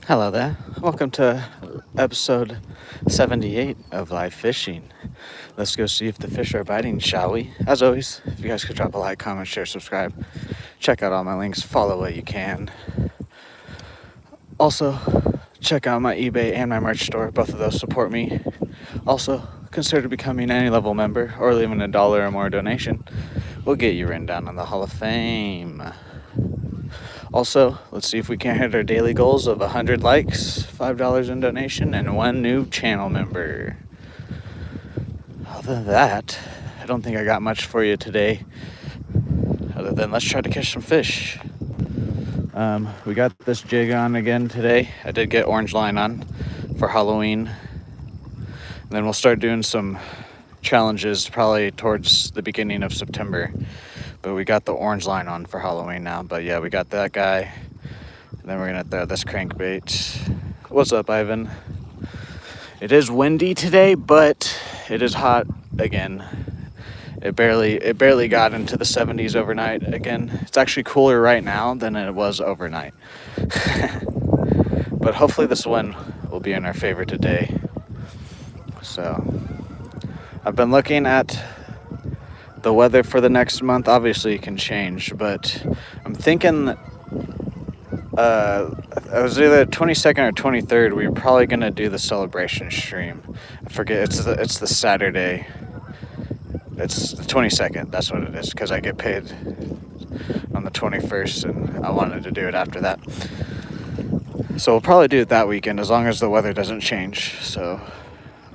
Hello there. Welcome to episode 78 of Live Fishing. Let's go see if the fish are biting, shall we? As always, if you guys could drop a like, comment, share, subscribe, check out all my links, follow what you can. Also, check out my eBay and my merch store. Both of those support me. Also, consider becoming any level member or leaving $1 or more donation. We'll get you written down on the Hall of Fame. Also, let's see if we can hit our daily goals of 100 likes, $5 in donation, and 1 new channel member. Other than that, I don't think I got much for you today, other than let's try to catch some fish. We got this jig on again today. I did get orange line on for Halloween. And then we'll start doing some challenges probably towards the beginning of September. But we got the orange line on for Halloween now. But yeah, we got that guy. And then we're going to throw this crankbait. What's up, Ivan? It is windy today, but it is hot again. It barely got into the 70s overnight again. It's actually cooler right now than it was overnight. But hopefully this one will be in our favor today. So I've been looking at the weather for the next month. Obviously it can change, but I'm thinking it was either 22nd or 23rd. We were probably gonna do the celebration stream. I forget. It's the Saturday. It's the 22nd. That's what it is, because I get paid on the 21st, and I wanted to do it after that. So we'll probably do it that weekend, as long as the weather doesn't change. So,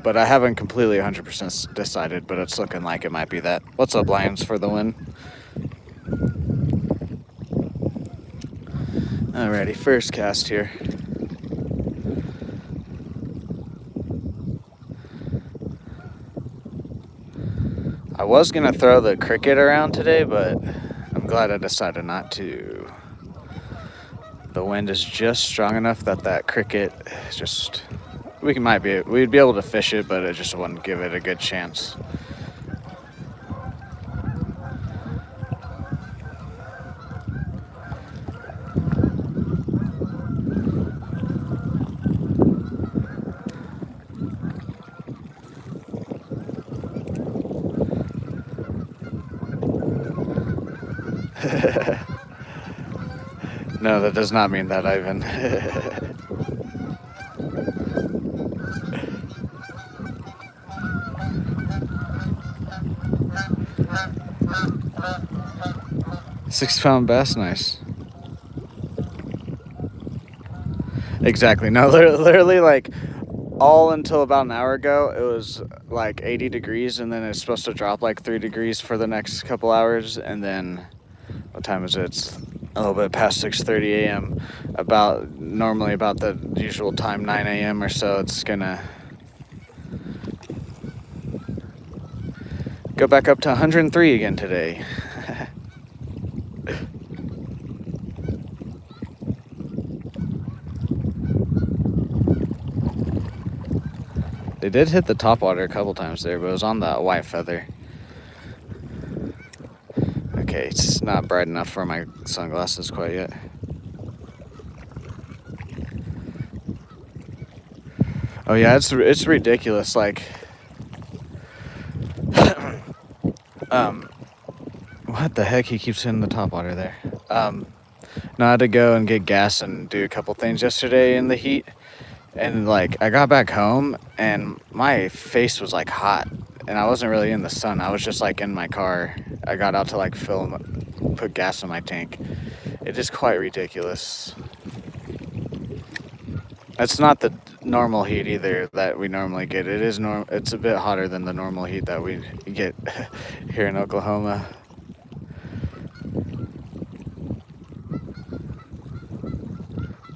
but I haven't completely 100% decided, but it's looking like it might be that. What's up, Lions, for the win? Alrighty, first cast here. I was gonna throw the cricket around today, but I'm glad I decided not to. The wind is just strong enough that cricket just we'd be able to fish it, but it just wouldn't give it a good chance. No, that does not mean that, Ivan. 6-pound bass, nice. Exactly. No, literally, like, all until about an hour ago, it was like 80 degrees, and then it's supposed to drop like 3 degrees for the next couple hours, and then what time is it? It's a little bit past 6:30 a.m. Normally about the usual time, 9 a.m. or so. It's gonna go back up to 103 again today. They did hit the top water a couple times there, but it was on the white feather. Okay, it's not bright enough for my sunglasses quite yet. Oh yeah, it's ridiculous. Like, what the heck? He keeps hitting the top water there. No, I had to go and get gas and do a couple things yesterday in the heat. And like, I got back home and my face was like hot, and I wasn't really in the sun. I was just like in my car. I got out to like put gas in my tank. It is quite ridiculous. It's not the normal heat either that we normally get. It's a bit hotter than the normal heat that we get here in Oklahoma.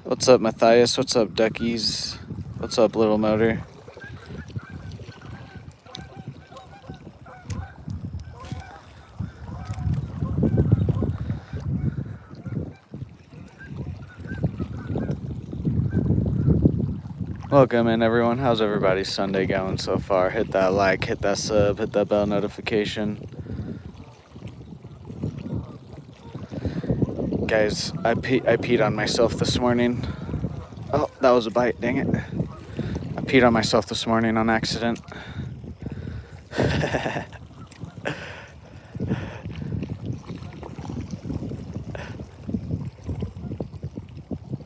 What's up, Matthias? What's up, Duckies? What's up, Little Motor? Welcome in, everyone. How's everybody's Sunday going so far? Hit that like, hit that sub, hit that bell notification. Guys, I peed on myself this morning. Oh, that was a bite, dang it. I peed on myself this morning on accident.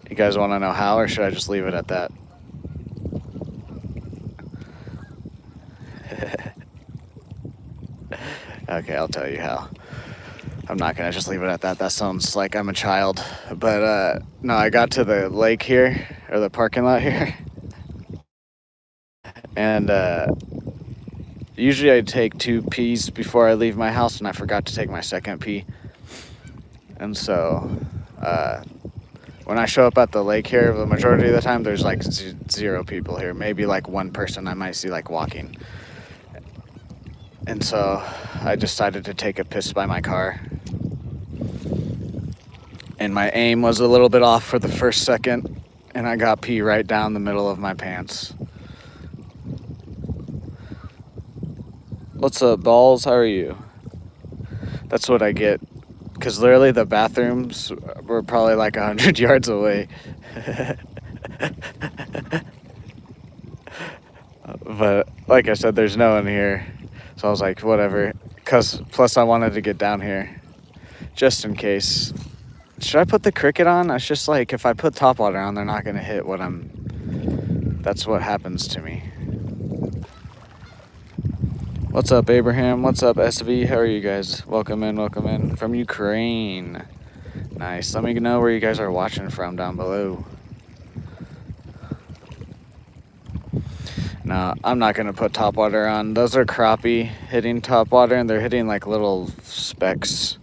You guys want to know how, or should I just leave it at that? Okay, I'll tell you how. I'm not gonna just leave it at that. That sounds like I'm a child. But no, I got to the lake here, or the parking lot here, and usually I take 2 pees before I leave my house, and I forgot to take my second pee. And so when I show up at the lake here, the majority of the time there's like 0 people here. Maybe like 1 person I might see like walking. And so I decided to take a piss by my car. And my aim was a little bit off for the first second, and I got pee right down the middle of my pants. What's up, balls? How are you? That's what I get. Because literally the bathrooms were probably like 100 yards away. But like I said, there's no one here. So I was like, whatever. Plus I wanted to get down here just in case. Should I put the cricket on? It's just like, if I put top water on, they're not going to hit what that's what happens to me. What's up, Abraham? What's up, SV? How are you guys? Welcome in. From Ukraine. Nice. Let me know where you guys are watching from down below. No, I'm not going to put top water on. Those are crappie hitting top water, and they're hitting like little specks.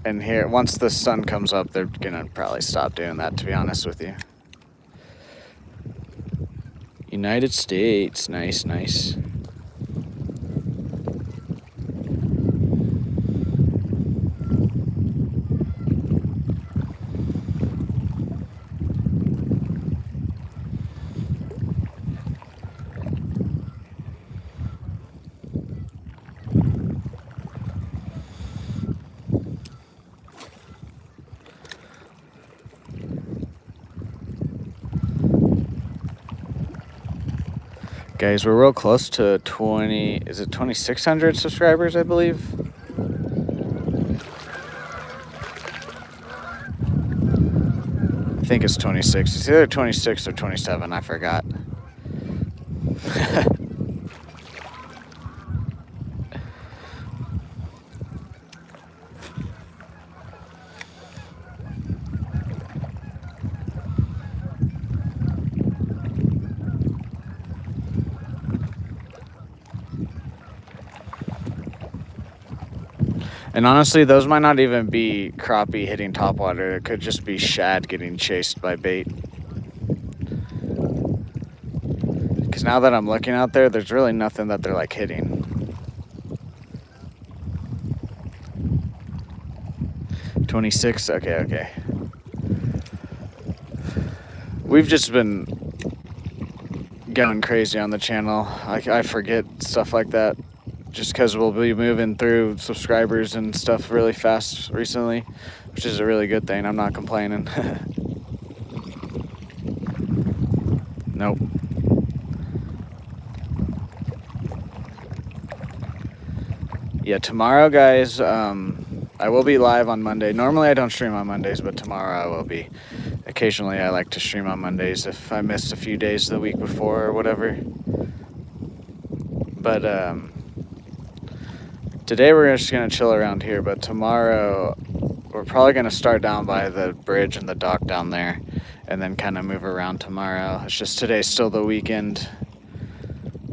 And here, once the sun comes up, they're going to probably stop doing that, to be honest with you. United States. Nice. Guys, we're real close to 2,600 subscribers, I believe? I think it's 26. It's either 26 or 27, I forgot. And honestly, those might not even be crappie hitting topwater. It could just be shad getting chased by bait. Because now that I'm looking out there, there's really nothing that they're like hitting. 26? Okay. We've just been going crazy on the channel. I forget stuff like that. Just because we'll be moving through subscribers and stuff really fast recently, which is a really good thing. I'm not complaining. Nope. Yeah, tomorrow, guys, I will be live on Monday. Normally I don't stream on Mondays, but tomorrow I will be. Occasionally I like to stream on Mondays if I missed a few days the week before or whatever. But, today we're just going to chill around here, but tomorrow we're probably going to start down by the bridge and the dock down there and then kind of move around tomorrow. It's just today's still the weekend.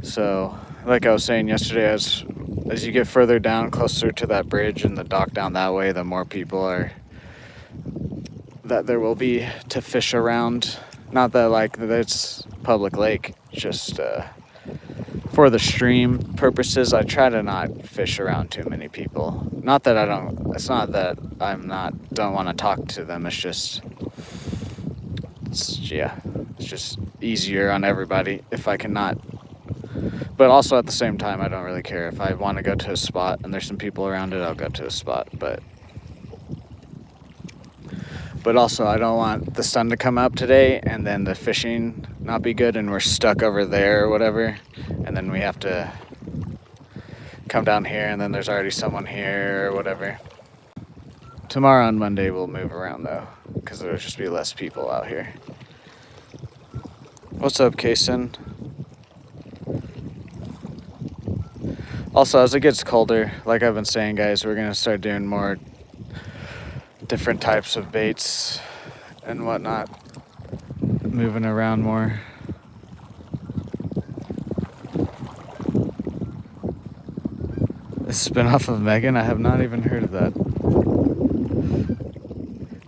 So, like I was saying yesterday, as you get further down, closer to that bridge and the dock down that way, the more people that there will be to fish around. Not that like it's public lake, just for the stream purposes, I try to not fish around too many people. Not that I don't, it's not that don't want to talk to them. It's just easier on everybody if I cannot. But also at the same time, I don't really care. If I want to go to a spot and there's some people around it, I'll go to a spot. But But also, I don't want the sun to come up today and then the fishing not be good and we're stuck over there or whatever. And then we have to come down here and then there's already someone here or whatever. Tomorrow on Monday we'll move around though, because there'll just be less people out here. What's up, Kason? Also, as it gets colder, like I've been saying, guys, we're going to start doing more different types of baits and whatnot. Moving around more. A spin-off of Megan? I have not even heard of that.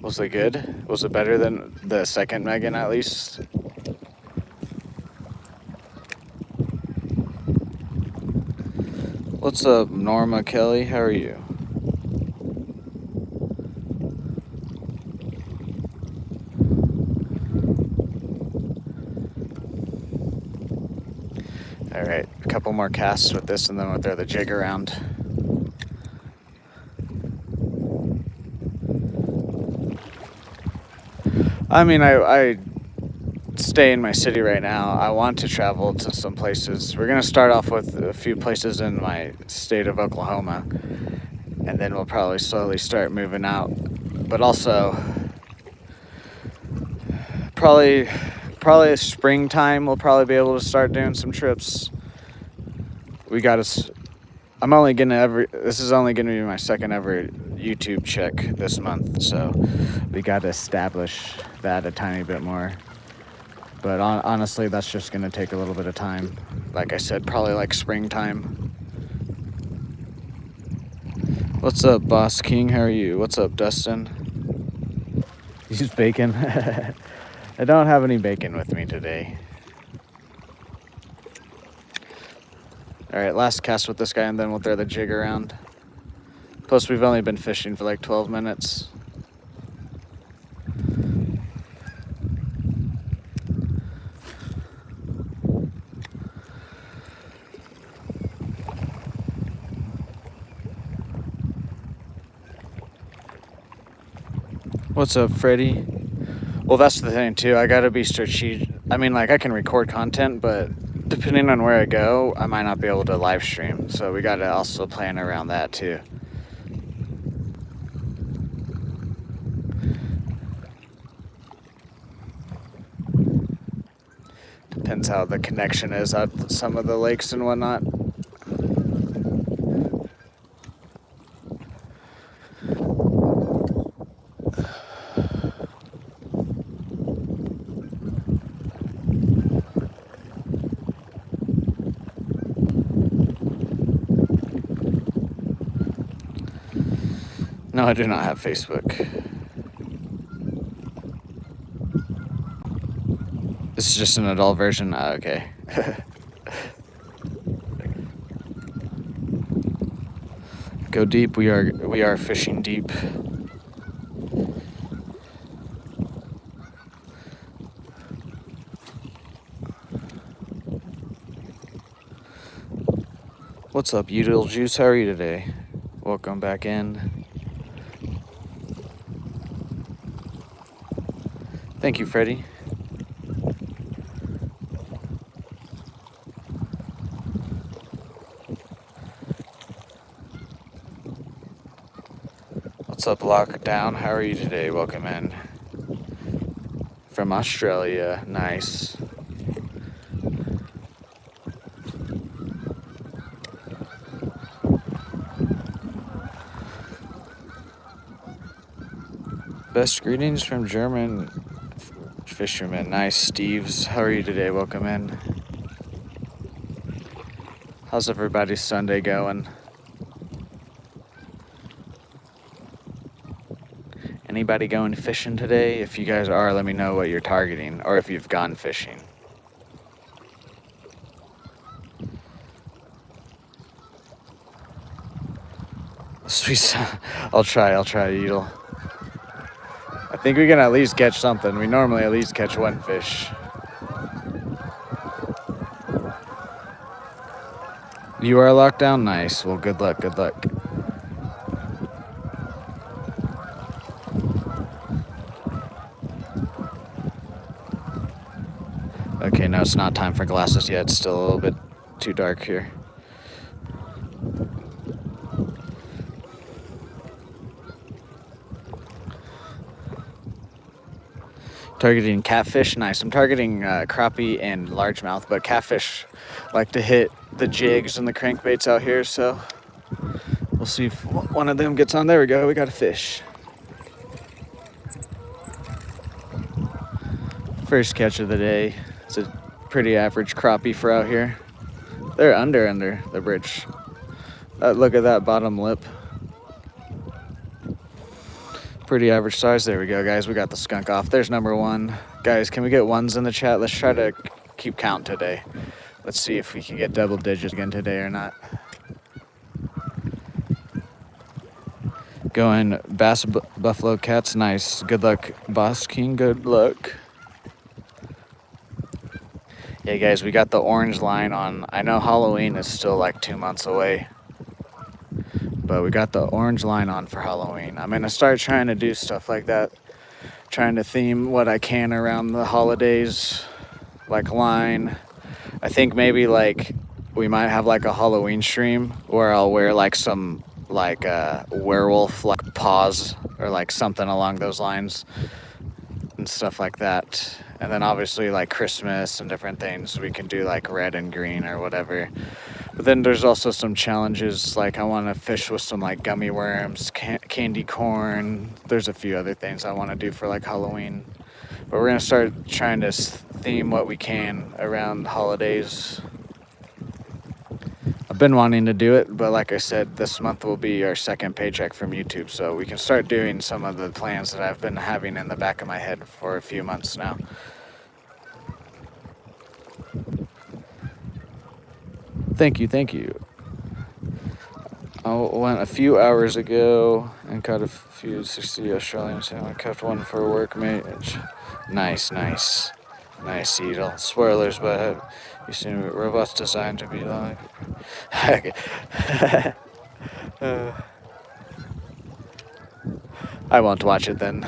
Was it good? Was it better than the second Megan, at least? What's up, Norma Kelly? How are you? Alright, a couple more casts with this and then we'll throw the jig around. I mean, I stay in my city right now. I want to travel to some places. We're going to start off with a few places in my state of Oklahoma, and then we'll probably slowly start moving out. But also, probably springtime, we'll probably be able to start doing some trips. We got to... this is only going to be my second ever YouTube check this month, so we got to establish that a tiny bit more. But honestly, that's just going to take a little bit of time. Like I said, probably like springtime. What's up, Boss King? How are you? What's up, Dustin? Use bacon? I don't have any bacon with me today. Alright, last cast with this guy and then we'll throw the jig around. Plus, we've only been fishing for like 12 minutes. What's up, Freddie? Well, that's the thing, too. I gotta be strategic. I mean, like, I can record content, but depending on where I go, I might not be able to live stream. So we gotta also plan around that, too. Depends how the connection is at some of the lakes and whatnot. No, I do not have Facebook. This is just an adult version? Oh, okay. Go deep. We are fishing deep. What's up, Udil Juice? How are you today? Welcome back in. Thank you, Freddie. What's up, Lockdown? How are you today? Welcome in. From Australia. Nice. Best greetings from German fishermen. Nice, Steves. How are you today? Welcome in. How's everybody's Sunday going? Anybody going fishing today? If you guys are, let me know what you're targeting, or if you've gone fishing. Sweet. I'll try, Udil. I think we can at least catch something. We normally at least catch one fish. You are locked down? Nice. Well, good luck, good luck. Okay, no, it's not time for glasses yet. It's still a little bit too dark here. Targeting catfish, nice. I'm targeting crappie and largemouth, but catfish like to hit the jigs and the crankbaits out here, so we'll see if one of them gets on. There we go, we got a fish. First catch of the day. It's a pretty average crappie for out here. They're under the bridge. Look at that bottom lip. Pretty average size. There we go, guys. We got the skunk off. There's number one. Guys, can we get ones in the chat? Let's try to keep count today. Let's see if we can get double digits again today or not. Going bass buffalo cats. Nice. Good luck, Boss King. Good luck. Yeah, guys, we got the orange line on. I know Halloween is still like 2 months away, but we got the orange line on for Halloween. I'm gonna start trying to do stuff like that, trying to theme what I can around the holidays, like line. I think maybe like we might have like a Halloween stream where I'll wear like some like werewolf like paws or like something along those lines and stuff like that. And then obviously like Christmas and different things we can do like red and green or whatever. But then there's also some challenges, like I want to fish with some like gummy worms, candy corn. There's a few other things I want to do for like Halloween. But we're going to start trying to theme what we can around the holidays. I've been wanting to do it, but like I said, this month will be our second paycheck from YouTube, so we can start doing some of the plans that I've been having in the back of my head for a few months now. Thank you, thank you. I went a few hours ago and caught a few 60 Australian salmon. I caught one for a workmate. Nice, nice. Nice eagle. Swirlers, but you seen robots designed to be like. I won't watch it then.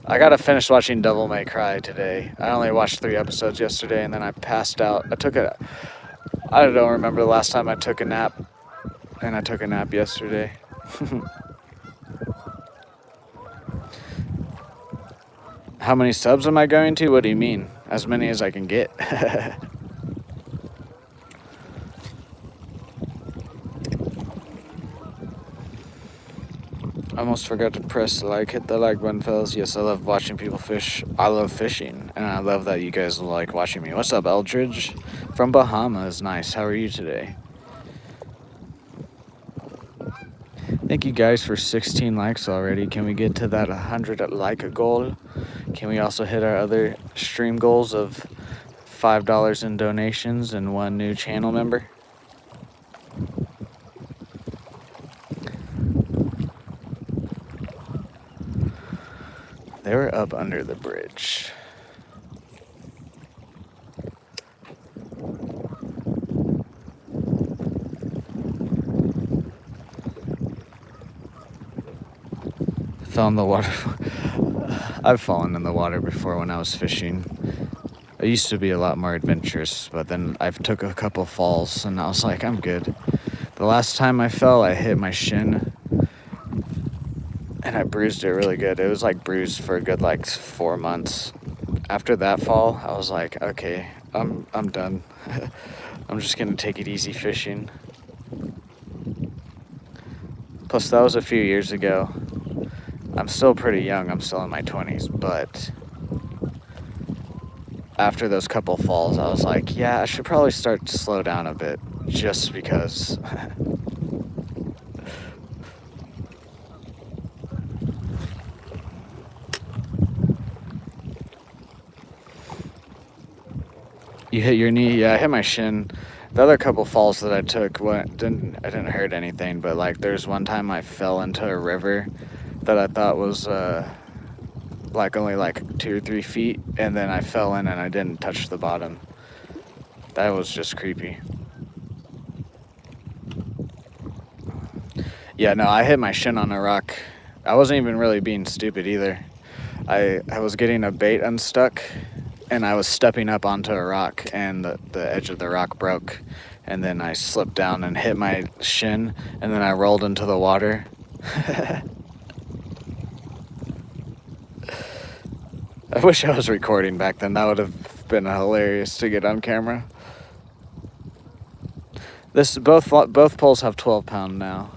I gotta finish watching Devil May Cry today. I only watched 3 episodes yesterday and then I passed out. I don't remember the last time I took a nap, and I took a nap yesterday. How many subs am I going to? What do you mean? As many as I can get. I almost forgot to press like. Hit the like button, fellas. Yes, I love watching people fish. I love fishing, and I love that you guys like watching me. What's up, Eldridge? From Bahamas. Nice. How are you today? Thank you guys for 16 likes already. Can we get to that 100 like goal? Can we also hit our other stream goals of $5 in donations and 1 new channel member? They were up under the bridge. Fell in the water. I've fallen in the water before when I was fishing. I used to be a lot more adventurous, but then I took a couple falls and I was like, I'm good. The last time I fell, I hit my shin and I bruised it really good. It was like bruised for a good like 4 months. After that fall, I was like, okay, I'm done. I'm just gonna take it easy fishing. Plus, that was a few years ago. I'm still pretty young. I'm still in my 20s, but after those couple falls, I was like, yeah, I should probably start to slow down a bit, just because. You hit your knee? Yeah, I hit my shin. The other couple falls that I took I didn't hurt anything, but like there's one time I fell into a river that I thought was like only like 2 or 3 feet, and then I fell in and I didn't touch the bottom. That was just creepy. Yeah, no, I hit my shin on a rock. I wasn't even really being stupid either. I was getting a bait unstuck, and I was stepping up onto a rock, and the edge of the rock broke, and then I slipped down and hit my shin, and then I rolled into the water. I wish I was recording back then. That would have been hilarious to get on camera. Both poles have 12-pound now.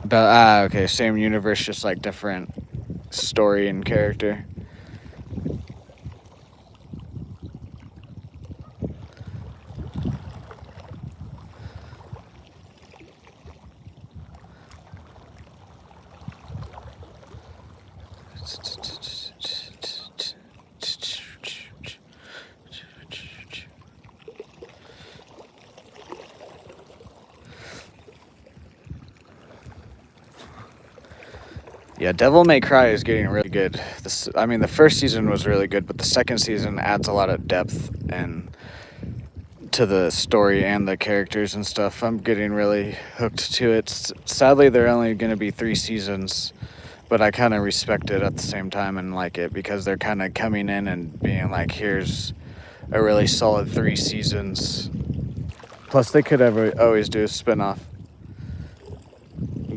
But okay, same universe, just like different story and character. Yeah, Devil May Cry is getting really good. The first season was really good, but the second season adds a lot of depth and to the story and the characters and stuff. I'm getting really hooked to it. Sadly, there are only going to be 3 seasons, but I kind of respect it at the same time and like it because they're kind of coming in and being like, here's a really solid 3 seasons. Plus, they could always do a spinoff.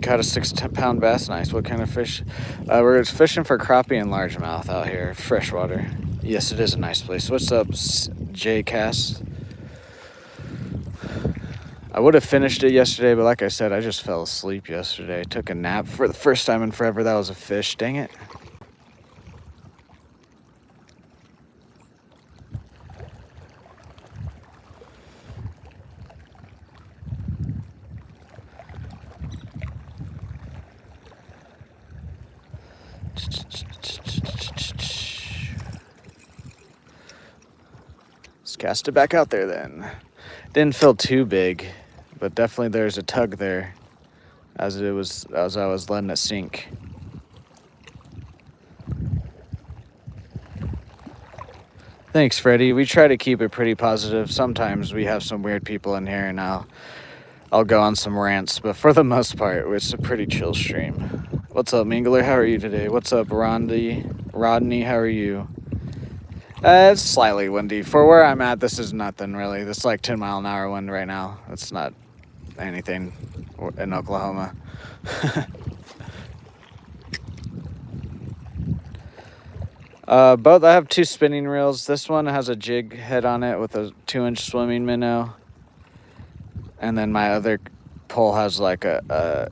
Caught a 6-pound bass. Nice. What kind of fish? We're fishing for crappie and largemouth out here, freshwater. Yes, it is a nice place. What's up, J Cass? I would have finished it yesterday, but like I said, I just fell asleep yesterday. I took a nap for the first time in forever. That was a fish. Dang it. Let's cast it back out there then. Didn't feel too big, but definitely there's a tug there as I was letting it sink. Thanks, Freddie. We try to keep it pretty positive. Sometimes we have some weird people in here and I'll go on some rants, but for the most part, it's a pretty chill stream. What's up, Mingler? How are you today? What's up, Rodney? How are you? It's slightly windy. For where I'm at, this is nothing really. This is like 10-mile-an-hour wind right now. It's not anything in Oklahoma. I have 2 spinning reels. This one has a jig head on it with a 2-inch swimming minnow. And then my other pole has like a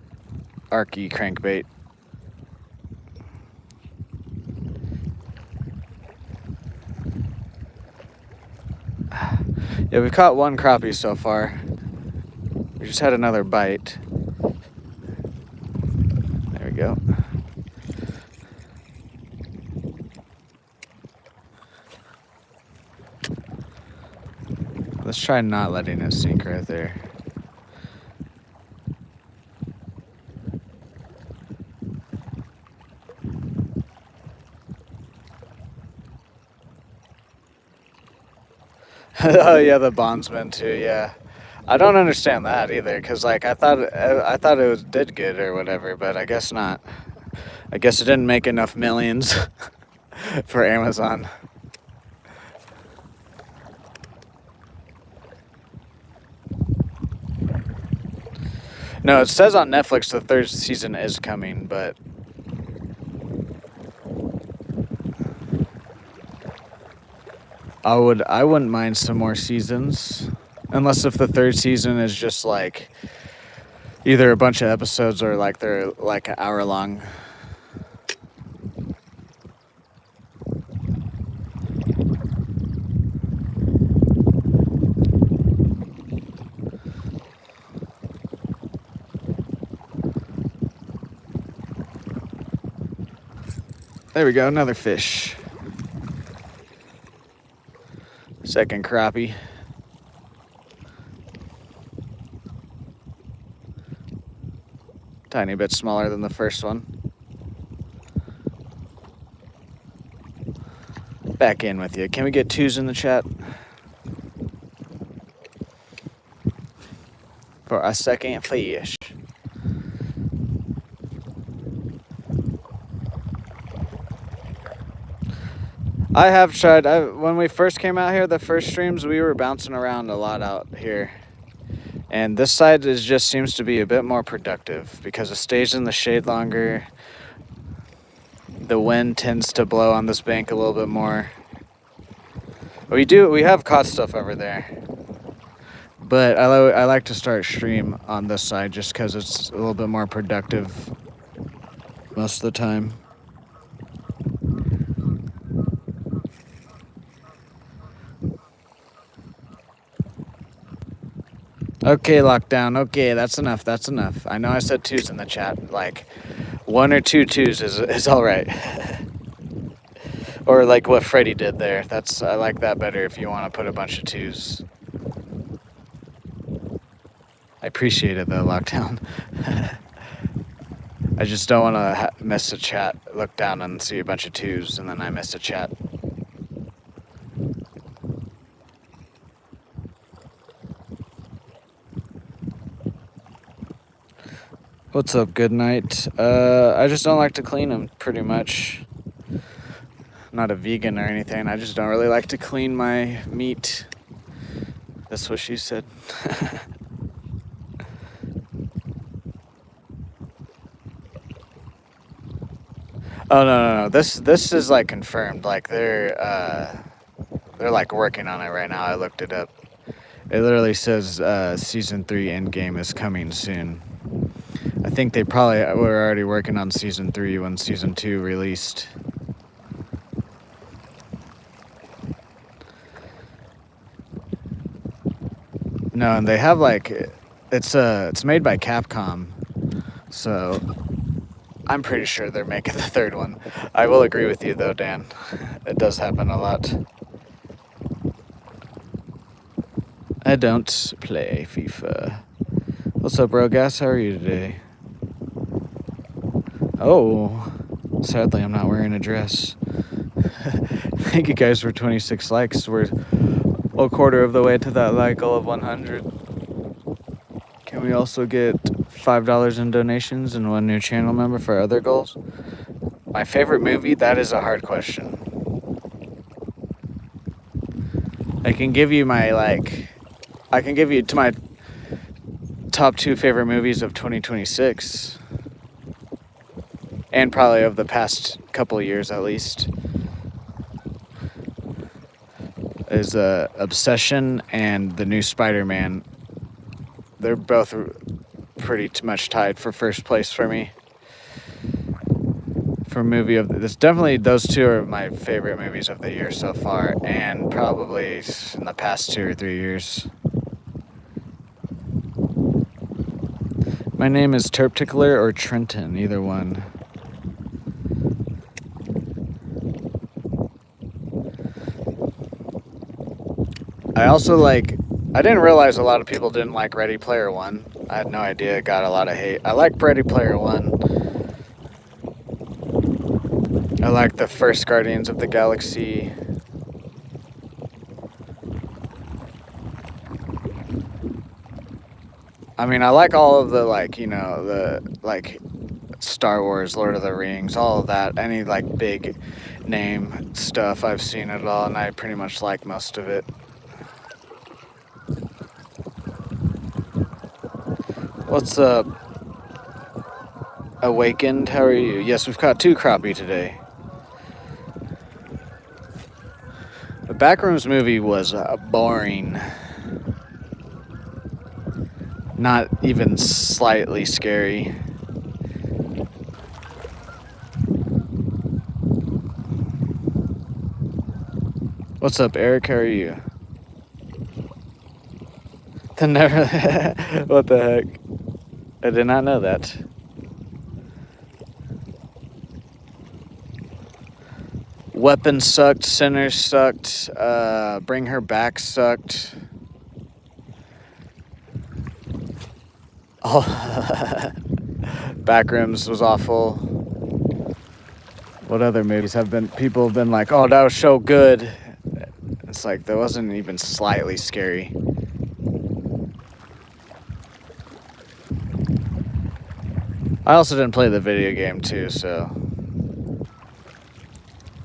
Arky crankbait. Yeah, we've caught 1 crappie so far. We just had another bite. There we go. Let's try not letting it sink right there. Oh yeah, the bondsman too. Yeah, I don't understand that either. Cause like I thought it did good or whatever, but I guess not. I guess it didn't make enough millions for Amazon. No, it says on Netflix the 3rd season is coming, but I wouldn't mind some more seasons, unless if the 3rd season is just like either a bunch of episodes or like they're like an hour long. There we go, another fish. Second crappie. Tiny bit smaller than the first one. Back in with you. Can we get twos in the chat? For a second fish. I have tried. When we first came out here, the first streams, we were bouncing around a lot out here. And this side just seems to be a bit more productive because it stays in the shade longer. The wind tends to blow on this bank a little bit more. We have caught stuff over there. But I like to start stream on this side just because it's a little bit more productive most of the time. Okay, lockdown. Okay, that's enough. That's enough. I know I said twos in the chat. Like, one or two twos is all right. Or like what Freddie did there. I like that better if you want to put a bunch of twos. I appreciate it though, lockdown. I just don't want to miss a chat. Look down and see a bunch of twos, and then I miss a chat. What's up, good night? I just don't like to clean them, pretty much. I'm not a vegan or anything. I just don't really like to clean my meat. That's what she said. Oh no. This is like confirmed. Like they're like working on it right now. I looked it up. It literally says season 3 endgame is coming soon. I think they probably were already working on season 3 when season 2 released. No, and they have like it's made by Capcom, so I'm pretty sure they're making the third one. I will agree with you though, Dan. It does happen a lot. I don't play FIFA. What's up, bro? Gas, how are you today? Oh, sadly, I'm not wearing a dress. Thank you guys for 26 likes. We're a quarter of the way to that like goal of 100. Can we also get $5 in donations and one new channel member for other goals? My favorite movie? That is a hard question. I can give you my my top 2 favorite movies of 2026. And probably of the past couple of years at least. Is Obsession and the new Spider-Man. They're both pretty much tied for first place for me. For movie of this, definitely those 2 are my favorite movies of the year so far, and probably in the past 2 or 3 years. My name is Terp Tickler or Trenton, either one. I also I didn't realize a lot of people didn't like Ready Player One. I had no idea it got a lot of hate. I like Ready Player One. I like the first Guardians of the Galaxy. I mean, I like all of the Star Wars, Lord of the Rings, all of that. Any big name stuff, I've seen it all, and I pretty much like most of it. What's up? Awakened, how are you? Yes, we've caught 2 crappie today. The Backrooms movie was boring. Not even slightly scary. What's up, Eric? How are you? What the heck? I did not know that. Weapon sucked. Sinners sucked. Bring Her Back sucked. Oh, Backrooms was awful. What other movies have been? People have been like, "Oh, that was so good." It's like that wasn't even slightly scary. I also didn't play the video game too, so.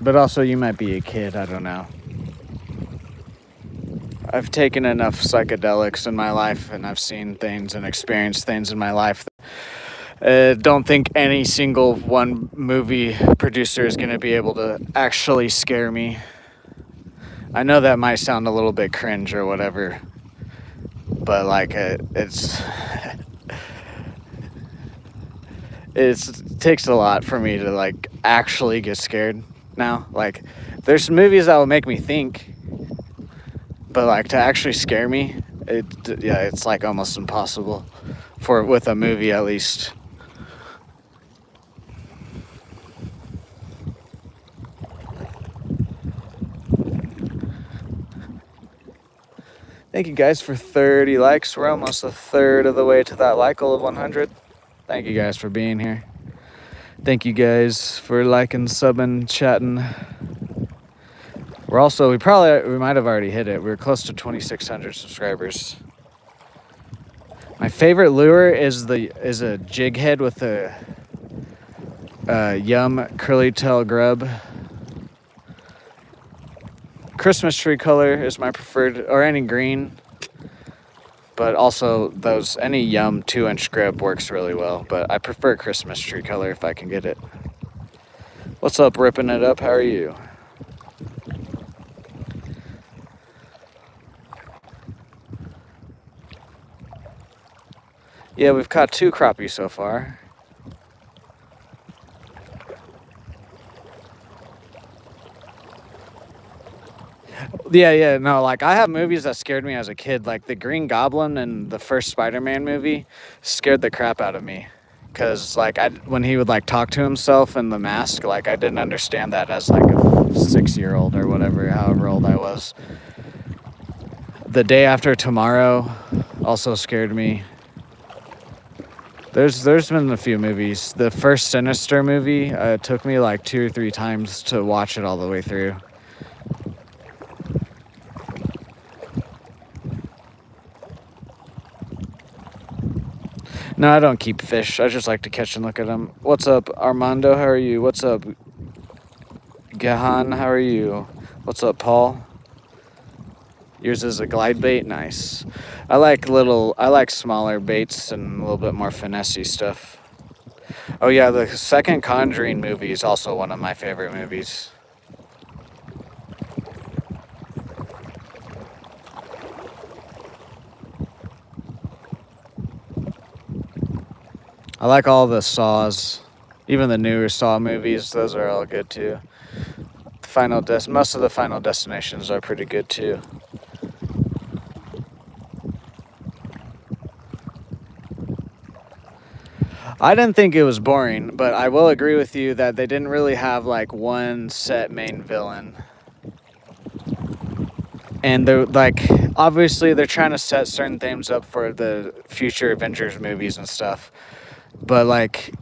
But also, you might be a kid. I don't know. I've taken enough psychedelics in my life, and I've seen things and experienced things in my life. Don't think any single one movie producer is going to be able to actually scare me. I know that might sound a little bit cringe or whatever, but like it takes a lot for me to like actually get scared now. Like there's movies that will make me think, but like to actually scare me, it's like almost impossible with a movie at least. Thank you guys for 30 likes. We're almost a third of the way to that like goal of 100. Thank you guys for being here. Thank you guys for liking, subbing, chatting. We might have already hit it. We're close to 2,600 subscribers. My favorite lure is a jig head with a yum curly tail grub. Christmas tree color is my preferred, or any green. But also any yum 2-inch grub works really well. But I prefer Christmas tree color if I can get it. What's up, ripping it up? How are you? Yeah, we've caught 2 crappie so far. Yeah, no, like I have movies that scared me as a kid, like the Green Goblin and the first Spider-Man movie scared the crap out of me. Cause like when he would like talk to himself in the mask, like I didn't understand that as like a 6-year-old or whatever, however old I was. The Day After Tomorrow also scared me. There's been a few movies. The first Sinister movie, it took me like 2 or 3 times to watch it all the way through. No, I don't keep fish. I just like to catch and look at them. What's up, Armando? How are you? What's up, Gahan? How are you? What's up, Paul? Yours is a glide bait? Nice. I like smaller baits and a little bit more finessey stuff. Oh yeah, the second Conjuring movie is also one of my favorite movies. I like all the Saws, even the newer Saw movies. Those are all good too. Most of the Final Destinations are pretty good too. I didn't think it was boring, but I will agree with you that they didn't really have like one set main villain. And they're like, obviously they're trying to set certain things up for the future Avengers movies and stuff. But like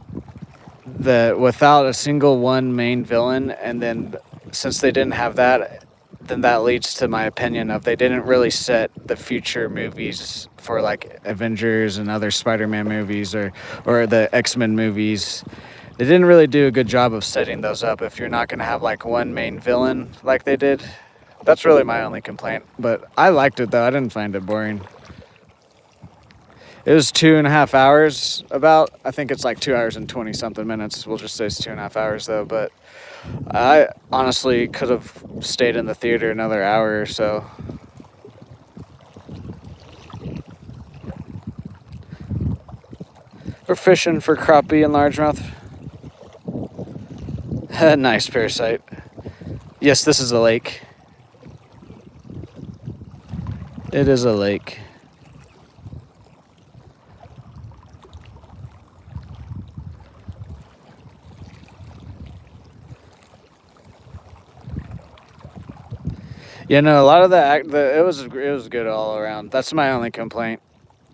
without a single one main villain, and then since they didn't have that, then that leads to my opinion of they didn't really set the future movies for like Avengers and other Spider-Man movies or the X-Men movies. They didn't really do a good job of setting those up if you're not going to have like one main villain like they did. That's really my only complaint. But I liked it though. I didn't find it boring. It was 2.5 hours about. I think it's like 2 hours and 20 something minutes. We'll just say it's 2.5 hours though. But I honestly could have stayed in the theater another hour or so. We're fishing for crappie and largemouth. Nice, Parasite. Yes, this is a lake. It is a lake. Yeah, no, a lot of it was good all around. That's my only complaint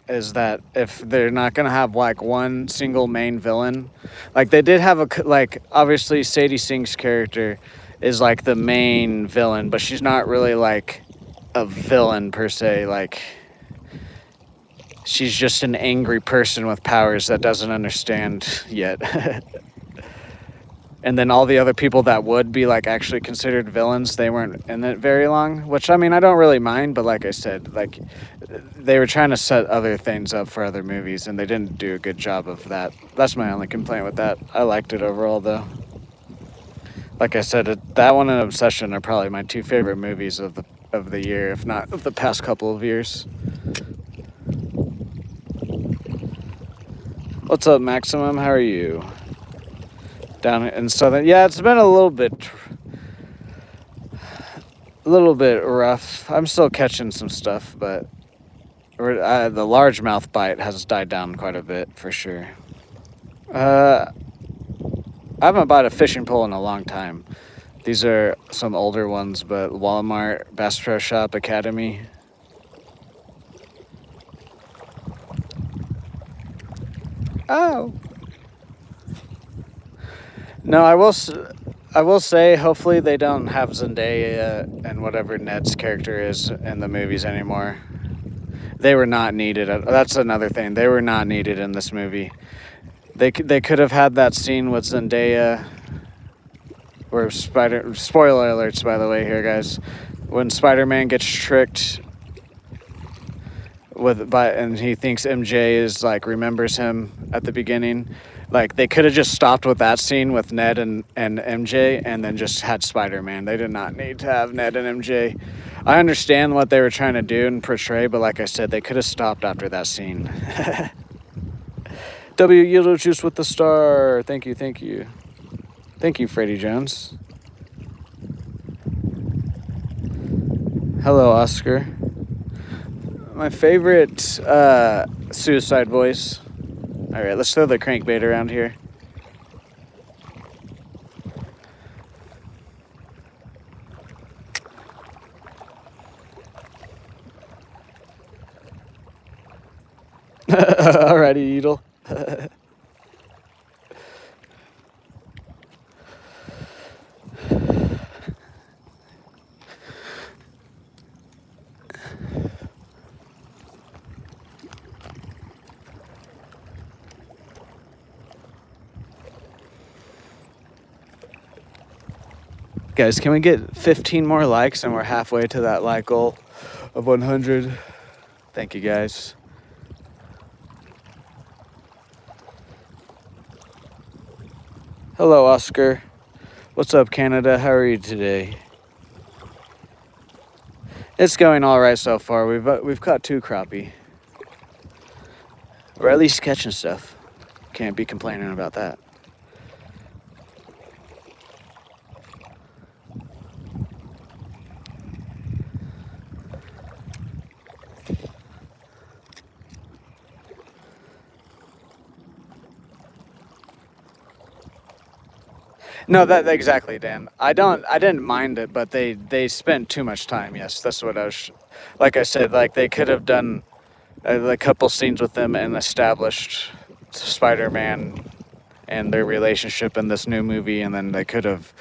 is that if they're not gonna have like one single main villain, like they did have like obviously Sadie Sink's character is like the main villain, but she's not really like a villain per se. Like she's just an angry person with powers that doesn't understand yet. And then all the other people that would be like actually considered villains, they weren't in it very long, which I mean I don't really mind, but like I said, like they were trying to set other things up for other movies and they didn't do a good job of that. That's my only complaint with that. I liked it overall though. Like I said, that one and Obsession are probably my two favorite movies of the year, if not of the past couple of years. What's up, Maximum? How are you? Down in Southern, yeah, it's been a little bit rough. I'm still catching some stuff, but the largemouth bite has died down quite a bit for sure. I haven't bought a fishing pole in a long time. These are some older ones, but Walmart, Bass Pro Shop, Academy. Oh. No, I will say, hopefully they don't have Zendaya and whatever Ned's character is in the movies anymore. They were not needed. That's another thing. They were not needed in this movie. They could have had that scene with Zendaya, where spoiler alerts by the way here, guys. When Spider-Man gets tricked and he thinks MJ is like remembers him at the beginning. Like they could have just stopped with that scene with Ned and MJ and then just had Spider-Man. They did not need to have Ned and MJ. I understand what they were trying to do and portray, but like I said, they could have stopped after that scene. W Yellow Juice with the star. Thank you, thank you. Thank you, Freddie Jones. Hello, Oscar. My favorite Suicide Boys. All right, let's throw the crankbait around here. Alrighty, Edel. Guys, can we get 15 more likes and we're halfway to that like goal of 100? Thank you, guys. Hello, Oscar. What's up, Canada? How are you today? It's going all right so far. We've caught 2 crappie. Or at least catching stuff. Can't be complaining about that. No, that exactly, Dan. I didn't mind it, but they spent too much time. Yes, that's what I was. Like I said, like they could have done a couple scenes with them and established Spider-Man and their relationship in this new movie, and then they could have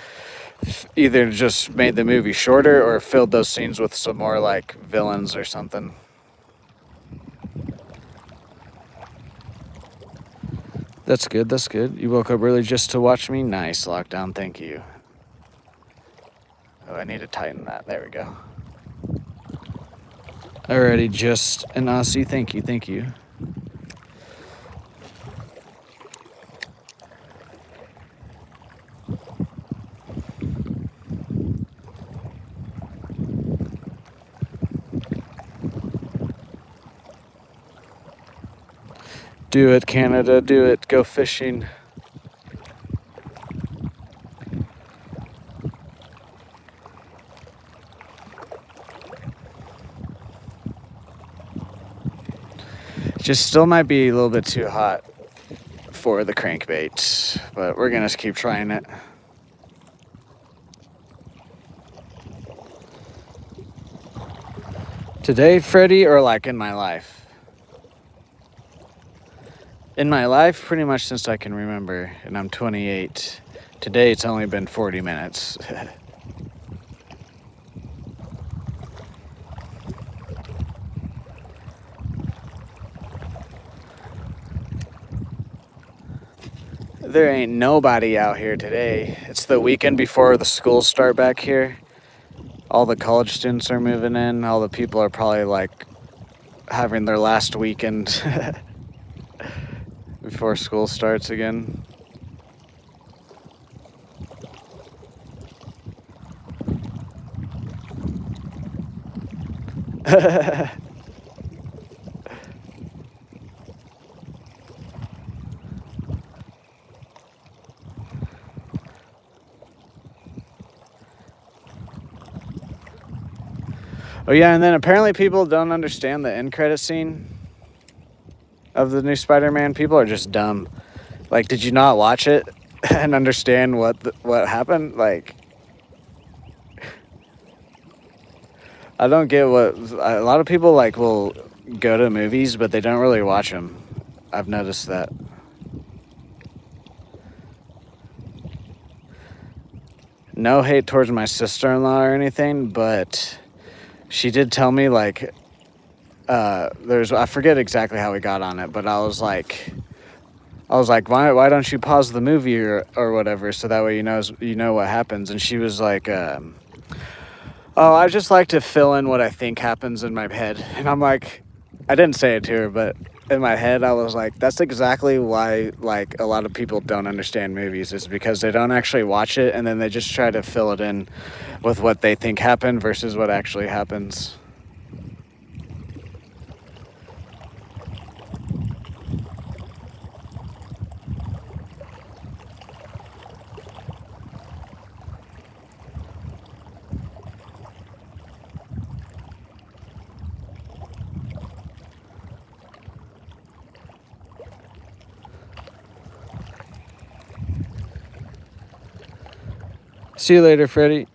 either just made the movie shorter or filled those scenes with some more like villains or something. That's good, that's good. You woke up early just to watch me? Nice, Lockdown, thank you. Oh, I need to tighten that. There we go. Alrighty, just an Aussie, thank you, thank you. Do it, Canada, do it. Go fishing. Just still might be a little bit too hot for the crankbait, but we're gonna keep trying it. Today, Freddy, or like in my life? In my life, pretty much since I can remember, and I'm 28. Today, it's only been 40 minutes. There ain't nobody out here today. It's the weekend before the schools start back here. All the college students are moving in. All the people are probably like having their last weekend before school starts again. Oh yeah, and then apparently people don't understand the end credit scene of the new Spider-Man. People are just dumb. Like, did you not watch it and understand what happened? Like, I don't get what a lot of people like will go to movies, but they don't really watch them. I've noticed that. No hate towards my sister-in-law or anything, but she did tell me like I forget exactly how we got on it, but I was like why don't you pause the movie or whatever so that way you know what happens. And she was like oh, I just like to fill in what I think happens in my head. And I'm like, I didn't say it to her, but in my head I was like, that's exactly why like a lot of people don't understand movies, is because they don't actually watch it and then they just try to fill it in with what they think happened versus what actually happens. See you later, Freddy.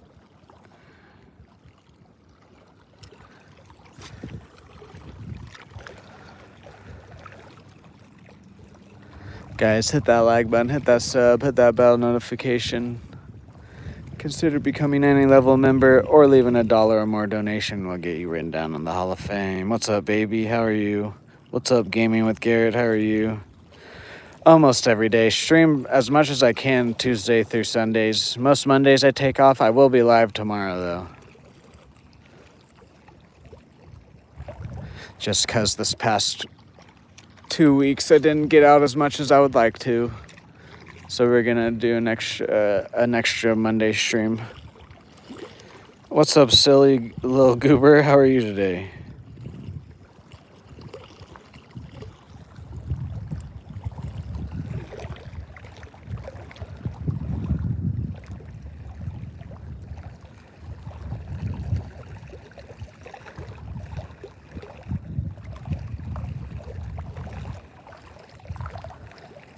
Guys, hit that like button, hit that sub, hit that bell notification. Consider becoming any level member or leaving $1 or more donation will get you written down on the Hall of Fame. What's up, baby? How are you? What's up, Gaming with Garrett? How are you? Almost every day. Stream as much as I can Tuesday through Sundays. Most Mondays I take off. I will be live tomorrow, though. Just because this past 2 weeks I didn't get out as much as I would like to. So we're going to do an extra Monday stream. What's up, silly little goober? How are you today?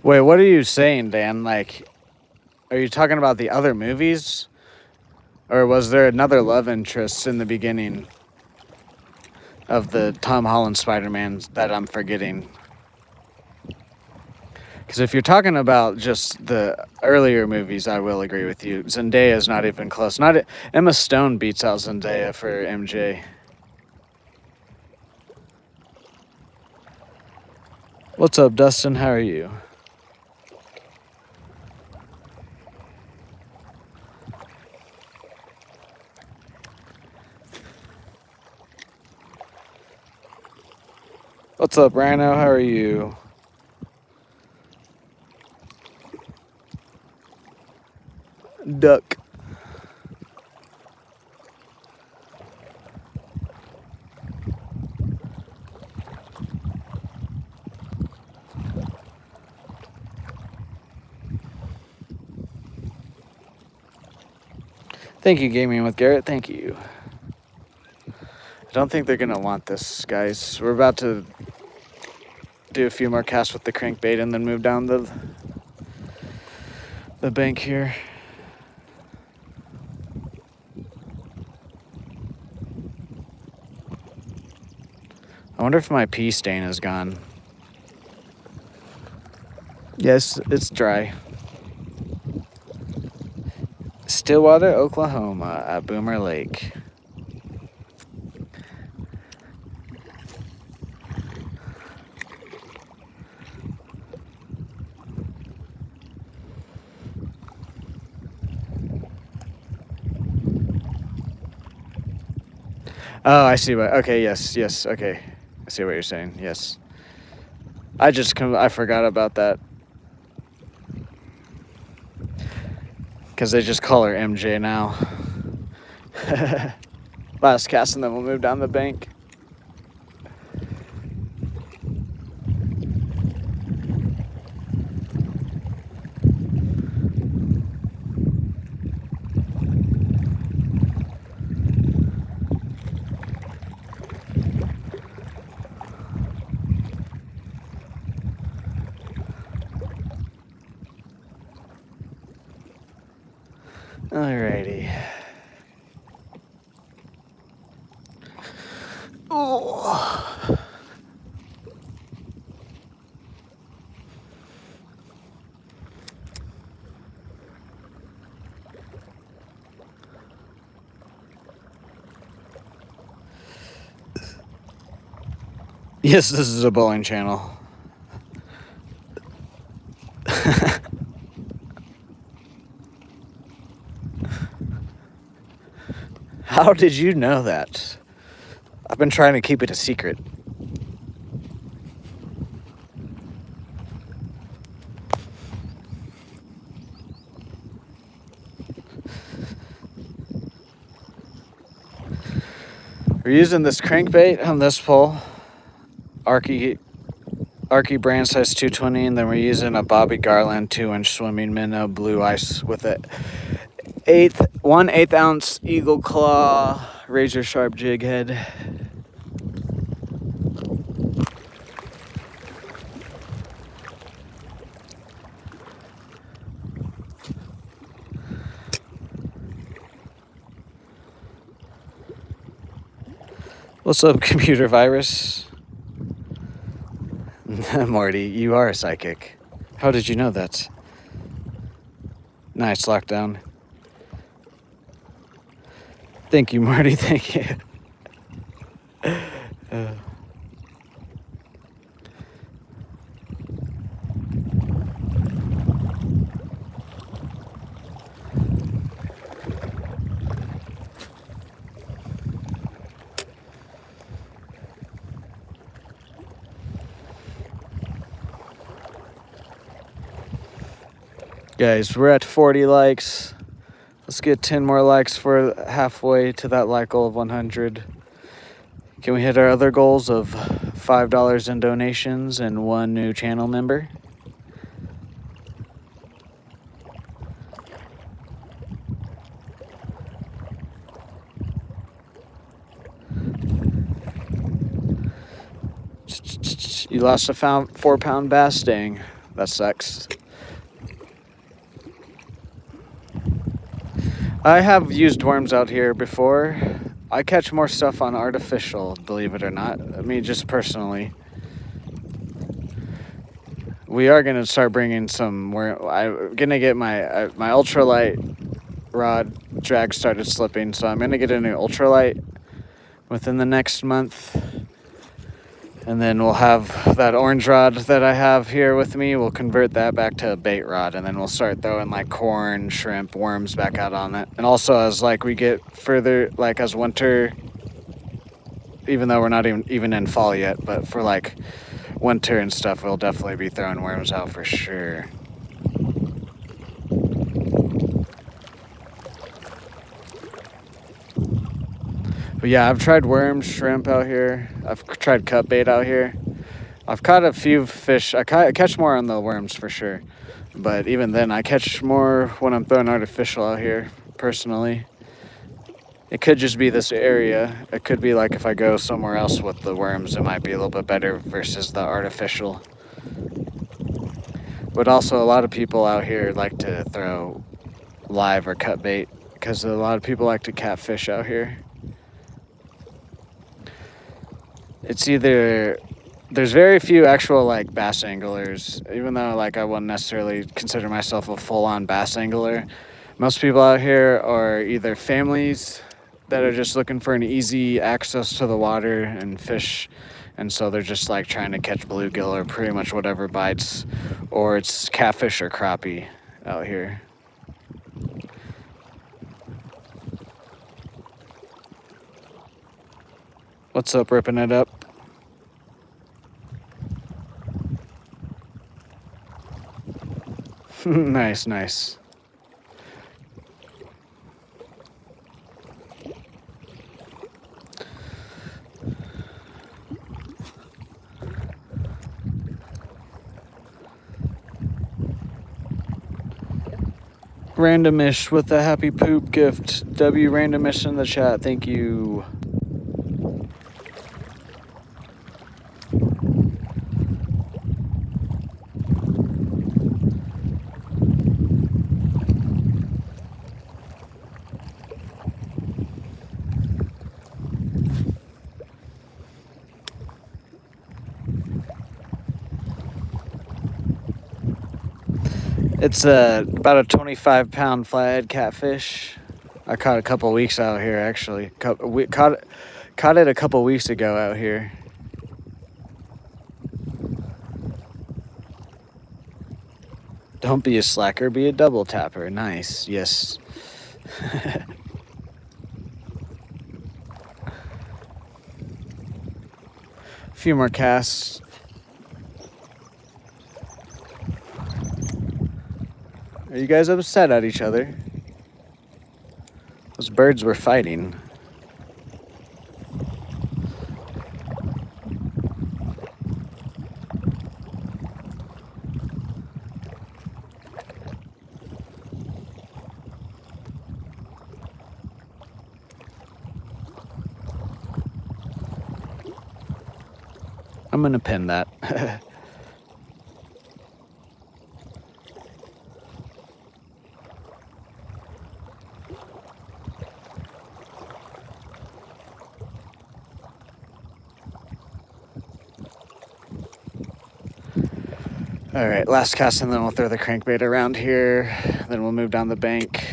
Wait, what are you saying, Dan? Like, are you talking about the other movies? Or was there another love interest in the beginning of the Tom Holland Spider-Man that I'm forgetting? Because if you're talking about just the earlier movies, I will agree with you. Zendaya is not even close. Emma Stone beats out Zendaya for MJ. What's up, Dustin? How are you? What's up, Rhino? How are you? Duck. Thank you, Gaming with Garrett. Thank you. I don't think they're going to want this, guys. We're about to do a few more casts with the crankbait and then move down the bank here. I wonder if my pee stain is gone. Yes, it's dry. Stillwater, Oklahoma, at Boomer Lake. Oh, I see what. Okay, yes, okay. I see what you're saying. Yes. I forgot about that. Because they just call her MJ now. Last cast, and then we'll move down the bank. Alrighty. Oh. Yes, this is a bowling channel. How did you know that? I've been trying to keep it a secret. We're using this crankbait on this pole, Arky brand size 220, and then we're using a Bobby Garland 2-inch swimming minnow blue ice with a 1/8 ounce eagle claw razor sharp jig head. What's up, computer virus? Morty, you are a psychic. How did you know that? Nice lockdown. Thank you, Marty. Thank you. Guys, we're at 40 likes. Let's get 10 more likes for halfway to that like goal of 100. Can we hit our other goals of $5 in donations and 1 new channel member? You lost a 4-pound bass, dang. That sucks. I have used worms out here before. I catch more stuff on artificial, believe it or not. I mean, just personally. We are going to start bringing some worm. I'm going to get my ultralight rod drag started slipping, so I'm going to get a new ultralight within the next month. And then we'll have that orange rod that I have here with me. We'll convert that back to a bait rod, and then we'll start throwing like corn, shrimp, worms back out on it. And also as like we get further, like as winter, even though we're not even in fall yet, but for like winter and stuff, we'll definitely be throwing worms out for sure. But yeah, I've tried worms, shrimp out here. I've tried cut bait out here. I've caught a few fish. I catch more on the worms for sure. But even then, I catch more when I'm throwing artificial out here, personally. It could just be this area. It could be like if I go somewhere else with the worms, it might be a little bit better versus the artificial. But also, a lot of people out here like to throw live or cut bait because a lot of people like to catfish out here. It's either there's very few actual like bass anglers, even though like I wouldn't necessarily consider myself a full-on bass angler. Most people out here are either families that are just looking for an easy access to the water and fish, and so they're just like trying to catch bluegill or pretty much whatever bites, or it's catfish or crappie out here. What's up, ripping it up? Nice, nice. Randomish with the happy poop gift. W Randomish in the chat. Thank you. It's about a 25-pound flathead catfish. I caught a couple weeks out here, actually. Caught it a couple weeks ago out here. Don't be a slacker, be a double tapper. Nice, yes. A few more casts. Are you guys upset at each other? Those birds were fighting. I'm gonna pin that. All right, last cast, and then we'll throw the crankbait around here. Then we'll move down the bank.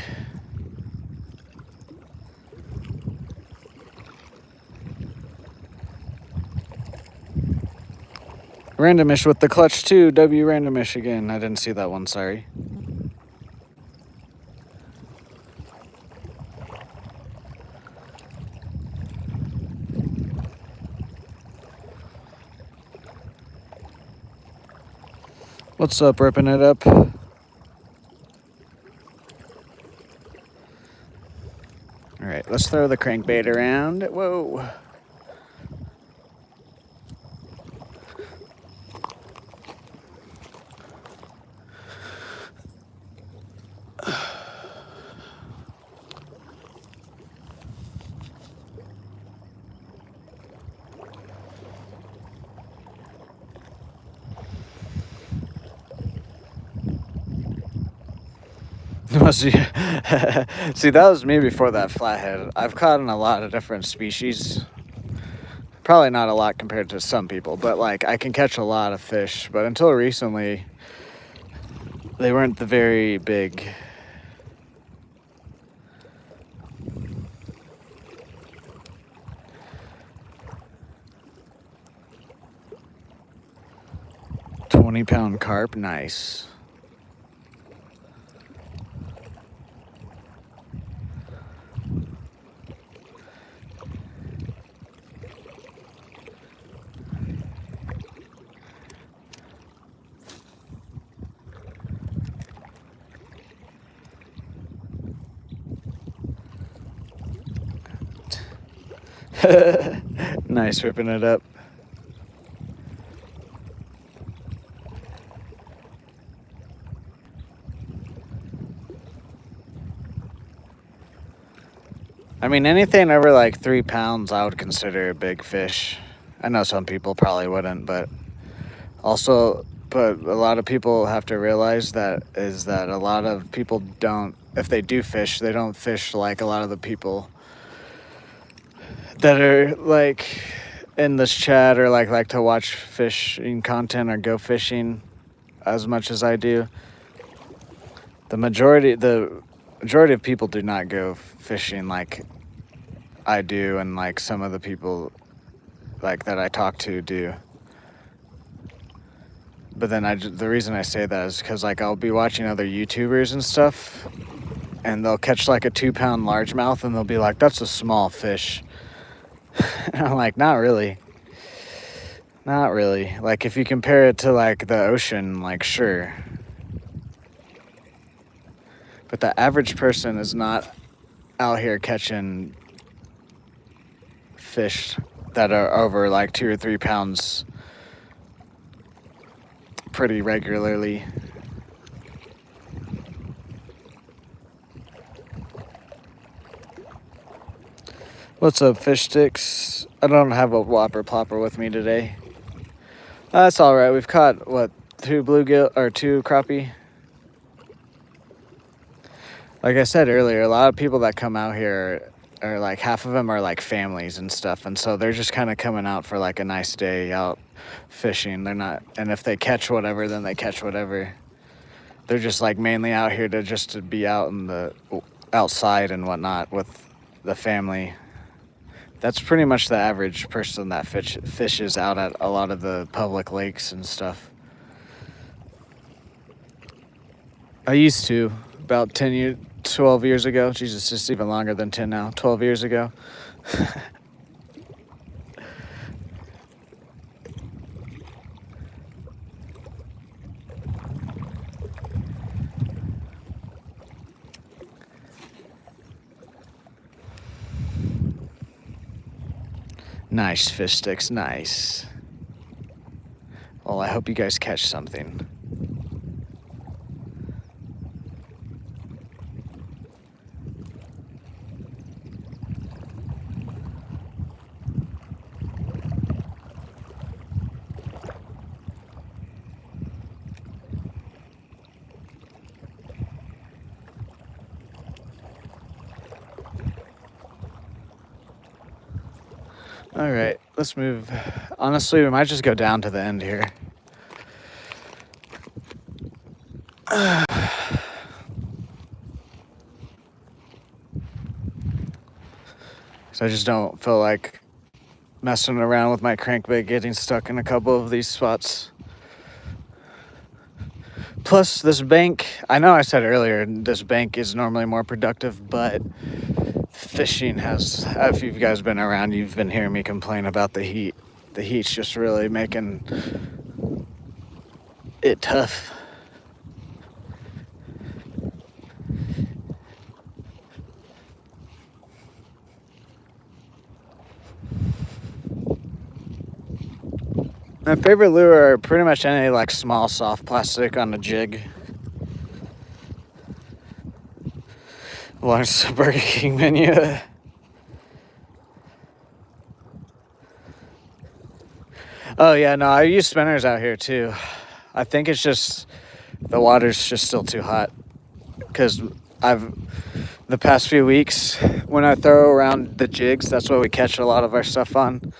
Randomish with the clutch too. W Randomish again. I didn't see that one, sorry. What's up, ripping it up? All right, let's throw the crankbait around. Whoa. See, see, that was me before that flathead. I've caught in a lot of different species. Probably not a lot compared to some people, but like I can catch a lot of fish. But until recently, they weren't the very big. £20 carp, nice. Nice, ripping it up. I mean, anything over like 3 pounds, I would consider a big fish. I know some people probably wouldn't, but a lot of people have to realize that a lot of people don't, if they do fish, they don't fish like a lot of the people that are like in this chat or like to watch fishing content or go fishing as much as I do, the majority of people do not go fishing like I do, and like some of the people like that I talk to do. But then the reason I say that is because like I'll be watching other YouTubers and stuff, and they'll catch like a 2-pound largemouth, and they'll be like, "That's a small fish." And I'm like, "Not really. Not really. Like if you compare it to like the ocean, like sure. But the average person is not out here catching fish that are over like 2 or 3 pounds pretty regularly." What's up, fish sticks? I don't have a whopper plopper with me today. That's all right. We've caught what, 2 bluegill or 2 crappie. Like I said earlier, a lot of people that come out here are like half of them are like families and stuff, and so they're just kind of coming out for like a nice day out fishing. They're not, and if they catch whatever, then they catch whatever. They're just like mainly out here to be out in the outside and whatnot with the family. That's pretty much the average person that fishes out at a lot of the public lakes and stuff. I used to about 12 years ago. Jesus, it's even longer than 10 now. 12 years ago. Nice fish sticks, nice. Well, I hope you guys catch something. All right, let's move. Honestly, we might just go down to the end here. So I just don't feel like messing around with my crankbait getting stuck in a couple of these spots. Plus, this bank, I know I said earlier, this bank is normally more productive, but fishing has, if you guys been around, you've been hearing me complain about the heat. The heat's just really making it tough. My favorite lure are pretty much any like small soft plastic on a jig. Lawrence Burger King menu. Oh yeah, no, I use spinners out here too. I think it's just the water's just still too hot. Because the past few weeks, when I throw around the jigs, that's what we catch a lot of our stuff on.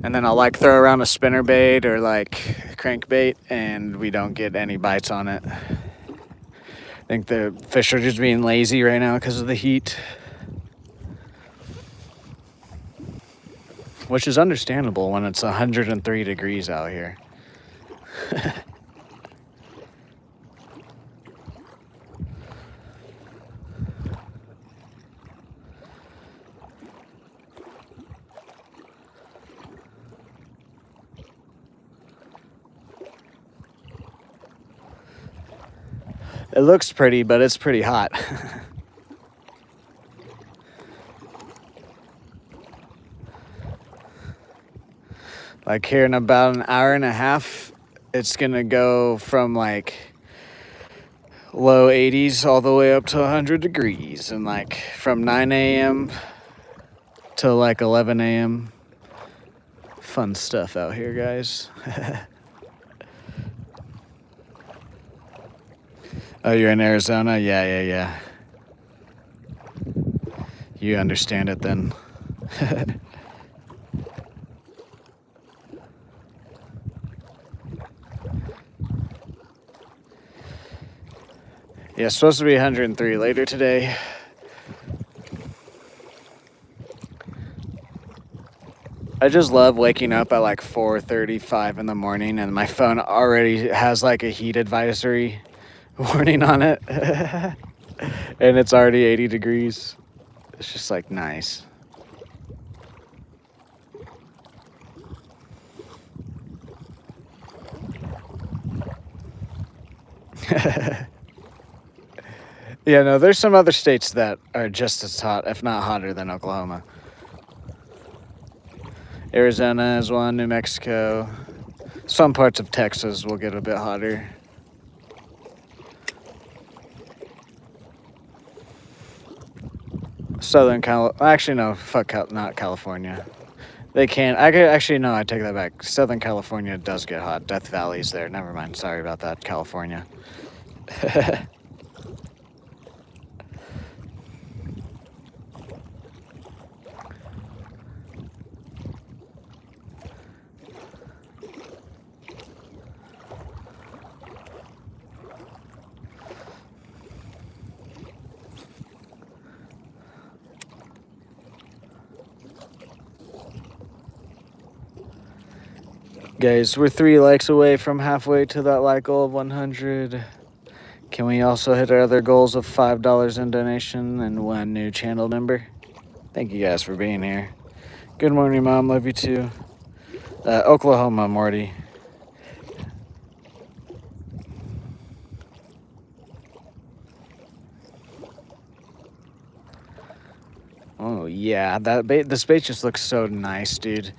And then I'll like throw around a spinner bait or like crankbait, and we don't get any bites on it. I think the fish are just being lazy right now because of the heat. Which is understandable when it's 103 degrees out here. It looks pretty, but it's pretty hot. Like here in about an hour and a half, it's gonna go from like low 80s all the way up to 100 degrees, and like from 9 a.m. to like 11 a.m. Fun stuff out here, guys. Oh, you're in Arizona? Yeah. You understand it then. Yeah, it's supposed to be 103 later today. I just love waking up at like 4:35 in the morning and my phone already has like a heat advisory warning on it. And it's already 80 degrees. It's just like nice. Yeah, no, there's some other states that are just as hot, if not hotter than Oklahoma. Arizona is one, New Mexico. Some parts of Texas will get a bit hotter. Actually, no, not California. They can't. Actually, no, I take that back. Southern California does get hot. Death Valley's there. Never mind. Sorry about that, California. Guys, we're 3 likes away from halfway to that like goal of 100. Can we also hit our other goals of $5 in donation and 1 new channel member? Thank you guys for being here. Good morning, Mom. Love you too. Oklahoma, Morty. Oh yeah, this bait just looks so nice, dude.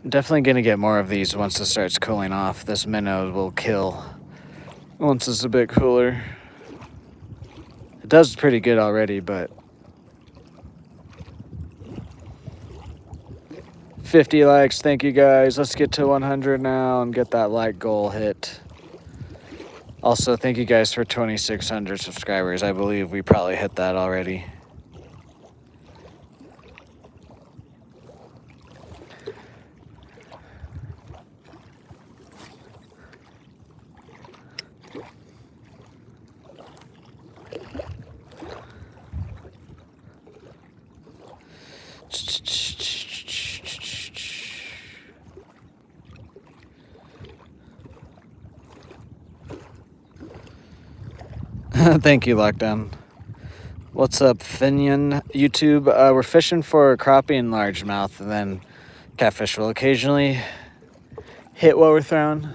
Definitely gonna get more of these once it starts cooling off. This minnow will kill once it's a bit cooler. It does pretty good already, but 50 likes, thank you guys. Let's get to 100 now and get that like goal hit. Also, thank you guys for 2,600 subscribers. I believe we probably hit that already. Thank you, Lockdown. What's up, Finian YouTube? We're fishing for crappie and largemouth, and then catfish will occasionally hit what we're throwing.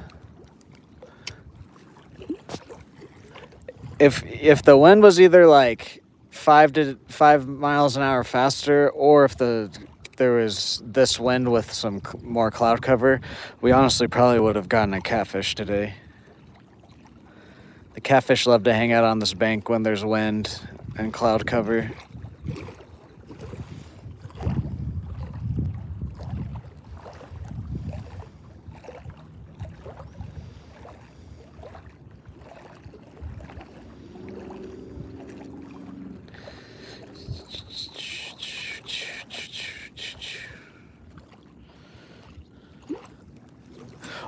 If the wind was either like 5 miles an hour faster, or if there was this wind with some more cloud cover, we honestly probably would have gotten a catfish today. The catfish love to hang out on this bank when there's wind and cloud cover.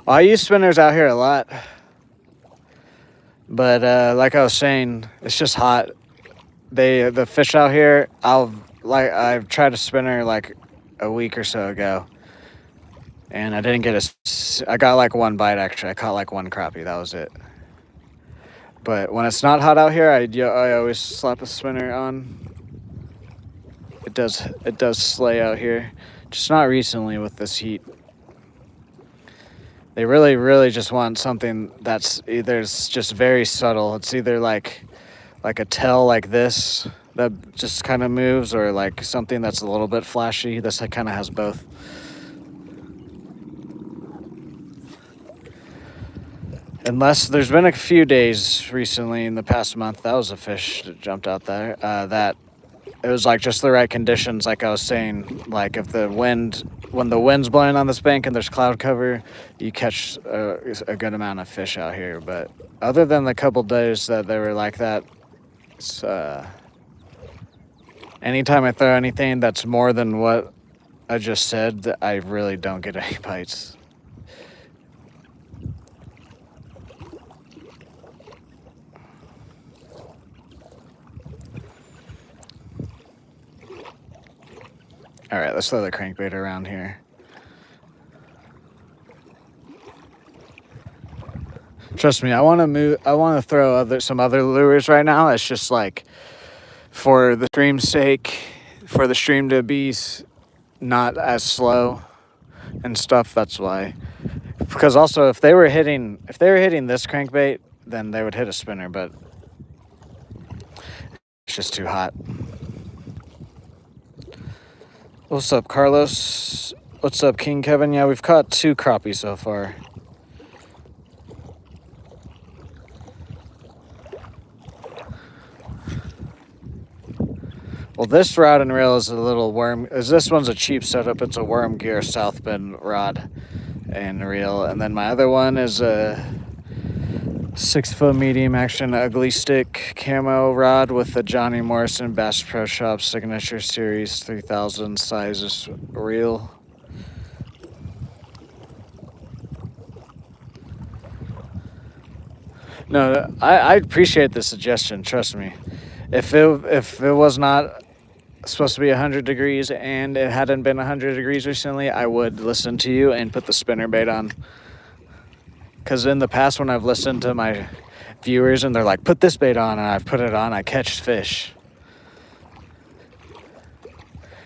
I use spinners out here a lot. But like I was saying, it's just hot. The fish out here, I've tried a spinner like a week or so ago, and I didn't get I got like 1 bite actually. I caught like 1 crappie. That was it. But when it's not hot out here, I always slap a spinner on. It does slay out here, just not recently with this heat. They really just want something that's either just very subtle. It's either like a tail like this that just kind of moves, or like something that's a little bit flashy. This kind of has both. Unless there's been a few days recently in the past month, that was a fish that jumped out there. That it was like just the right conditions, like I was saying. Like if when the wind's blowing on this bank and there's cloud cover, you catch a good amount of fish out here. But other than the couple days that they were like that, it's, anytime I throw anything that's more than what I just said, I really don't get any bites. All right, let's throw the crankbait around here. Trust me, I want to move. I want to throw some other lures right now. It's just like for the stream's sake, for the stream to be not as slow and stuff. That's why. Because also, if they were hitting this crankbait, then they would hit a spinner. But it's just too hot. What's up, Carlos? What's up, King Kevin? Yeah, we've caught 2 crappie so far. Well, this rod and reel is a little worm. This one's a cheap setup. It's a worm gear South Bend rod and reel. And then my other one is a 6-foot medium action ugly stick camo rod with the Johnny Morrison Bass Pro Shop Signature Series 3000 sizes reel. No, I appreciate the suggestion. Trust me. If it was not supposed to be 100 degrees and it hadn't been 100 degrees recently, I would listen to you and put the spinnerbait on. Because in the past, when I've listened to my viewers and they're like, put this bait on, and I've put it on, I catch fish.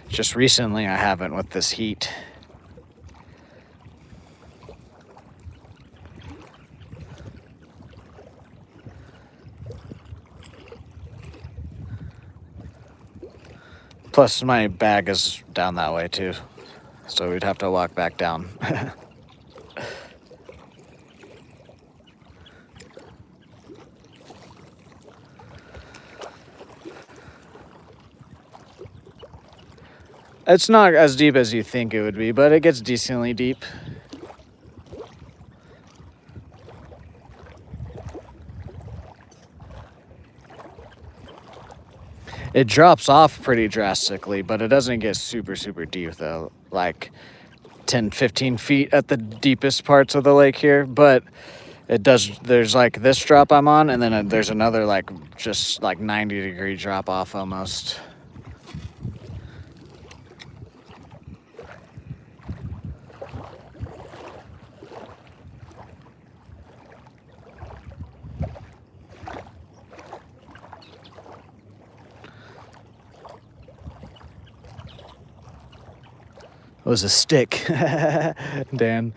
Just recently, I haven't with this heat. Plus, my bag is down that way too, so we'd have to walk back down. It's not as deep as you think it would be, but it gets decently deep. It drops off pretty drastically, but it doesn't get super, super deep though. Like 10, 15 feet at the deepest parts of the lake here, but it does. There's like this drop I'm on, and then there's another like just like 90-degree drop off almost. It was a stick, Dan.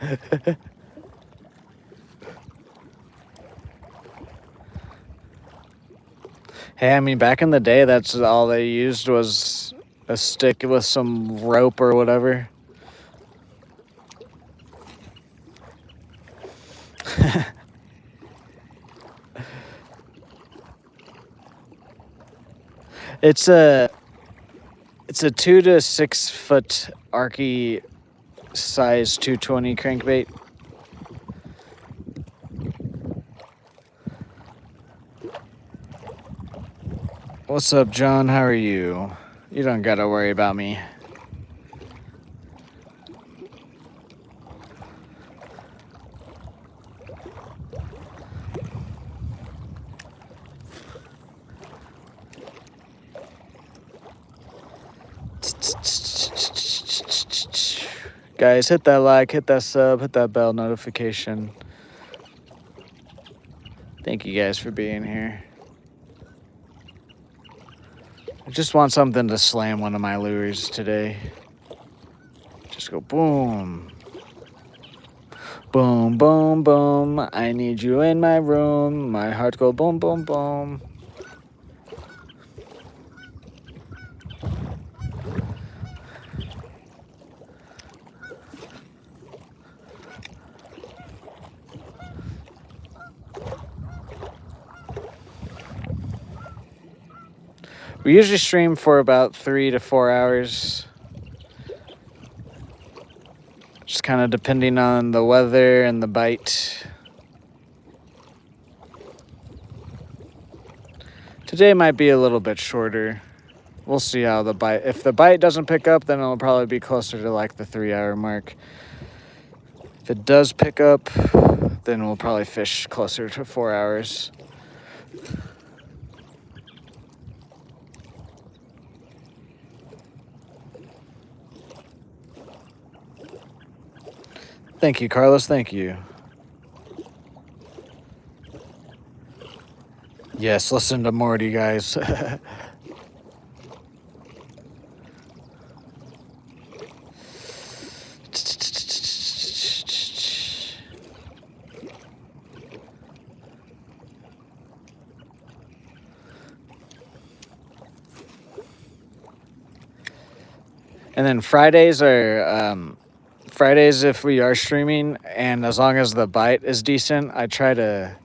Hey, I mean, back in the day, that's all they used was a stick with some rope or whatever. It's a 2 to 6 foot Arky size 220 crankbait. What's up, John? How are you? You don't gotta worry about me. Guys, hit that like, hit that sub, hit that bell notification. Thank you guys for being here. I just want something to slam one of my lures today. Just go boom. Boom, boom, boom. I need you in my room. My heart go boom, boom, boom. We usually stream for about 3 to 4 hours. Just kind of depending on the weather and the bite. Today might be a little bit shorter. We'll see how the bite. If the bite doesn't pick up, then it'll probably be closer to like the 3-hour mark. If it does pick up, then we'll probably fish closer to 4 hours. Thank you, Carlos. Thank you. Yes, listen to Morty, guys. And then Fridays are Fridays if we are streaming, and as long as the bite is decent, I try to.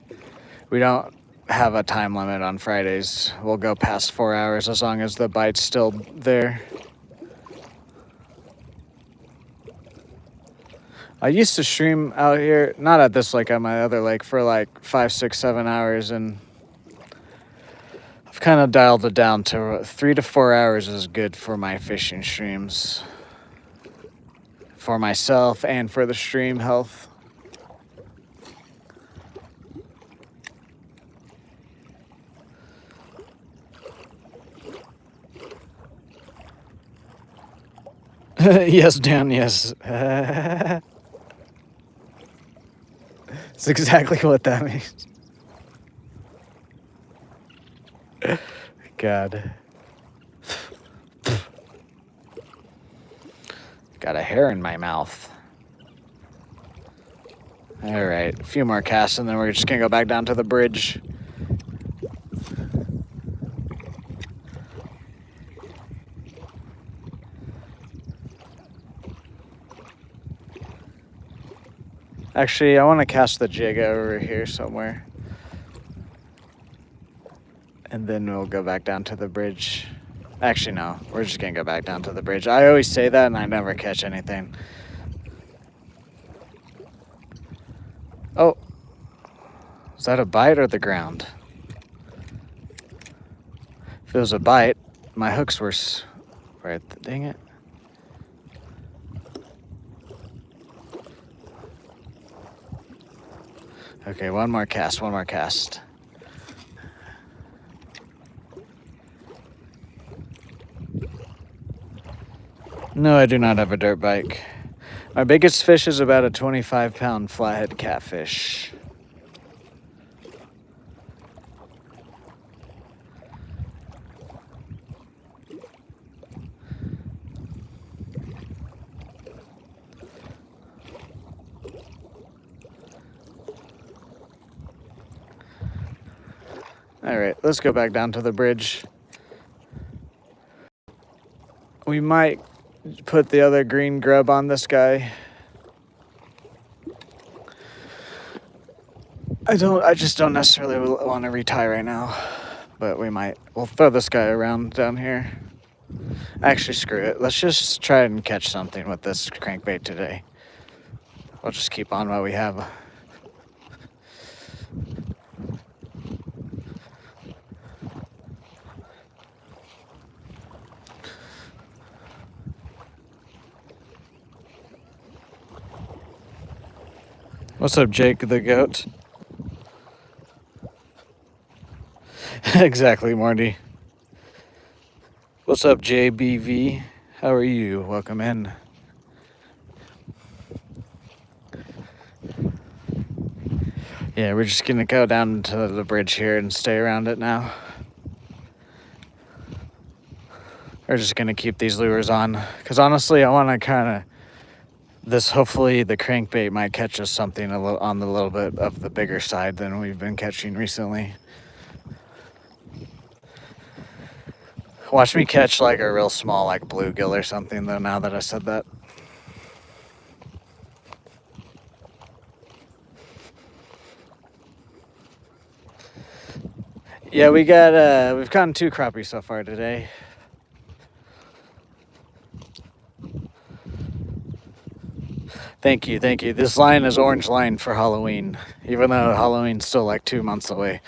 We don't have a time limit on Fridays. We'll go past 4 hours as long as the bite's still there. I used to stream out here, not at this lake, at my other lake, for like 5, 6, 7 hours, and I've kind of dialed it down to 3 to 4 hours is good for my fishing streams. For myself and for the stream health. Yes, Dan, yes. That's exactly what that means. God. Got a hair in my mouth. All right, a few more casts, and then we're just gonna go back down to the bridge. Actually, I want to cast the jig over here somewhere. And then we'll go back down to the bridge. Actually, no, we're just gonna go back down to the bridge. I always say that and I never catch anything. Oh, is that a bite or the ground? If it was a bite, my hooks were right. Dang it. Okay, one more cast, one more cast. No, I do not have a dirt bike. My biggest fish is about a 25-pound flathead catfish. All right, let's go back down to the bridge. We might put the other green grub on this guy. I just don't necessarily want to retie right now, but we might. We'll throw this guy around down here. Actually, screw it. Let's just try and catch something with this crankbait today. We'll just keep on what we have. What's up, Jake the goat? Exactly, Morty. What's up, JBV? How are you? Welcome in. Yeah, we're just gonna go down to the bridge here and stay around it now. We're just gonna keep these lures on, because honestly, I want to kind of hopefully the crankbait might catch us something on the little bit of the bigger side than we've been catching recently. Watch me catch like a real small like bluegill or something though, now that I said that. Yeah, we've gotten 2 crappie so far today. Thank you, thank you. This line is orange line for Halloween, even though Halloween's still like 2 months away.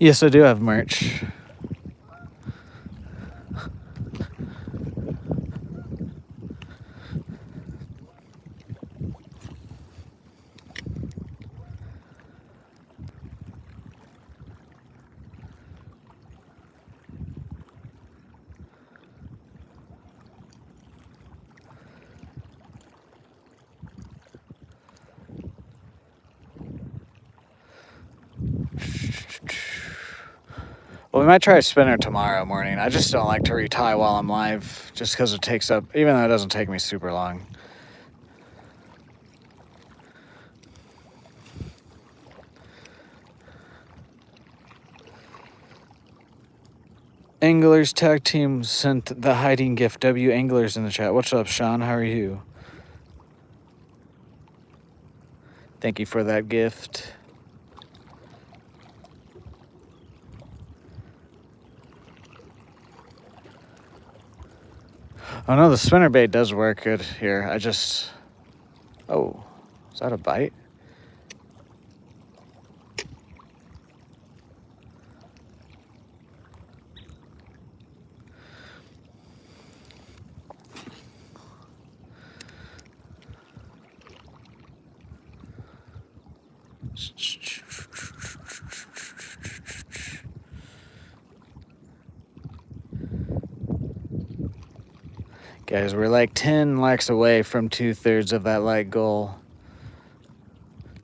Yes, I do have merch. Well, we might try a spinner tomorrow morning. I just don't like to retie while I'm live, just because it takes up, even though it doesn't take me super long. Anglers Tag Team sent the hiding gift W Anglers in the chat. What's up, Sean? How are you? Thank you for that gift. Oh no, the spinnerbait does work good here. I just... Oh, is that a bite? Guys, we're like 10 likes away from 2/3 of that like goal.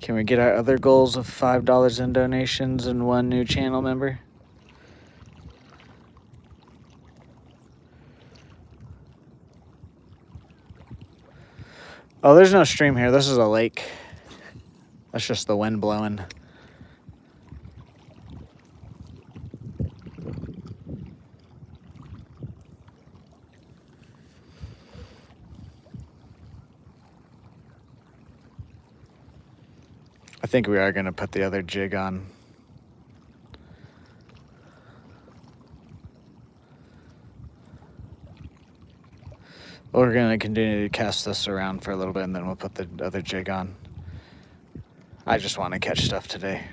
Can we get our other goals of $5 in donations and 1 new channel member? Oh, there's no stream here. This is a lake. That's just the wind blowing. I think we are going to put the other jig on. We're going to continue to cast this around for a little bit, and then we'll put the other jig on. I just want to catch stuff today.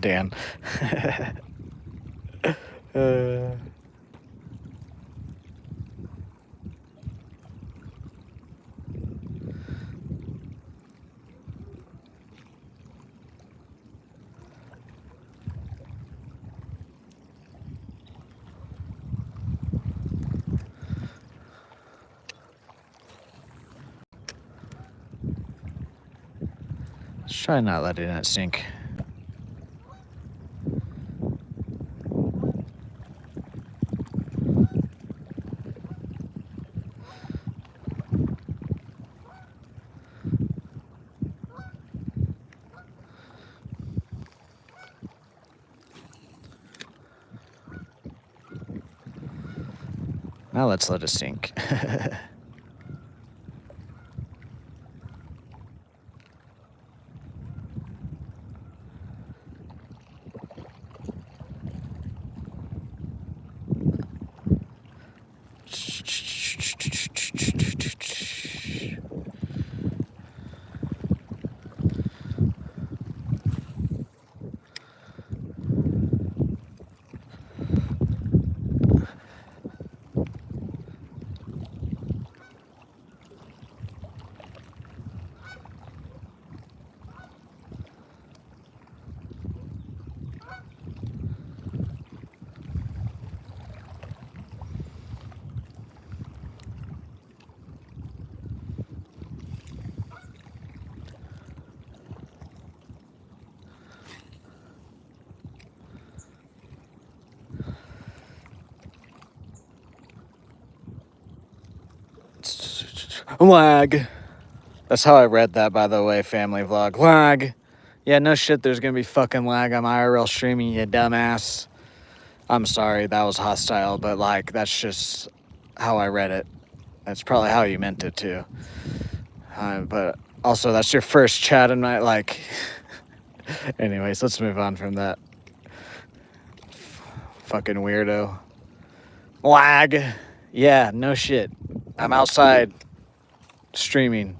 Dan. Let's try not letting it sink. Now let's let it sink. Lag. That's how I read that, by the way, family vlog. Lag. Yeah, no shit, there's gonna be fucking lag on IRL streaming, you dumbass. I'm sorry, that was hostile, but like, that's just how I read it. That's probably how you meant it too. But also, that's your first chat in my, like... Anyways, let's move on from that. Fucking weirdo. Lag. Yeah, no shit. I'm outside streaming.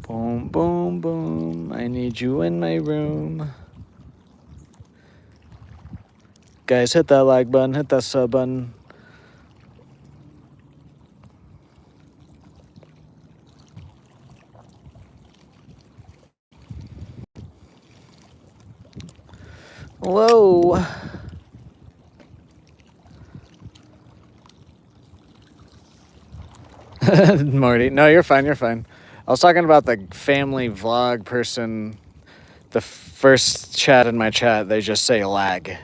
Boom, boom, boom. I need you in my room. Guys, hit that like button, hit that sub button. Whoa. Morty. No, you're fine, you're fine. I was talking about the family vlog person. The first chat in my chat, they just say lag.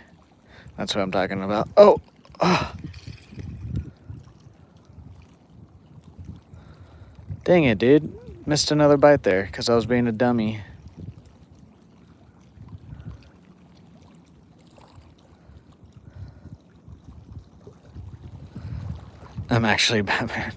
That's what I'm talking about. Oh. Dang it, dude. Missed another bite there because I was being a dummy. I'm actually Batman.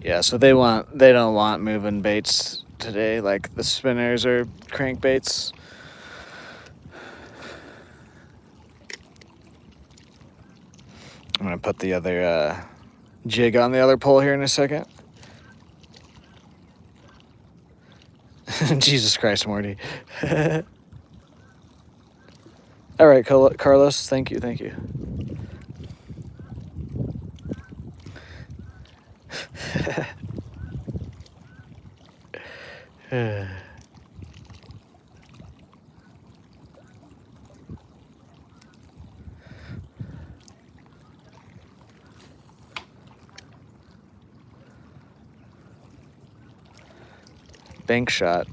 Yeah, so they don't want moving baits today, like the spinners or crankbaits. I'm gonna put the other jig on the other pole here in a second. Jesus Christ, Morty. All right, Carlos, thank you, thank you. Bank shot.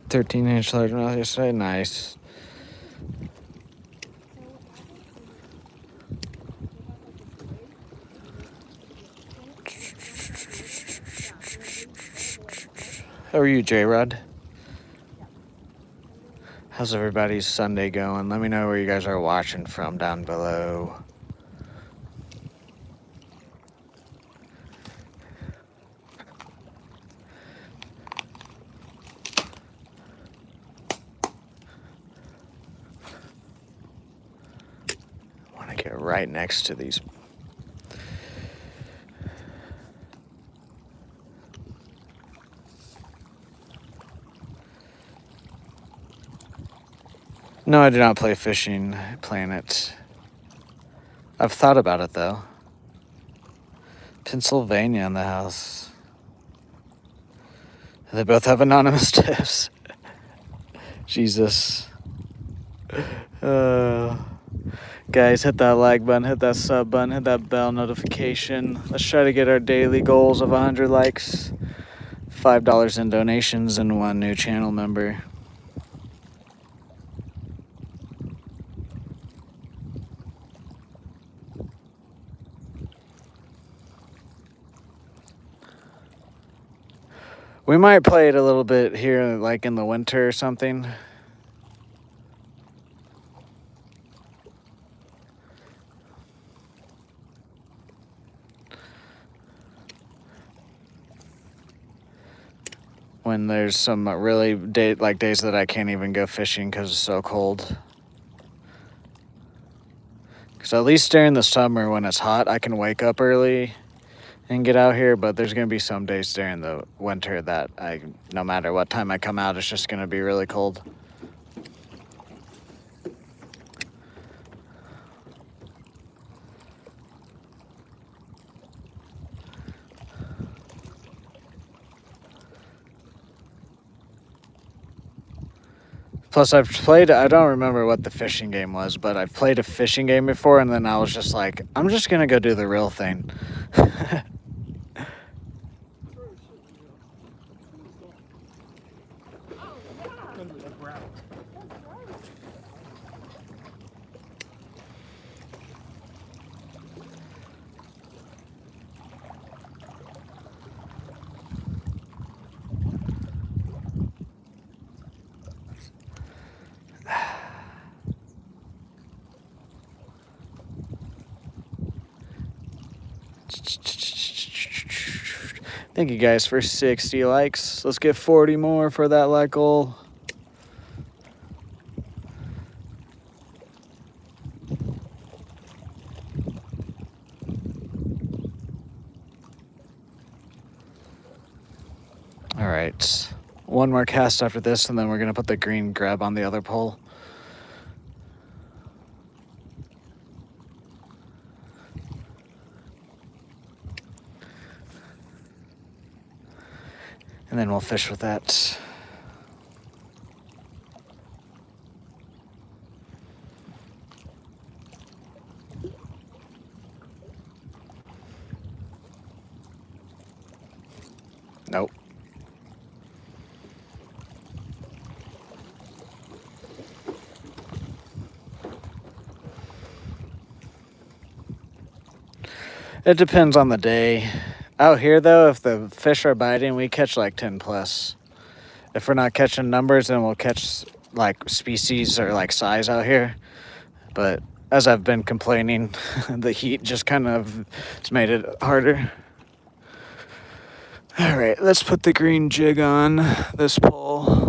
$13-inch largemouth yesterday. Nice. How are you, J-Rod? How's everybody's Sunday going? Let me know where you guys are watching from down below. I want to get right next to these. No, I do not play Fishing Planet. I've thought about it, though. Pennsylvania in the house. They both have anonymous tips. Jesus. Guys, hit that like button, hit that sub button, hit that bell notification. Let's try to get our daily goals of 100 likes, $5 in donations, and 1 new channel member. We might play it a little bit here, like in the winter or something. when there's some really days that I can't even go fishing because it's so cold. Because at least during the summer when it's hot, I can wake up early and get out here. But there's going to be some days during the winter that no matter what time I come out, it's just going to be really cold. Plus, I don't remember what the fishing game was, but I've played a fishing game before, and then I was just like, I'm just going to go do the real thing. Thank you guys for 60 likes. Let's get 40 more for that like goal. All right. One more cast after this, and then we're going to put the green grab on the other pole. And then we'll fish with that. Nope. It depends on the day. Out here, though, if the fish are biting, we catch like 10 plus. If we're not catching numbers, then we'll catch like species or like size out here. But as I've been complaining, the heat just kind of has made it harder. All right, let's put the green jig on this pole.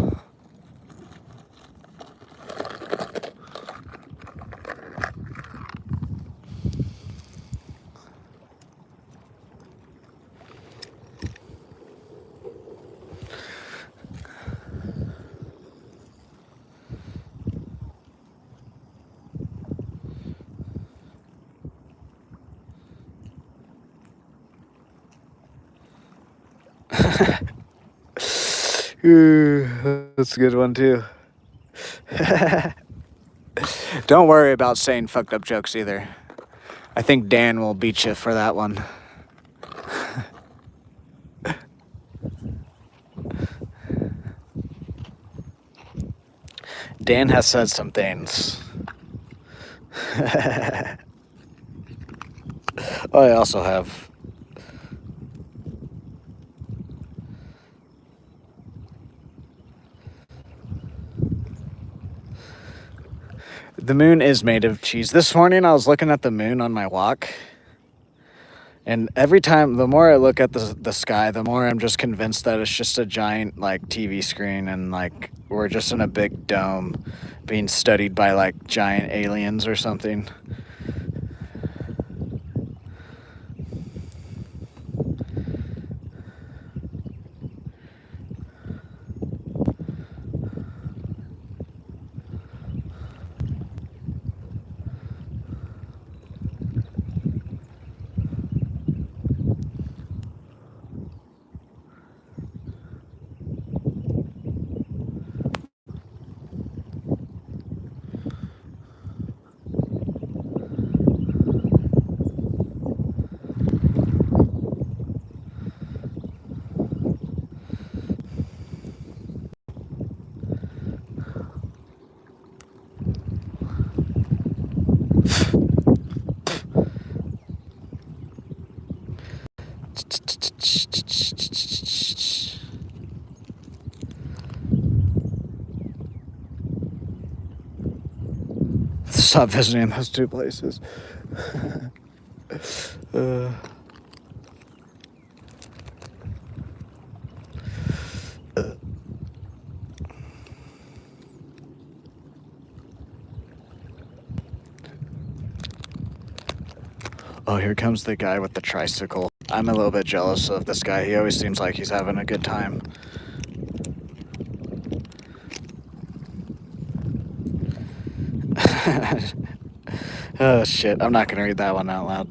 Ooh, that's a good one too. Don't worry about saying fucked up jokes either. I think Dan will beat you for that one. Dan has said some things. I also have. The moon is made of cheese. This morning I was looking at the moon on my walk. And every time, the more I look at the sky, the more I'm just convinced that it's just a giant like TV screen and like we're just in a big dome being studied by like giant aliens or something. Stop visiting those two places. Oh, here comes the guy with the tricycle. I'm a little bit jealous of this guy. He always seems like he's having a good time. Oh, shit. I'm not going to read that one out loud.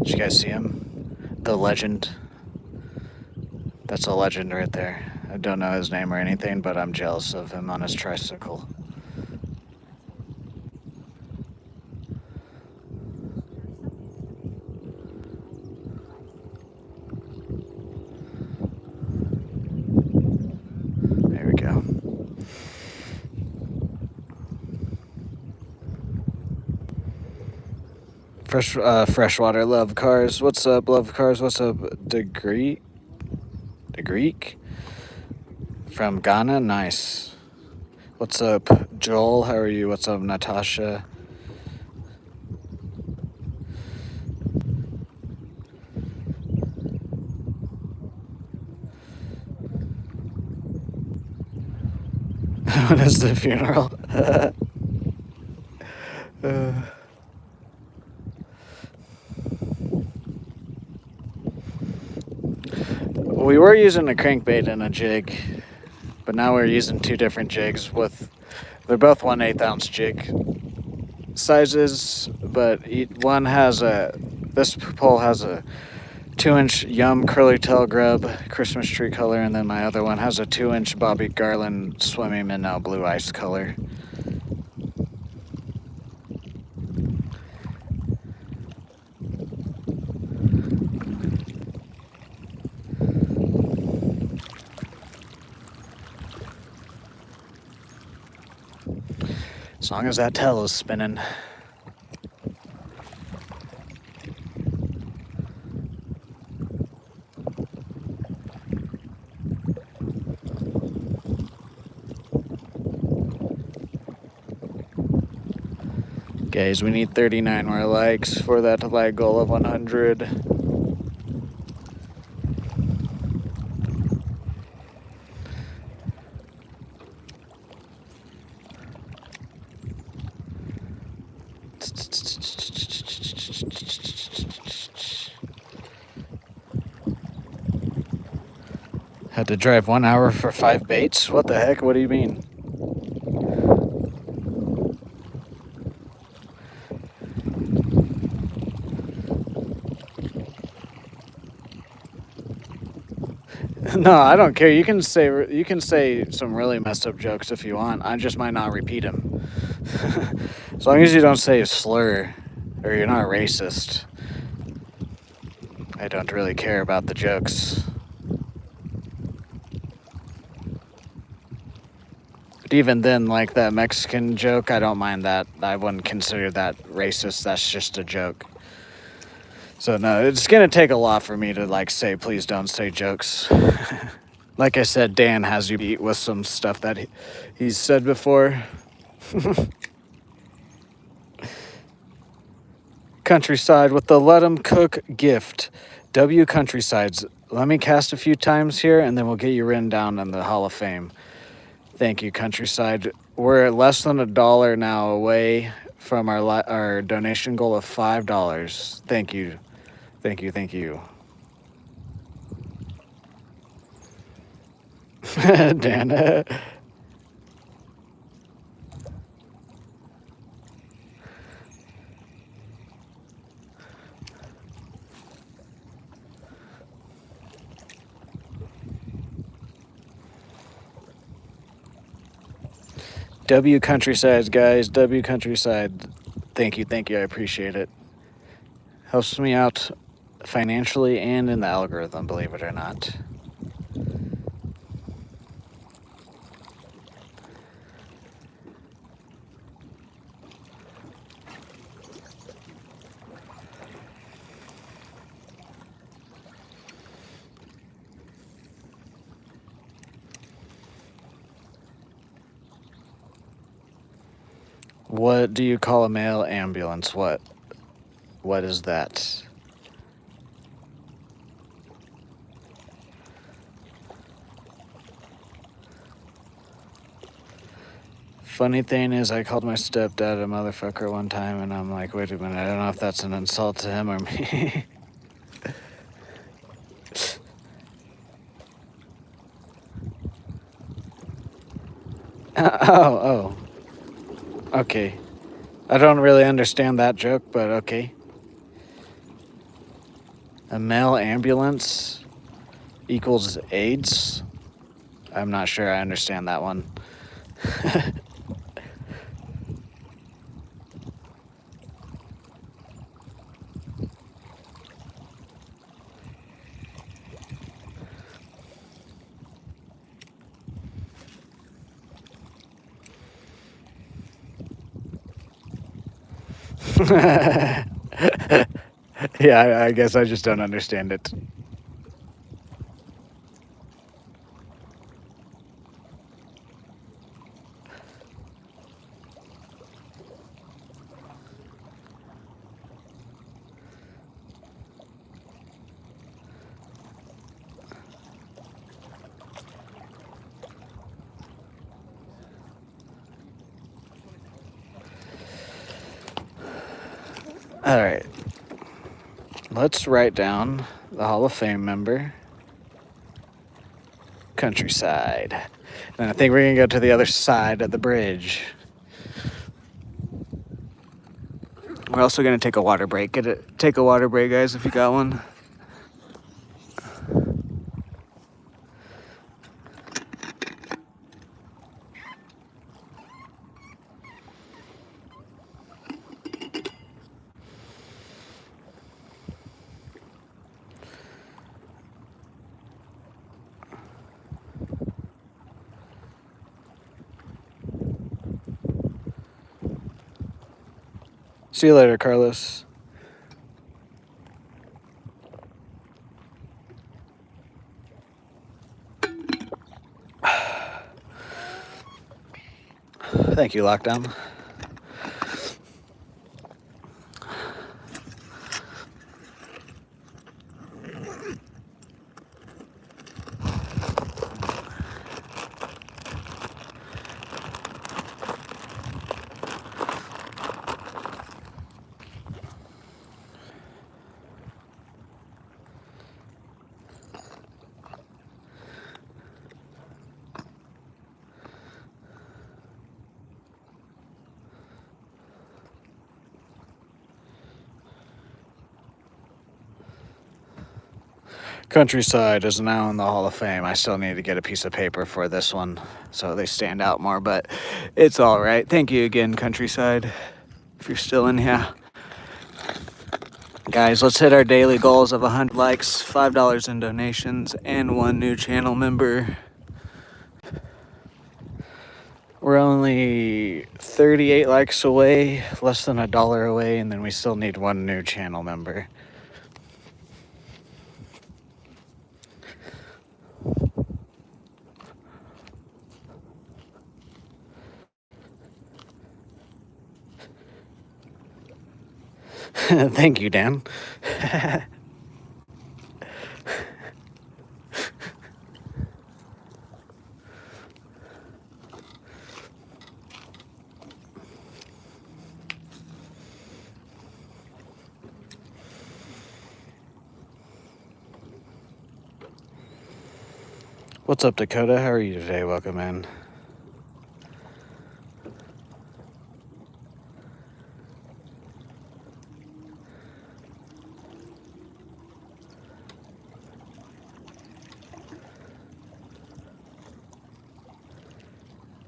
Did you guys see him? The legend. That's a legend right there. I don't know his name or anything, but I'm jealous of him on his tricycle. There we go. Freshwater love cars. What's up, love cars? What's up, the Greek? From Ghana? Nice. What's up, Joel? How are you? What's up, Natasha? When is the funeral? We were using a crankbait and a jig, but now we're using two different jigs they're both 1/8 ounce jig sizes, but one has this pole has a 2-inch Yum curly tail grub Christmas tree color, and then my other one has a 2-inch Bobby Garland swimming minnow blue ice color. As long as that tail is spinning. Guys, we need 39 more likes for that like goal of 100. Had to drive 1 hour for 5 baits? What the heck? What do you mean? No, I don't care. You can say some really messed up jokes if you want. I just might not repeat them. As long as you don't say a slur or you're not racist, I don't really care about the jokes. But even then, like that Mexican joke, I don't mind that. I wouldn't consider that racist. That's just a joke. So no, it's gonna take a lot for me to like say, please don't say jokes. Like I said, Dan has you beat with some stuff that he's said before. Countryside with the Let 'em Cook gift. W Countrysides. Let me cast a few times here, and then we'll get you written down in the Hall of Fame. Thank you, Countryside. We're at less than $1 now away from our donation goal of $5. Thank you. Thank you, thank you. Dan. W Countryside, guys. W Countryside. Thank you, I appreciate it. Helps me out financially and in the algorithm, believe it or not. What do you call a male ambulance? What is that? Funny thing is, I called my stepdad a motherfucker one time, and I'm like, wait a minute, I don't know if that's an insult to him or me. Oh, okay. I don't really understand that joke, but okay. A male ambulance equals AIDS? I'm not sure I understand that one. Yeah, I guess I just don't understand it. All right. Let's write down the Hall of Fame member, Countryside. And I think we're going to go to the other side of the bridge. We're also going to take a water break. Take a water break, guys, if you got one. See you later, Carlos. Thank you, Lockdown. Countryside is now in the Hall of Fame. I still need to get a piece of paper for this one so they stand out more, but it's all right. Thank you again, Countryside, if you're still in here. Guys, let's hit our daily goals of 100 likes, $5 in donations, and 1 new channel member. We're only 38 likes away, less than $1 away, and then we still need 1 new channel member. Thank you, Dan. What's up, Dakota? How are you today? Welcome in.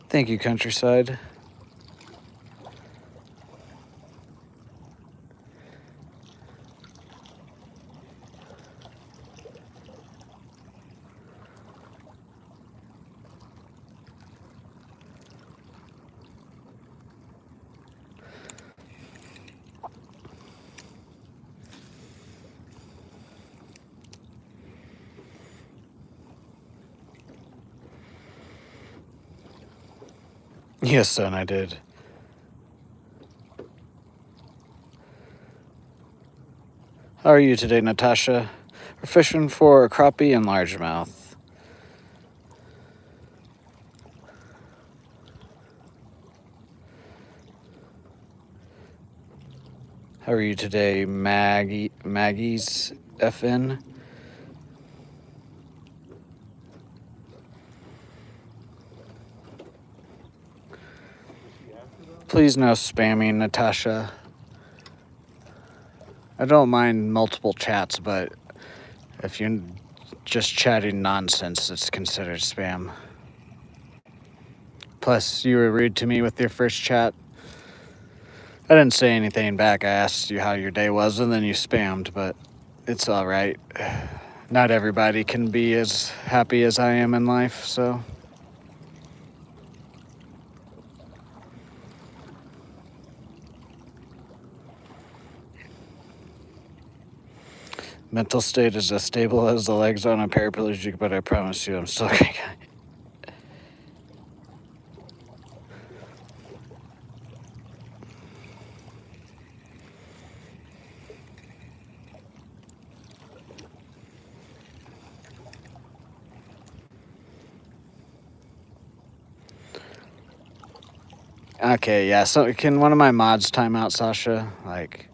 Thank you, Countryside. Yes, son, I did. How are you today, Natasha? We're fishing for crappie and largemouth. How are you today, Maggie's FN? Please no spamming, Natasha. I don't mind multiple chats, but if you're just chatting nonsense, it's considered spam. Plus, you were rude to me with your first chat. I didn't say anything back. I asked you how your day was, and then you spammed, but it's all right. Not everybody can be as happy as I am in life, so. Mental state is as stable as the legs on a paraplegic, but I promise you I'm still gonna. Okay, yeah, so can one of my mods time out, Sasha? Like.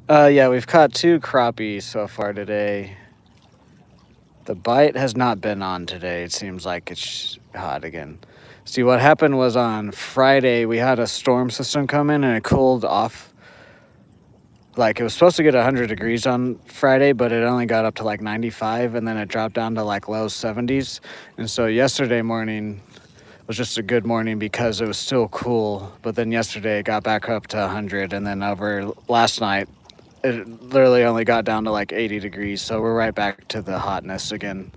Yeah, we've caught 2 crappie so far today. The bite has not been on today. It seems like it's hot again. See, what happened was on Friday, we had a storm system come in and it cooled off. Like, it was supposed to get 100 degrees on Friday, but it only got up to like 95, and then it dropped down to like low 70s. And so yesterday morning was just a good morning because it was still cool. But then yesterday it got back up to 100, and then over last night, it literally only got down to like 80 degrees. So we're right back to the hotness again.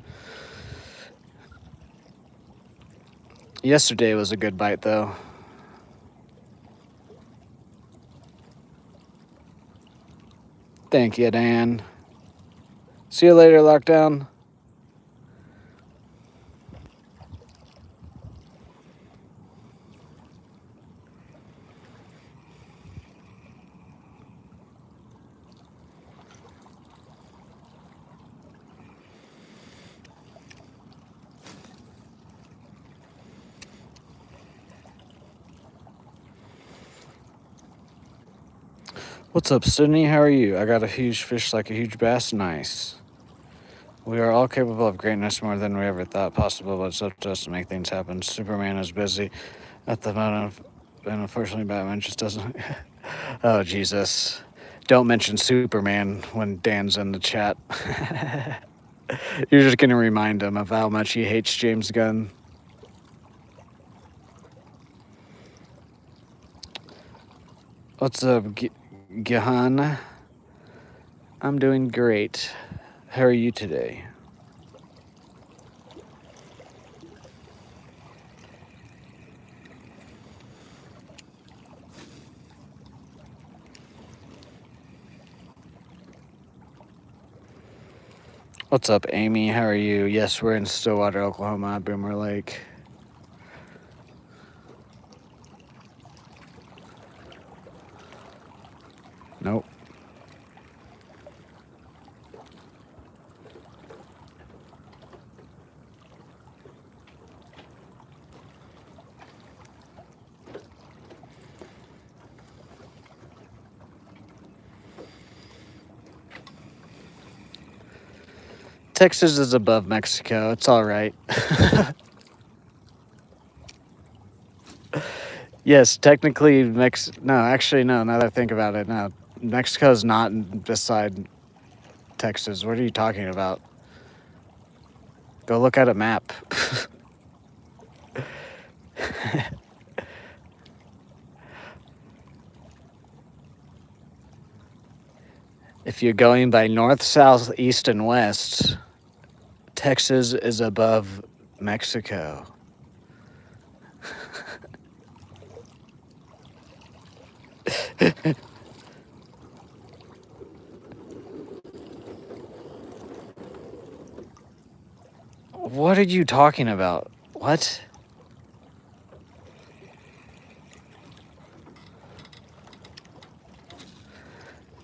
Yesterday was a good bite, though. Thank you, Dan. See you later, Lockdown. What's up, Sydney? How are you? I got a huge fish like a huge bass. Nice. We are all capable of greatness more than we ever thought possible, but it's up to us to make things happen. Superman is busy at the moment, and unfortunately, Batman just doesn't. Oh, Jesus. Don't mention Superman when Dan's in the chat. You're just going to remind him of how much he hates James Gunn. What's up, Gahan? I'm doing great. How are you today? What's up, Amy? How are you? Yes, we're in Stillwater, Oklahoma, Boomer Lake. Nope. Texas is above Mexico. It's all right. Yes, technically, no, actually, no, now that I think about it, no. Mexico's not beside Texas. What are you talking about? Go look at a map. If you're going by north, south, east, and west, Texas is above Mexico. What are you talking about? What?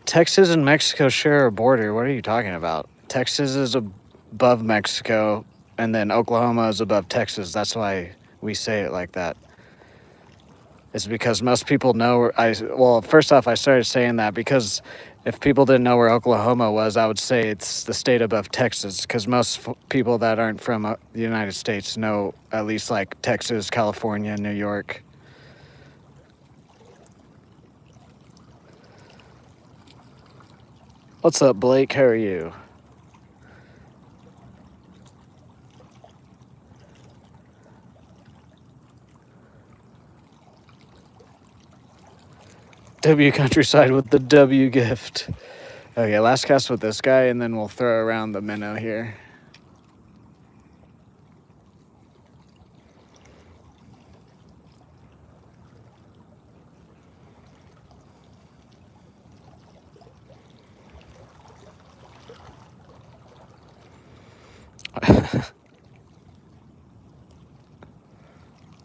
Texas and Mexico share a border. What are you talking about? Texas is above Mexico, and then Oklahoma is above Texas. That's why we say it like that. It's because most people know well, first off, I started saying that because if people didn't know where Oklahoma was, I would say it's the state above Texas, because most people that aren't from the United States know at least like Texas, California, New York. What's up, Blake? How are you? W Countryside with the W gift. Okay, last cast with this guy, and then we'll throw around the minnow here.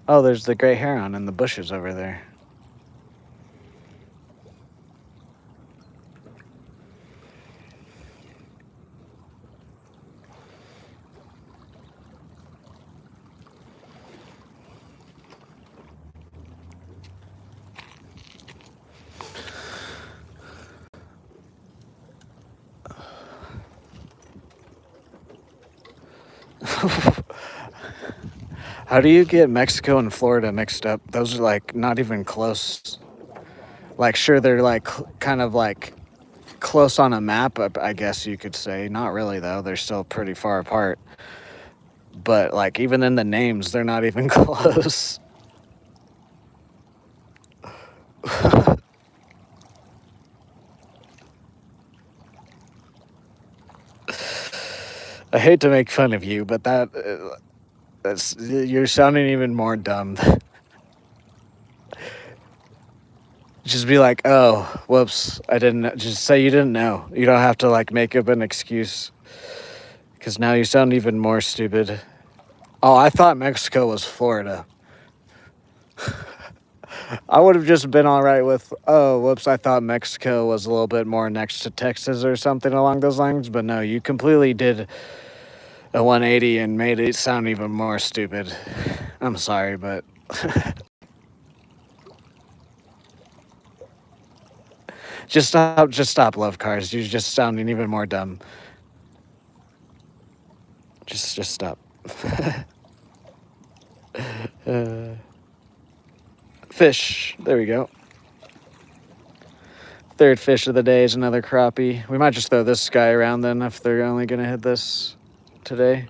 Oh, there's the gray heron in the bushes over there. How do you get Mexico and Florida mixed up? Those are like not even close. Like, sure, they're like kind of like close on a map, I guess you could say. Not really, though. They're still pretty far apart. But like, even in the names, they're not even close. I hate to make fun of you, but you're sounding even more dumb. Just be like, oh, whoops, I didn't. Just say you didn't know. You don't have to like make up an excuse, because now you sound even more stupid. Oh, I thought Mexico was Florida. I would have just been all right with, oh, whoops, I thought Mexico was a little bit more next to Texas or something along those lines. But no, you completely did a 180 and made it sound even more stupid. I'm sorry, but just stop, love cars. You're just sounding even more dumb. Just stop. Fish. There we go. Third fish of the day is another crappie. We might just throw this guy around then if they're only gonna hit this today.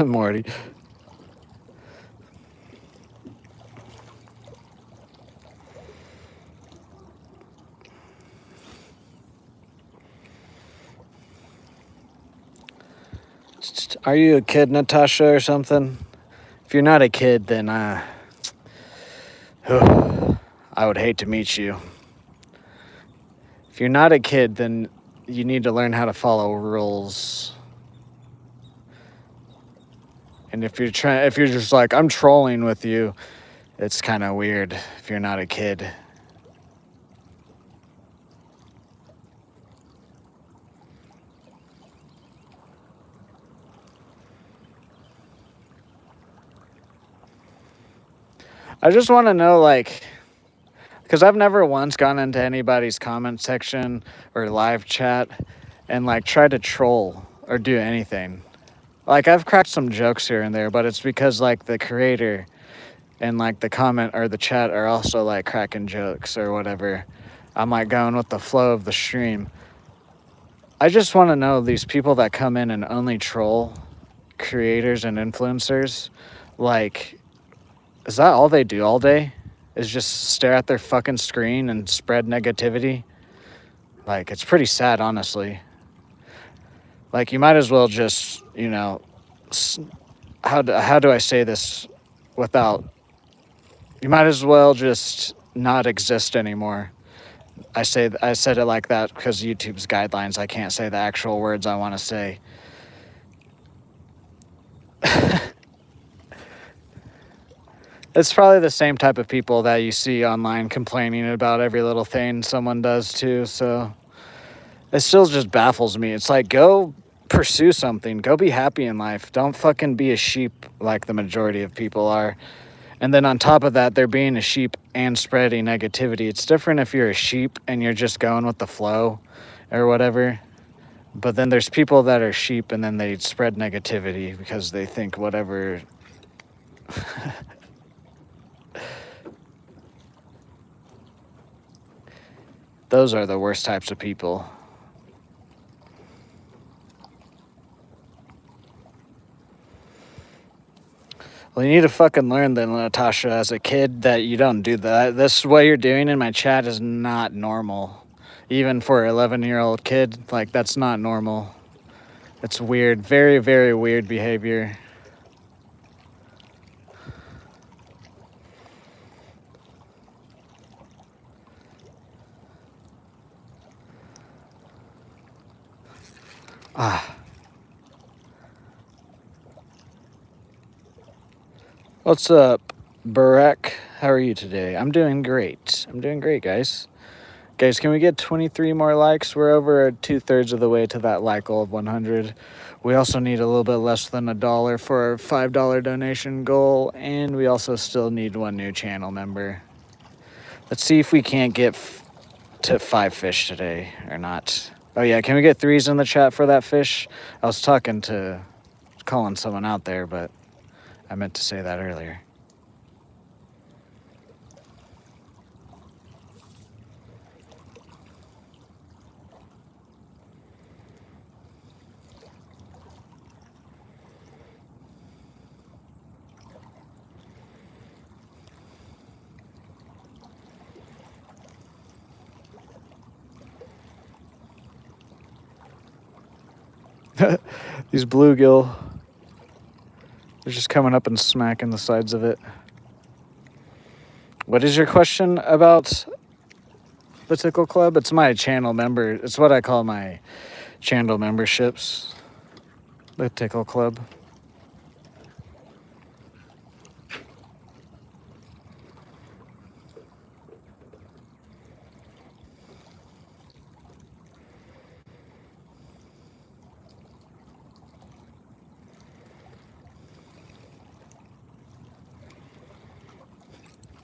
Morty. Are you a kid, Natasha, or something? If you're not a kid, then I would hate to meet you. If you're not a kid, then you need to learn how to follow rules. And if you're just like, I'm trolling with you, it's kind of weird if you're not a kid. I just want to know, like, because I've never once gone into anybody's comment section or live chat and like tried to troll or do anything. Like, I've cracked some jokes here and there, but it's because like the creator and like the comment or the chat are also like cracking jokes or whatever. I'm like going with the flow of the stream. I just want to know, these people that come in and only troll creators and influencers, like, is that all they do all day? Is just stare at their fucking screen and spread negativity? Like, it's pretty sad, honestly. Like, you might as well just, how do I say this without, you might as well just not exist anymore. I said it like that because YouTube's guidelines. I can't say the actual words I want to say. It's probably the same type of people that you see online complaining about every little thing someone does too. So it still just baffles me. It's like, go pursue something. Go be happy in life. Don't fucking be a sheep like the majority of people are. And then on top of that, they're being a sheep and spreading negativity. It's different if you're a sheep and you're just going with the flow or whatever. But then there's people that are sheep and then they spread negativity because they think whatever. Those are the worst types of people. Well, you need to fucking learn then, Natasha, as a kid, that you don't do that. This, what you're doing in my chat, is not normal. Even for an 11-year-old kid, like, that's not normal. It's weird. Very, very weird behavior. Ah. What's up, Barak? How are you today? I'm doing great. I'm doing great, guys. Guys, can we get 23 more likes? We're over 2/3 of the way to that like goal of 100. We also need a little bit less than $1 for our $5 donation goal, and we also still need one new channel member. Let's see if we can't get to 5 fish today or not. Oh yeah, can we get 3s in the chat for that fish? I was calling someone out there, but I meant to say that earlier. These bluegill, they're just coming up and smacking the sides of it. What is your question about the Tickle Club? It's my channel member. It's what I call my channel memberships. The Tickle Club.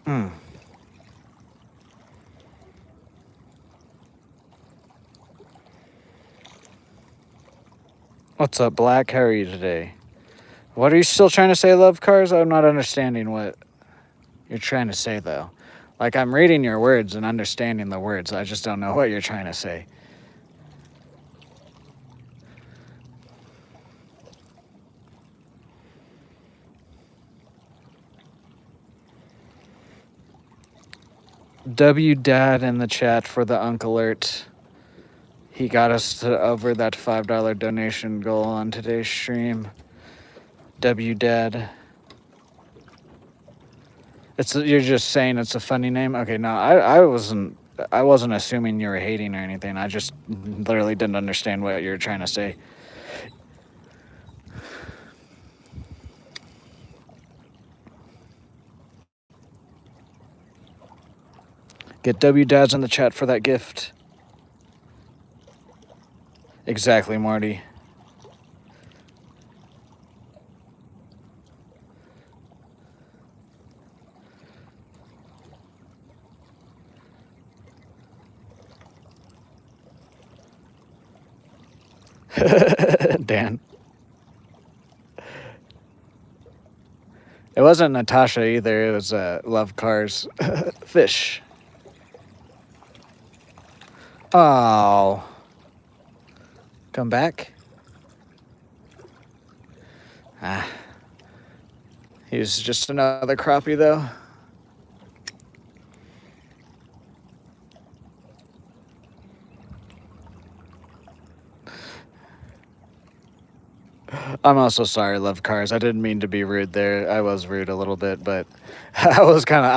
Hmm. What's up, Black? How are you today? What are you still trying to say, Love Cars? I'm not understanding what you're trying to say, though. Like, I'm reading your words and understanding the words. I just don't know what you're trying to say. W Dad in the chat for the Unc Alert. He got us to over that $5 donation goal on today's stream. W Dad. You're just saying it's a funny name? Okay, no, I wasn't assuming you were hating or anything. I just literally didn't understand what you were trying to say. Get W Dads in the chat for that gift. Exactly, Marty. Dan. It wasn't Natasha either. It was Love Cars Fish. Oh. Come back? Ah. He's just another crappie, though. I'm also sorry, love cars. I didn't mean to be rude there. I was rude a little bit, but I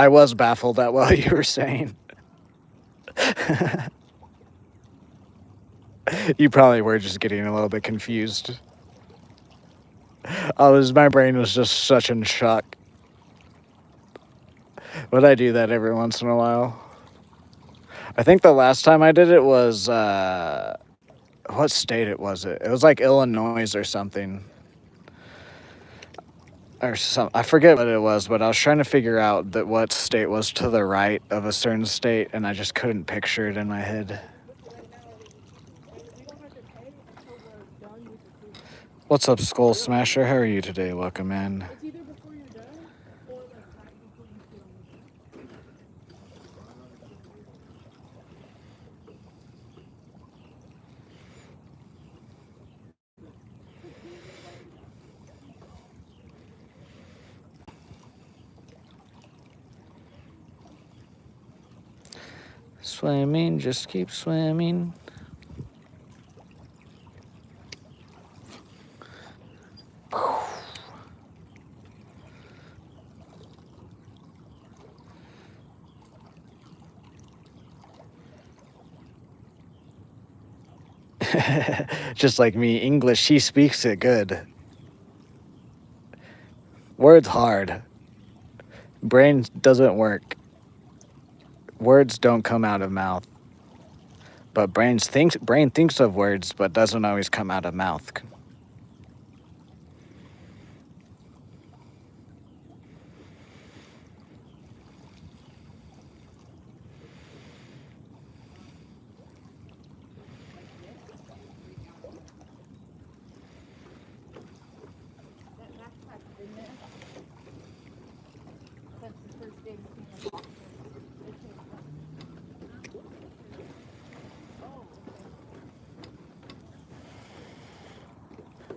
was baffled at what you were saying. You probably were just getting a little bit confused. My brain was just such in shock. But I do that every once in a while. I think the last time I did it was, what state it was it? It was like Illinois or something. I forget what it was, but I was trying to figure out that what state was to the right of a certain state, and I just couldn't picture it in my head. What's up, Skull Smasher? How are you today? Welcome in. Swimming, just keep swimming. Just like me, English, he speaks it good. Words hard. Brain doesn't work. Words don't come out of mouth. But brain thinks of words, but doesn't always come out of mouth.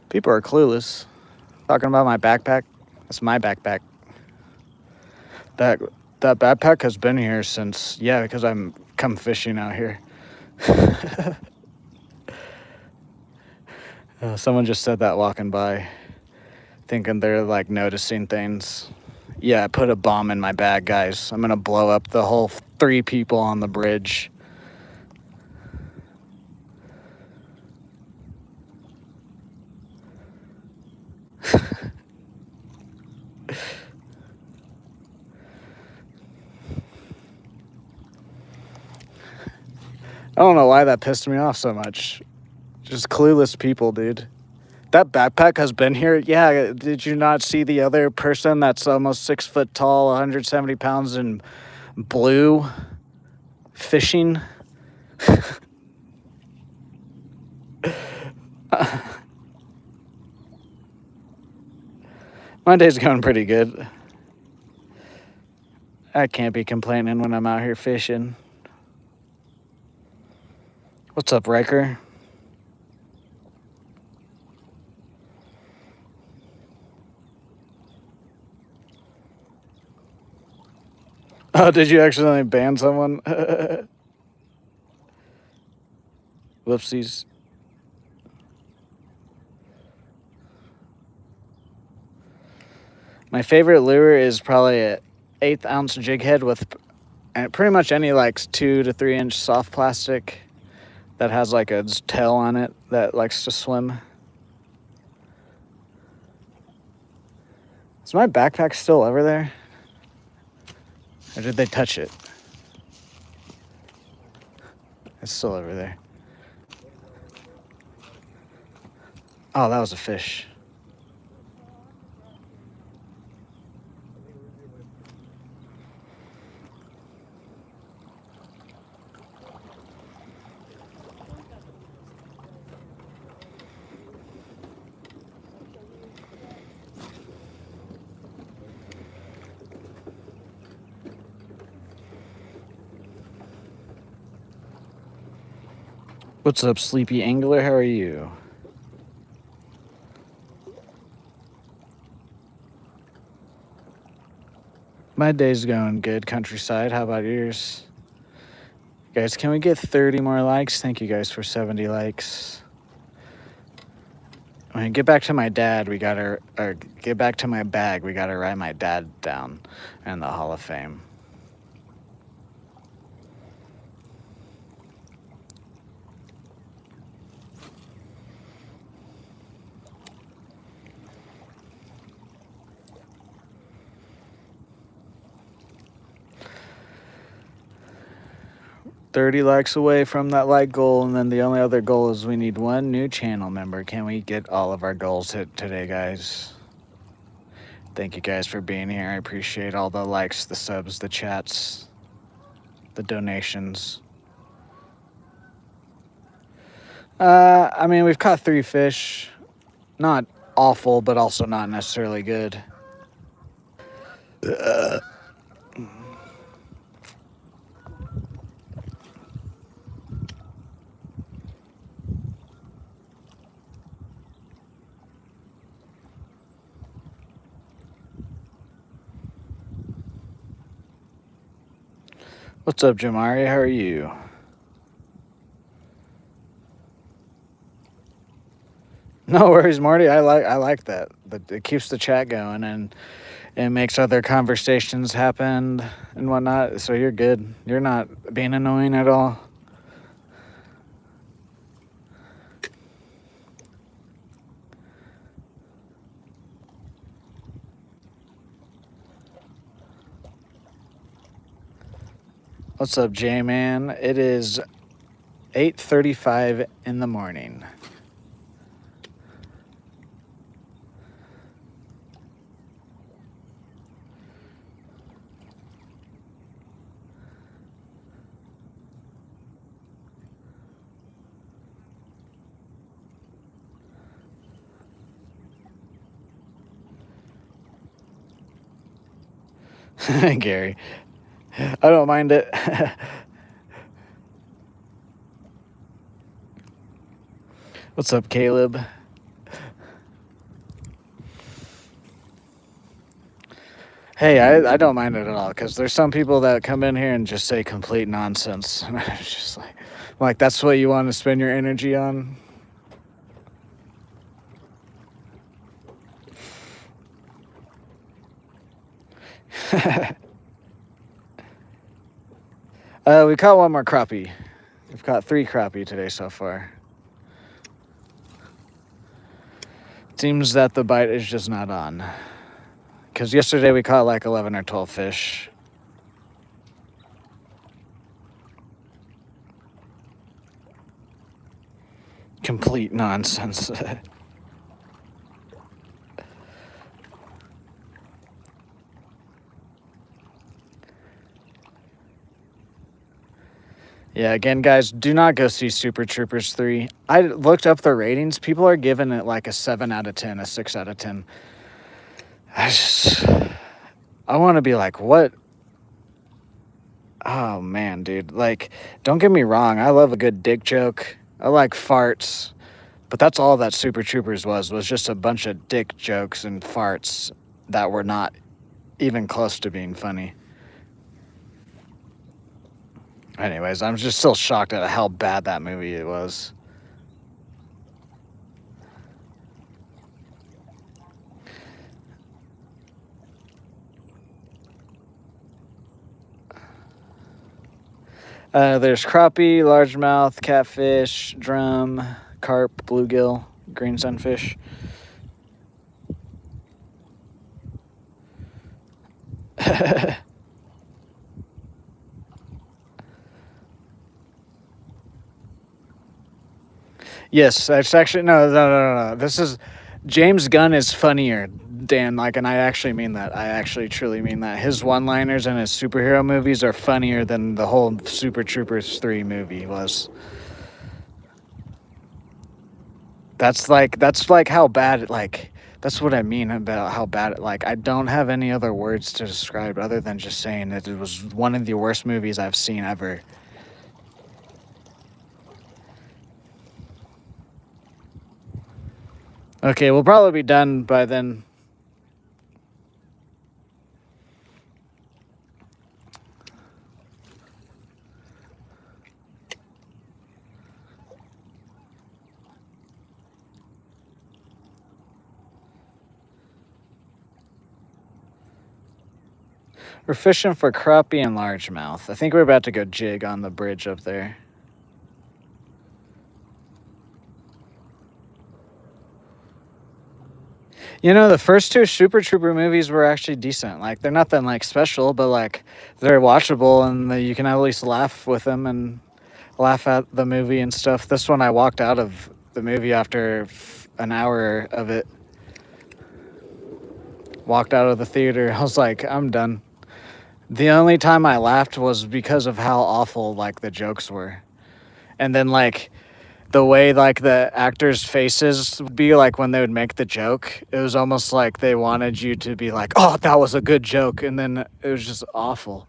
People are clueless. Talking about my backpack. That's my backpack. That that backpack has been here since, yeah, because I'm come fishing out here. Someone just said that walking by, thinking they're like noticing things. Yeah, I put a bomb in my bag, guys. I'm gonna blow up the whole 3 people on the bridge. I don't know why that pissed me off so much. Just clueless people, dude. That backpack has been here. Yeah, did you not see the other person that's almost 6 foot tall, 170 pounds, and blue fishing? My day's going pretty good. I can't be complaining when I'm out here fishing. What's up, Riker? Oh, did you accidentally ban someone? Whoopsies. My favorite lure is probably an 1/8 ounce jig head with pretty much any like 2 to 3 inch soft plastic that has like a tail on it that likes to swim. Is my backpack still over there? Or did they touch it? It's still over there. Oh, that was a fish. What's up, Sleepy Angler? How are you? My day's going good, countryside. How about yours? Guys, can we get 30 more likes? Thank you guys for 70 likes. When we get back to my dad, we gotta, or get back to my bag, we gotta write my dad down in the Hall of Fame. 30 likes away from that like goal, and then the only other goal is we need one new channel member. Can we get all of our goals hit today, guys? Thank you guys for being here. I appreciate all the likes, the subs, the chats, the donations. I mean, we've caught 3 fish. Not awful, but also not necessarily good. What's up, Jamari? How are you? No worries, Marty. I like that. It keeps the chat going and it makes other conversations happen and whatnot. So you're good. You're not being annoying at all. What's up, J-Man? It is 8:35 in the morning. Gary, I don't mind it. What's up, Caleb? Hey, I don't mind it at all, because there's some people that come in here and just say complete nonsense. And it's just like, that's what you want to spend your energy on? We caught one more crappie. We've caught 3 crappie today so far. Seems that the bite is just not on. Because yesterday we caught like 11 or 12 fish. Complete nonsense. Yeah, again, guys, do not go see Super Troopers 3. I looked up the ratings. People are giving it like a 7 out of 10, a 6 out of 10. I want to be like, what? Oh, man, dude. Like, don't get me wrong. I love a good dick joke. I like farts. But that's all that Super Troopers was just a bunch of dick jokes and farts that were not even close to being funny. Anyways, I'm just still shocked at how bad that movie it was. There's crappie, largemouth, catfish, drum, carp, bluegill, green sunfish. Yes, it's actually no. This is James Gunn is funnier, Dan. Like, and I actually mean that. I actually truly mean that. His one-liners in his superhero movies are funnier than the whole Super Troopers 3 movie was. That's like how bad it, like, that's what I mean about how bad it, like, I don't have any other words to describe other than just saying that it was one of the worst movies I've seen ever. Okay, we'll probably be done by then. We're fishing for crappie and largemouth. I think we're about to go jig on the bridge up there. You know, the first two Super Trooper movies were actually decent. Like, they're nothing like special, but like they're watchable, and you can at least laugh with them and laugh at the movie and stuff. This one, I walked out of the movie after an hour of it. Walked out of the theater. I was like, I'm done. The only time I laughed was because of how awful like the jokes were, and then like the way like the actors' faces would be like when they would make the joke. It was almost like they wanted you to be like, "Oh, that was a good joke," and then it was just awful.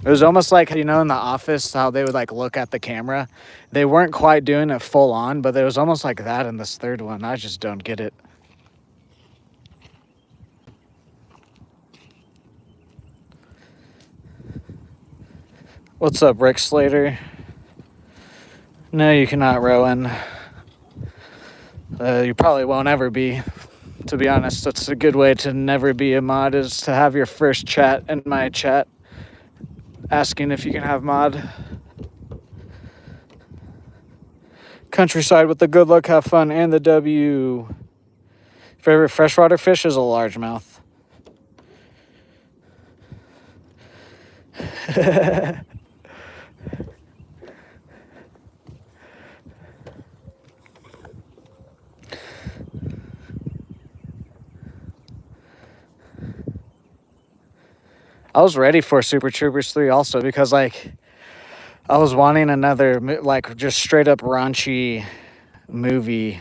It was almost like, you know, in The Office, how they would like look at the camera. They weren't quite doing it full on, but it was almost like that in this third one. I just don't get it. What's up, Rick Slater? No, you cannot, Rowan. You probably won't ever be. To be honest, that's a good way to never be a mod, is to have your first chat in my chat asking if you can have mod. Countryside with the good luck, have fun, and the W. Favorite freshwater fish is a largemouth. I was ready for Super Troopers 3 also because, like, I was wanting another, like, just straight up raunchy movie.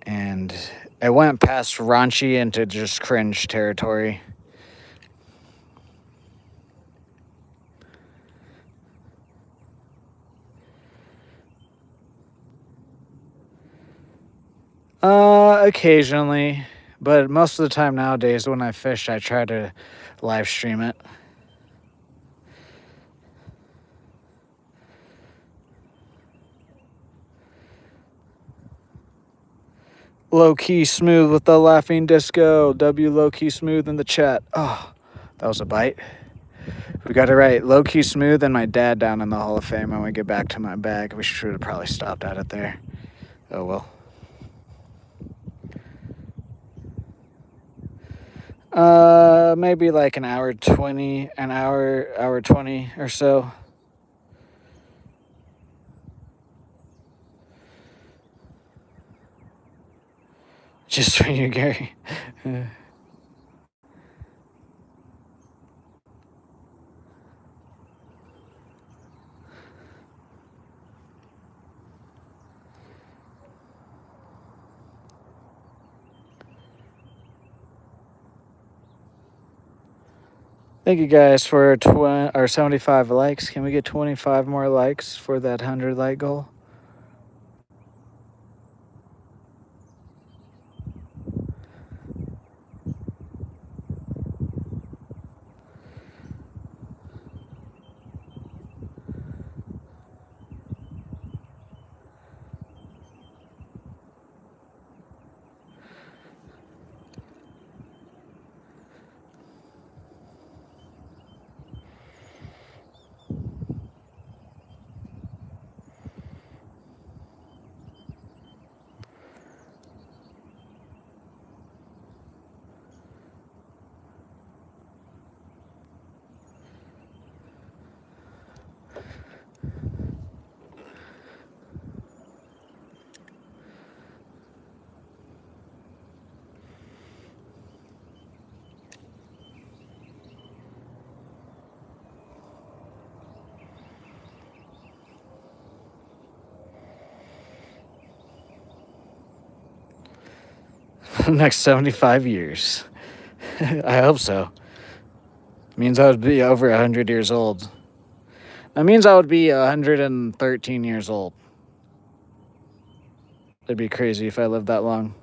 And it went past raunchy into just cringe territory. Occasionally. But most of the time nowadays when I fish, I try to live stream it. Low key smooth with the laughing disco. W low key smooth in the chat. Oh, that was a bite. We got it right. Low key smooth and my dad down in the Hall of Fame when we get back to my bag. We should have probably stopped at it there. Oh well. Maybe like an hour 20 or so. Just for you, Gary. Thank you guys for 75 likes. Can we get 25 more likes for that 100 like goal? Next 75 years. I hope so. Means I would be over 100 years old. That means I would be 113 years old. It'd be crazy if I lived that long.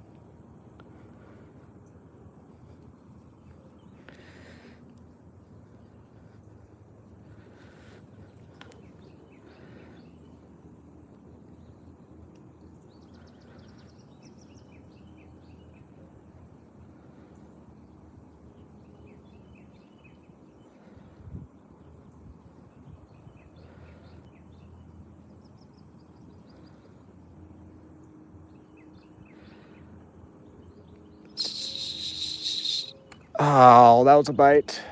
Oh, that was a bite.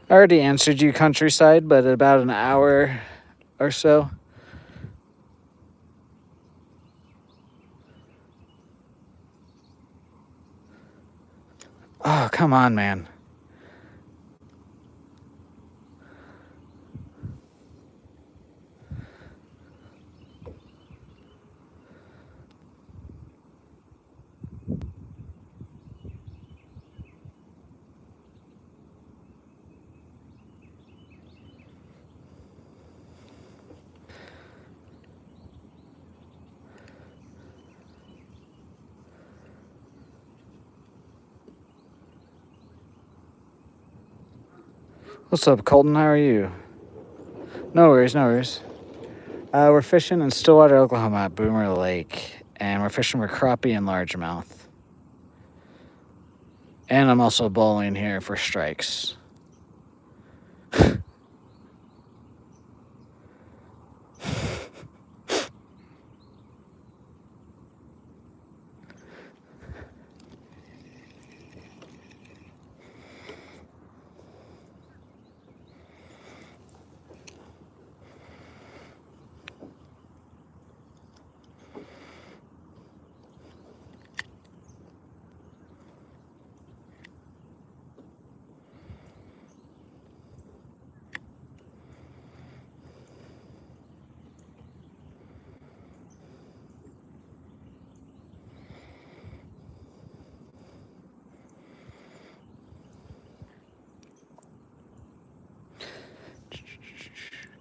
I already answered you, countryside, but about an hour or so. Oh, come on, man. What's up, Colton? How are you? No worries, no worries. We're fishing in Stillwater, Oklahoma at Boomer Lake, and we're fishing for crappie and largemouth. And I'm also bowling here for strikes.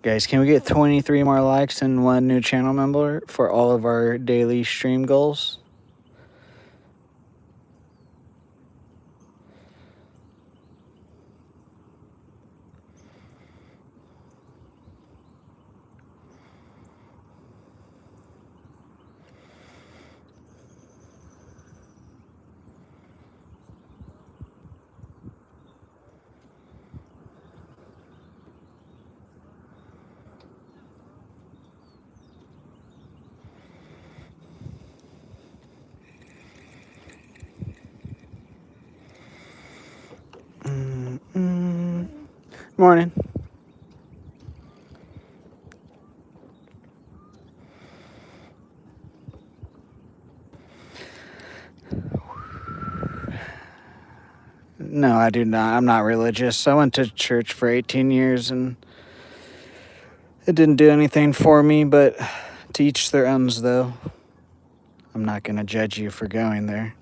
Guys, can we get 23 more likes and 1 new channel member for all of our daily stream goals? Morning. No, I do not. I'm not religious. I went to church for 18 years and it didn't do anything for me, but to each their own, though. I'm not going to judge you for going there,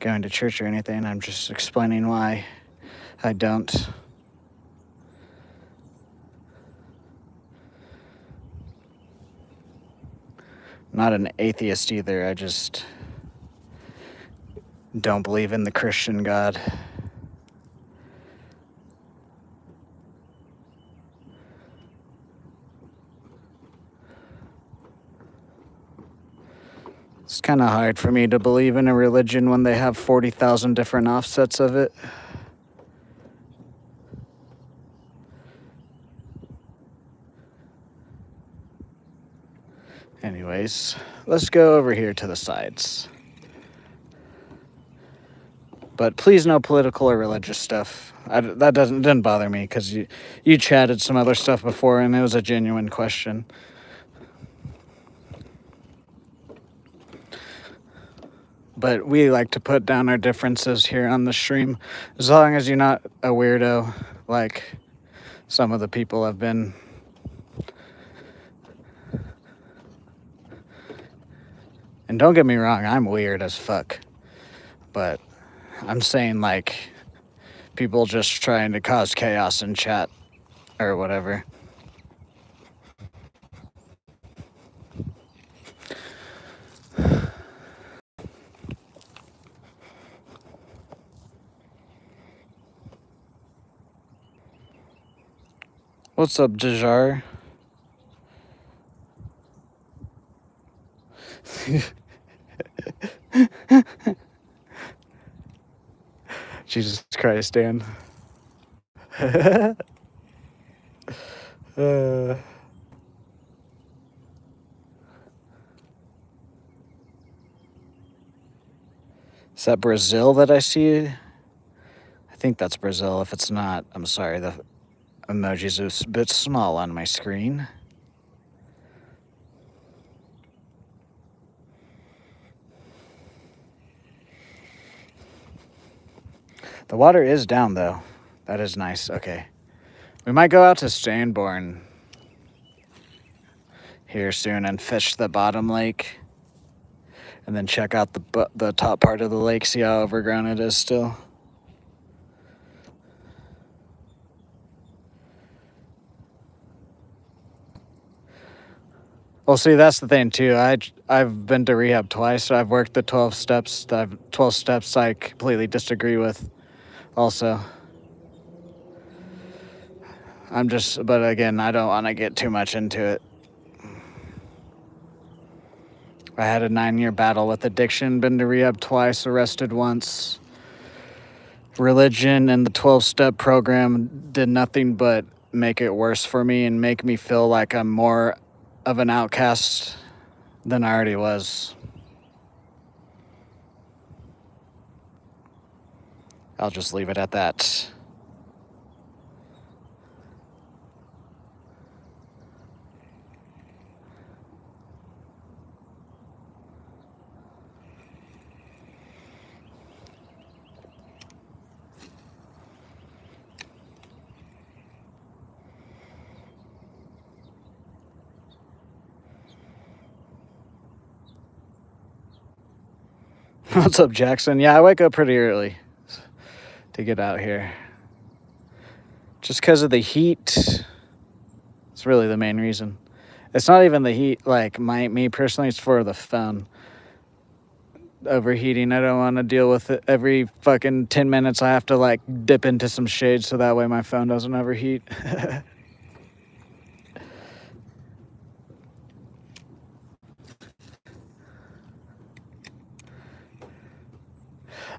going to church or anything. I'm just explaining why I don't. Not an atheist either. I just don't believe in the Christian God. It's kind of hard for me to believe in a religion when they have 40,000 different offsets of it. Anyways, let's go over here to the sides. But please, no political or religious stuff. That didn't bother me because you chatted some other stuff before and it was a genuine question. But we like to put down our differences here on the stream, as long as you're not a weirdo like some of the people have been. And don't get me wrong, I'm weird as fuck. But I'm saying, like, people just trying to cause chaos in chat or whatever. What's up, Dejar? Jesus Christ, Dan. uh, is that Brazil that I see? I think that's Brazil. If it's not, I'm sorry. The emoji's a bit small on my screen. The water is down, though. That is nice. Okay. We might go out to Sanborn here soon and fish the bottom lake. And then check out the top part of the lake, see how overgrown it is still. Well, see, that's the thing too. I've been to rehab twice. So I've worked the 12 steps. 12 steps I completely disagree with. Also, but again, I don't want to get too much into it. I had a 9-year battle with addiction. Been to rehab twice. Arrested once. Religion and the 12-step program did nothing but make it worse for me and make me feel like I'm more of an outcast than I already was. I'll just leave it at that. What's up, Jackson? Yeah, I wake up pretty early to get out here. Just because of the heat. It's really the main reason. It's not even the heat, like me personally, it's for the phone overheating. I don't want to deal with it. Every fucking 10 minutes I have to like dip into some shade so that way my phone doesn't overheat.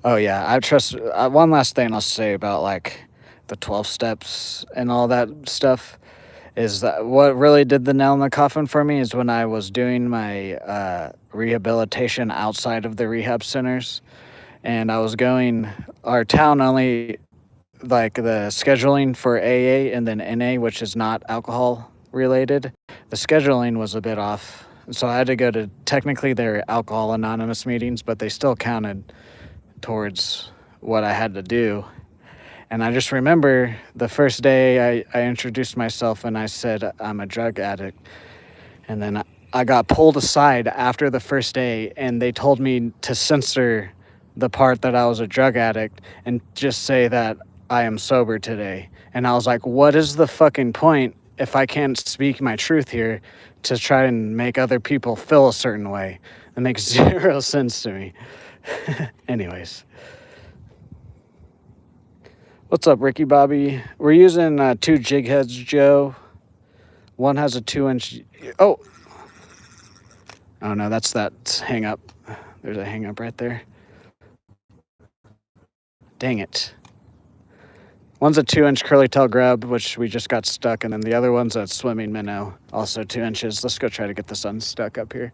Oh yeah, I trust. One last thing I'll say about like the 12 steps and all that stuff is that what really did the nail in the coffin for me is when I was doing my rehabilitation outside of the rehab centers, and I was going. Our town only like the scheduling for AA and then NA, which is not alcohol related. The scheduling was a bit off, so I had to go to technically their Alcohol Anonymous meetings, but they still counted towards what I had to do. And I just remember the first day I introduced myself and I said I'm a drug addict. And then I got pulled aside after the first day and they told me to censor the part that I was a drug addict and just say that I am sober today. And I was like, what is the fucking point if I can't speak my truth here to try and make other people feel a certain way? It makes zero sense to me. Anyways. What's up, Ricky Bobby? We're using 2 jig heads, Joe. One has a 2-inch... Oh! Oh, no, that's that hang up. There's a hang up right there. Dang it. One's a 2-inch curly tail grub, which we just got stuck, and then the other one's a swimming minnow, also 2 inches. Let's go try to get this unstuck up here.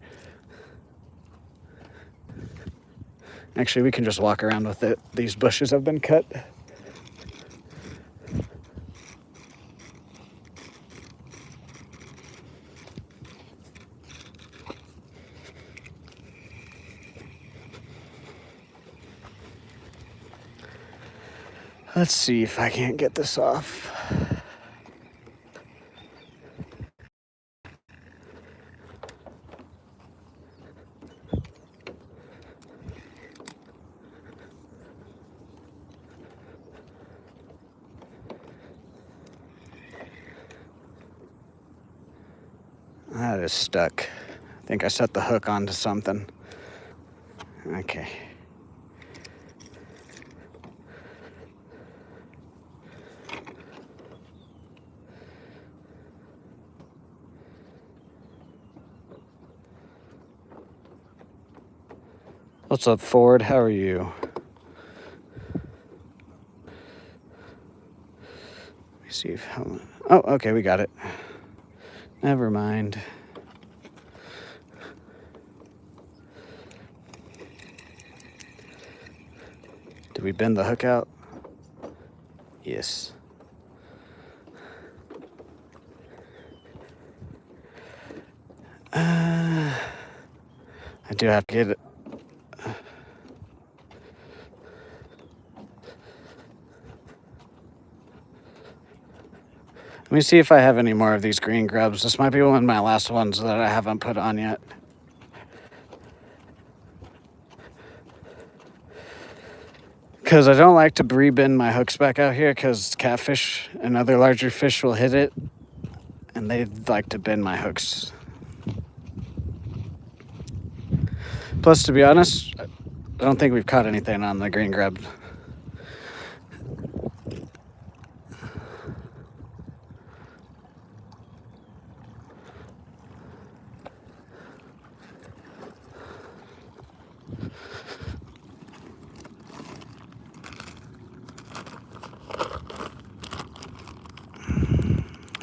Actually, we can just walk around with it. These bushes have been cut. Let's see if I can't get this off. That is stuck. I think I set the hook onto something. Okay. What's up, Ford? How are you? Let me see if... Oh, okay, we got it. Never mind. Did we bend the hook out? Yes. I do have to get it. Let me see if I have any more of these green grubs. This might be one of my last ones that I haven't put on yet. Because I don't like to rebend my hooks back out here because catfish and other larger fish will hit it. And they like to bend my hooks. Plus, to be honest, I don't think we've caught anything on the green grub.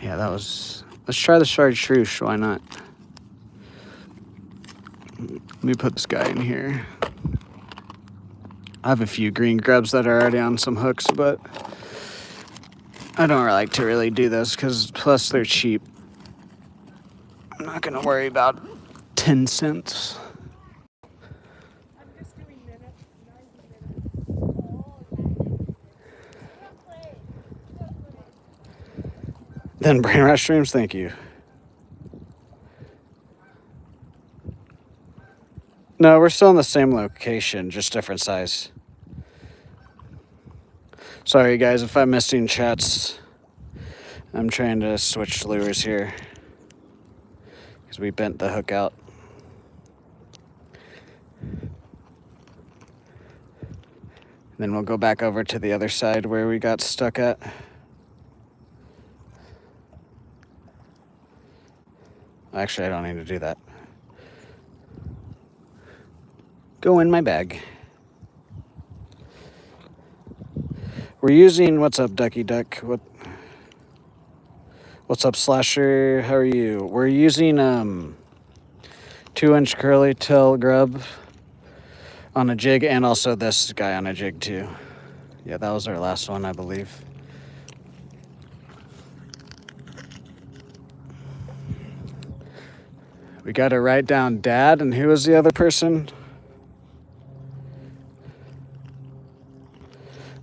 Yeah, that was... Let's try the chartreuse, why not? Let me put this guy in here. I have a few green grubs that are already on some hooks, but I don't like to really do those because plus they're cheap. I'm not going to worry about 10 cents. Then brain rot streams, thank you. No, we're still in the same location, just different size. Sorry guys if I'm missing chats. I'm trying to switch lures here because we bent the hook out. Then we'll go back over to the other side where we got stuck at. Actually, I don't need to do that. Go in my bag. We're using, what's up, Ducky Duck? What's up, Slasher? How are you? We're using 2-inch curly tail grub on a jig, and also this guy on a jig too. Yeah, that was our last one, I believe. We got to write down Dad, and who was the other person?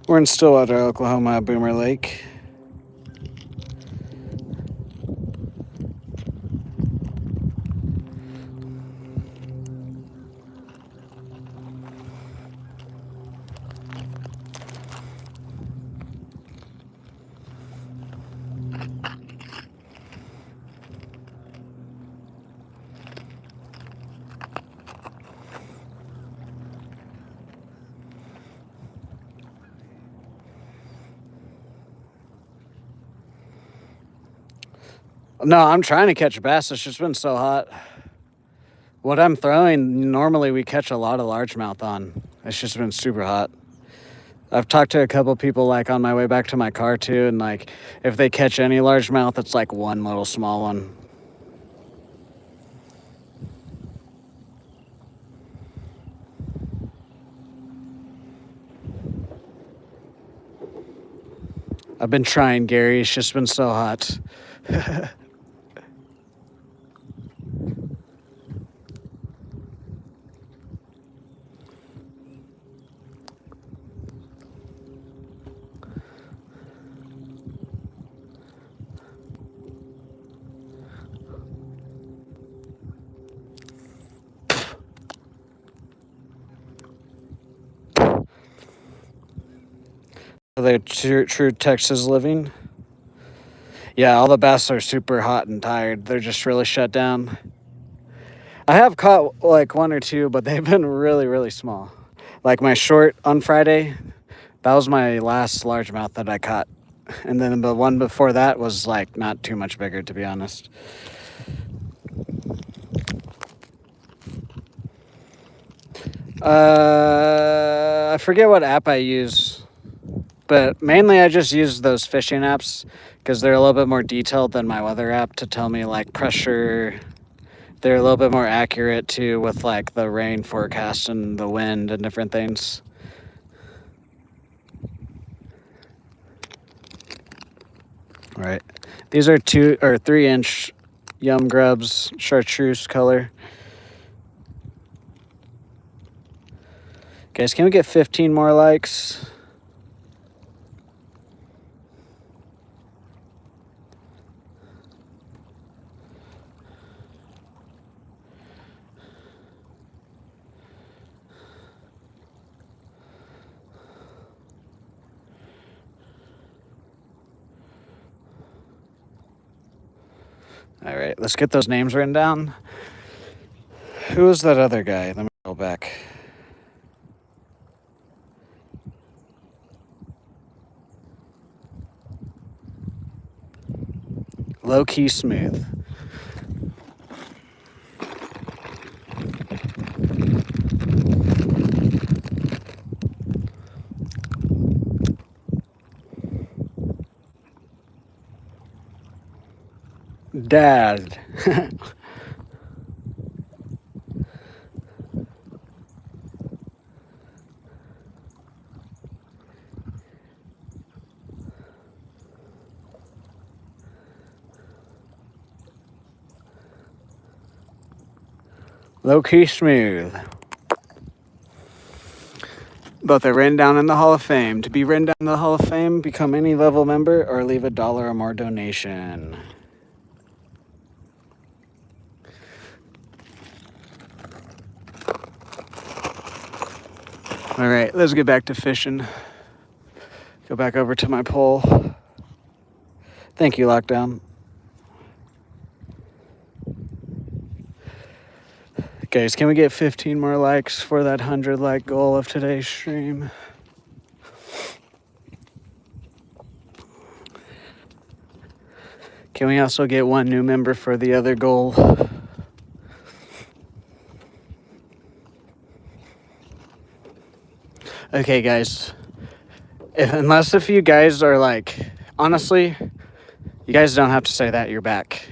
We're in Stillwater, Oklahoma, Boomer Lake. No, I'm trying to catch bass. It's just been so hot. What I'm throwing, normally we catch a lot of largemouth on. It's just been super hot. I've talked to a couple people like on my way back to my car too, and like if they catch any largemouth, it's like one little small one. I've been trying, Gary. It's just been so hot. Are they true Texas living? Yeah, all the bass are super hot and tired. They're just really shut down. I have caught like one or two, but they've been really, really small. Like my short on Friday, that was my last largemouth that I caught. And then the one before that was like not too much bigger, to be honest. I forget what app I use, but mainly I just use those fishing apps because they're a little bit more detailed than my weather app to tell me like pressure. They're a little bit more accurate too with like the rain forecast and the wind and different things. All right. These are 2 or 3 inch Yum Grubs chartreuse color. Guys, can we get 15 more likes? All right, let's get those names written down. Who was that other guy? Let me go back. Low key smooth. Dad. Low key smooth. Both are written down in the Hall of Fame. To be written down in the Hall of Fame, become any level member or leave $1 or more donation. All right, let's get back to fishing. Go back over to my pole. Thank you, Lockdown. Guys, can we get 15 more likes for that 100 like goal of today's stream? Can we also get 1 new member for the other goal? Okay, guys. Unless if you guys are like, honestly, you guys don't have to say that, you're back.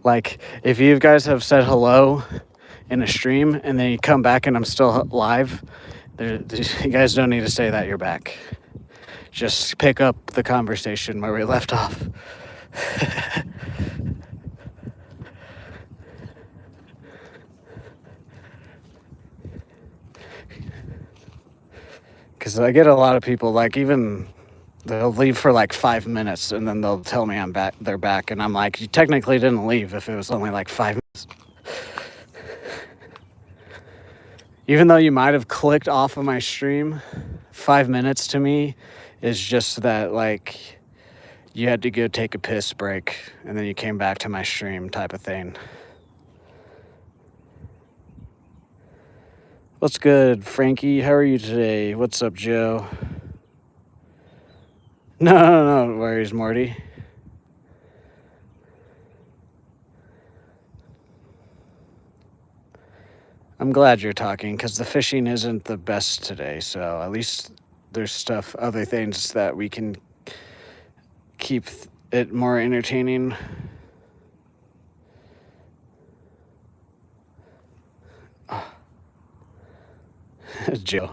Like, if you guys have said hello in a stream and then you come back and I'm still live, you guys don't need to say that you're back. Just pick up the conversation where we left off. Because I get a lot of people, like, even they'll leave for like 5 minutes and then they'll tell me I'm back. They're back, and I'm like, you technically didn't leave if it was only like 5 minutes. Even though you might have clicked off of my stream, 5 minutes to me is just that, like, you had to go take a piss break and then you came back to my stream type of thing. What's good, Frankie? How are you today? What's up, Joe? No worries, Morty. I'm glad you're talking because the fishing isn't the best today, so at least there's other things that we can keep it more entertaining. Oh. Joe.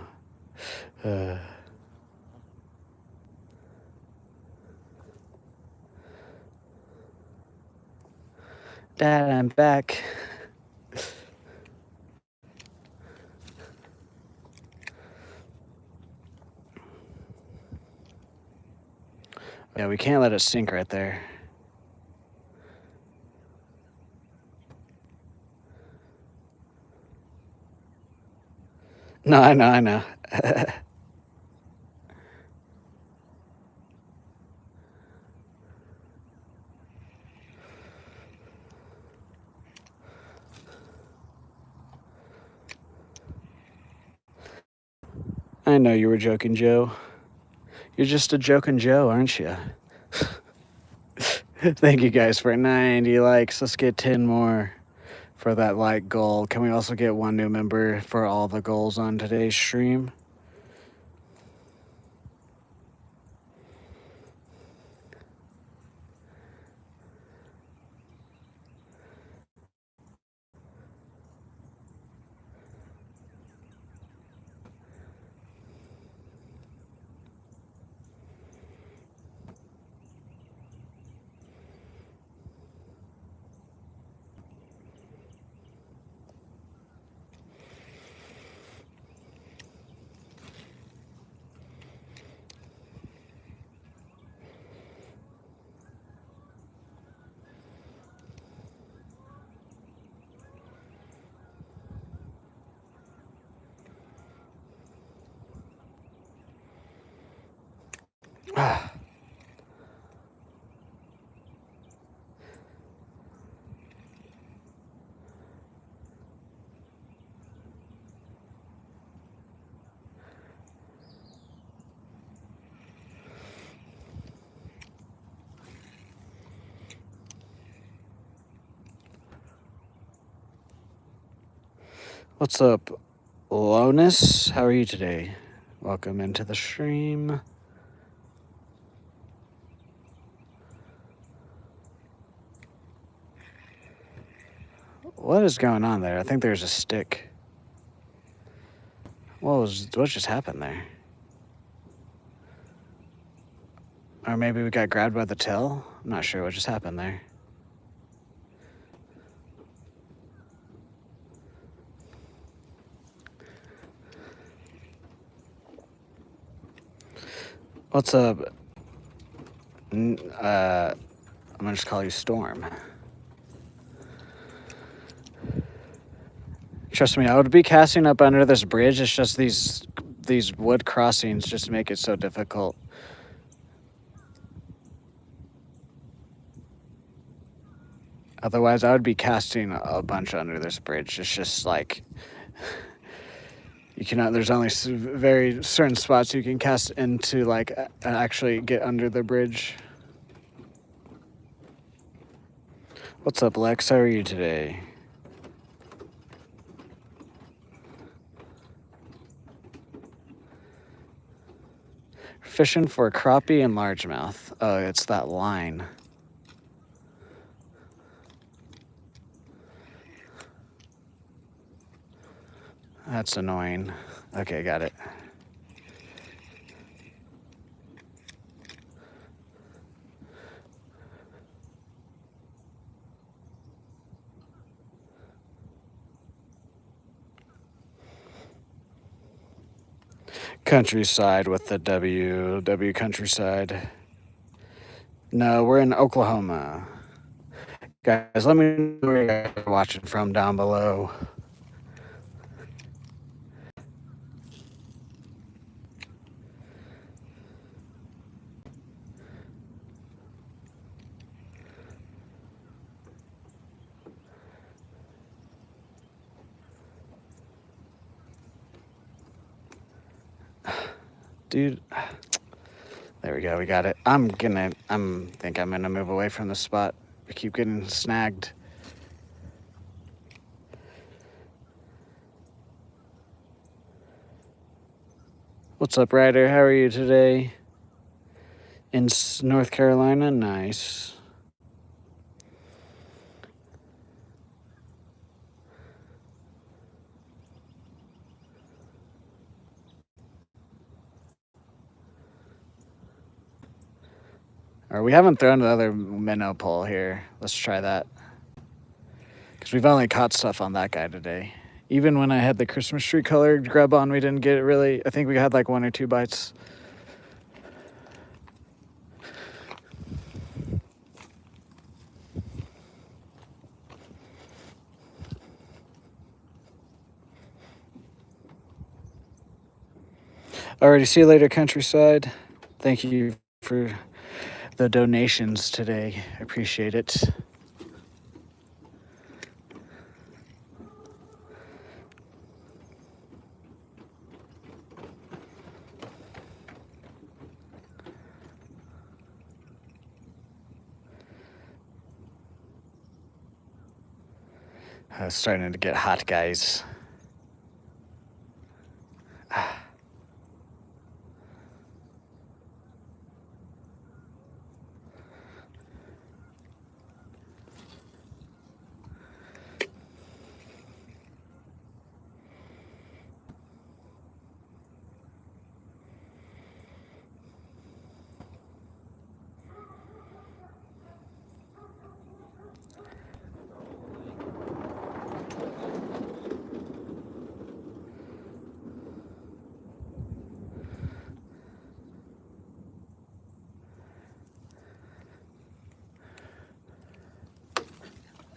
Dad, I'm back. Yeah, we can't let it sink right there. No, I know. I know you were joking, Joe. You're just a joking Joe, aren't you? Thank you guys for 90 likes. Let's get 10 more for that like goal. Can we also get one new member for all the goals on today's stream? What's up, Lonus? How are you today? Welcome into the stream. What is going on there? I think there's a stick. What just happened there? Or maybe we got grabbed by the tail? I'm not sure what just happened there. What's up? I'm gonna just call you Storm. Trust me, I would be casting up under this bridge. It's just these wood crossings just make it so difficult. Otherwise, I would be casting a bunch under this bridge. It's just like you cannot. There's only very certain spots you can cast into, like actually get under the bridge. What's up, Lex? How are you today? Fishing for crappie and largemouth. Oh, it's that line. That's annoying. Okay, got it. Countryside with the W countryside. No, we're in Oklahoma. Guys, let me know where you guys are watching from down below. Dude, there we go. We got it. I think I'm gonna move away from the spot. We keep getting snagged. What's up, Ryder? How are you today? In North Carolina? Nice. Or we haven't thrown another minnow pole here. Let's try that. Because we've only caught stuff on that guy today. Even when I had the Christmas tree colored grub on, we didn't get it really. I think we had like 1 or 2 bites. Alrighty, see you later, countryside. Thank you for the donations today. I appreciate it. It's starting to get hot, guys.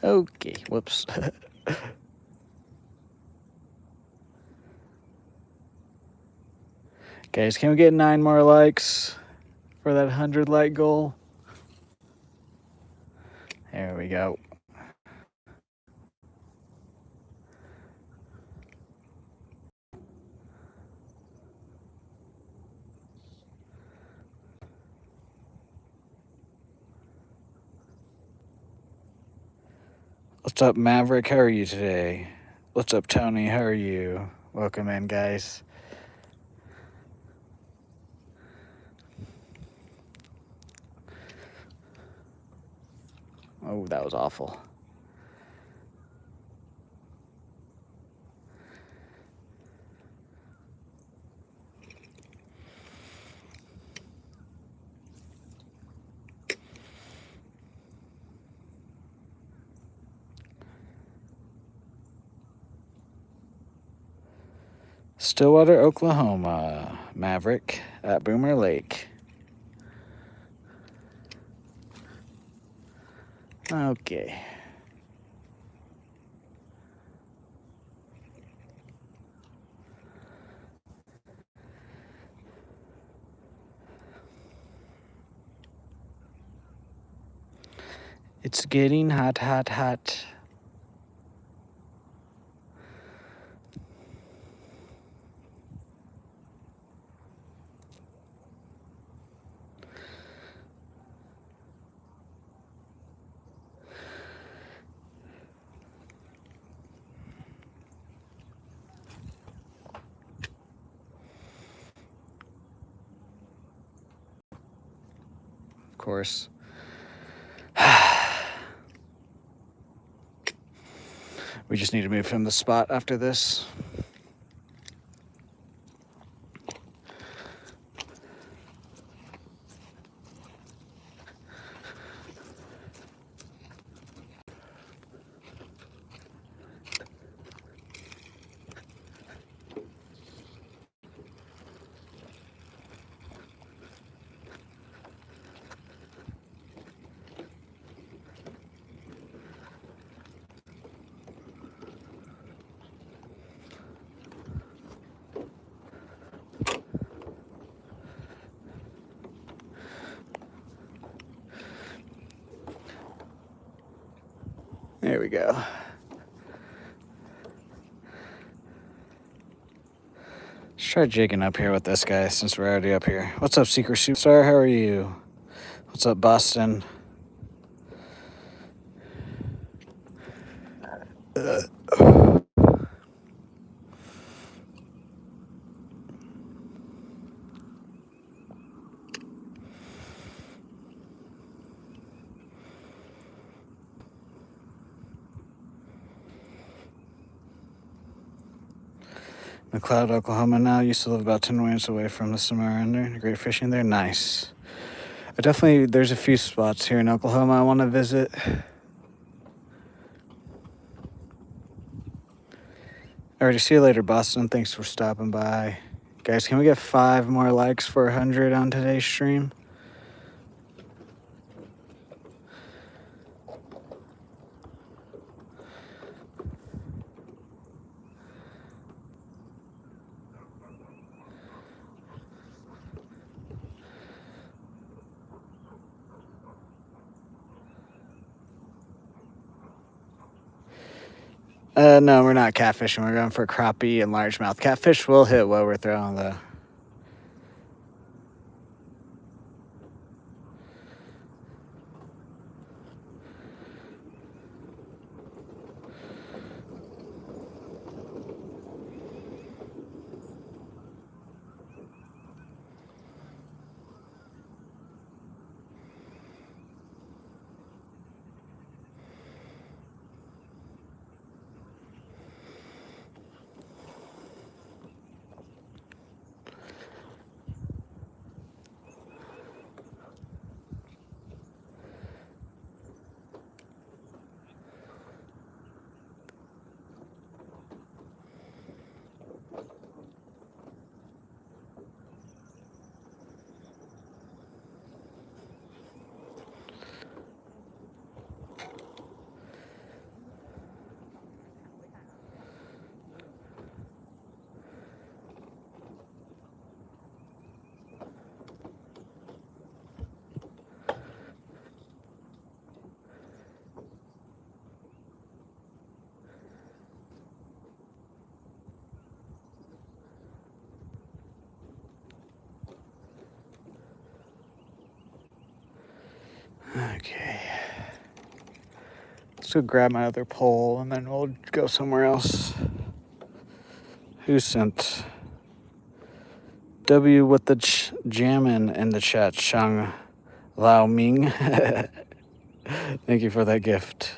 Okay, whoops. Guys, can we get 9 more likes for that 100 like goal? There we go. What's up, Maverick? How are you today? What's up, Tony? How are you? Welcome in, guys. Oh, that was awful. Stillwater, Oklahoma. Maverick at Boomer Lake. Okay. It's getting hot, hot, hot. Of course. We just need to move from the spot after this. There we go. Let's try jigging up here with this guy since we're already up here. What's up, Secret Superstar? How are you? What's up, Boston? McLeod, Oklahoma now. Used to live about 10 minutes away from the Samariner. Great fishing there. Nice. There's a few spots here in Oklahoma I want to visit. Alrighty, see you later, Boston. Thanks for stopping by. Guys, can we get 5 more likes for 100 on today's stream? No, we're not catfishing. We're going for crappie and largemouth. Catfish will hit what we're throwing, though. go grab my other pole and then we'll go somewhere else. Who sent? W with the jammin' in the chat, Shang Lao Ming. Thank you for that gift.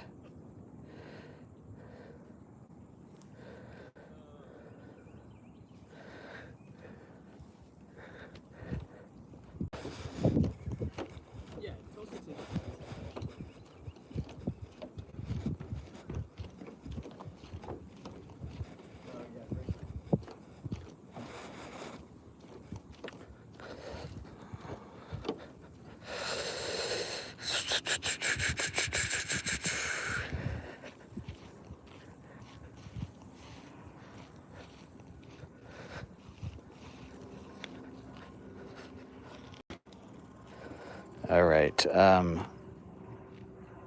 All right.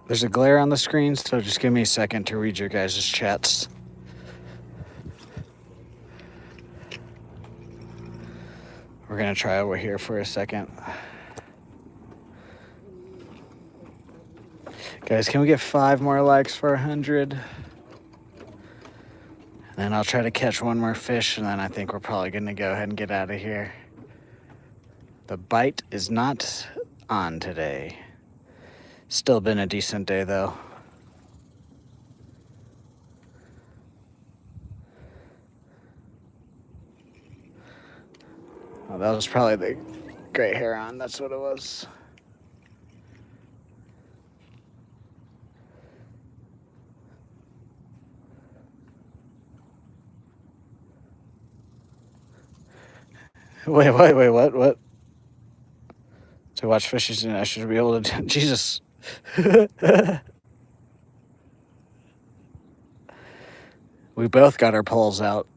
There's a glare on the screen, so just give me a second to read your guys' chats. We're going to try over here for a second. Guys, can we get 5 more likes for 100? And then I'll try to catch one more fish, and then I think we're probably going to go ahead and get out of here. The bite is not on today. Still been a decent day, though. Oh, that was probably the gray heron. That's what it was. Wait, what? To watch fishes, and I should be able to. Jesus. We both got our poles out.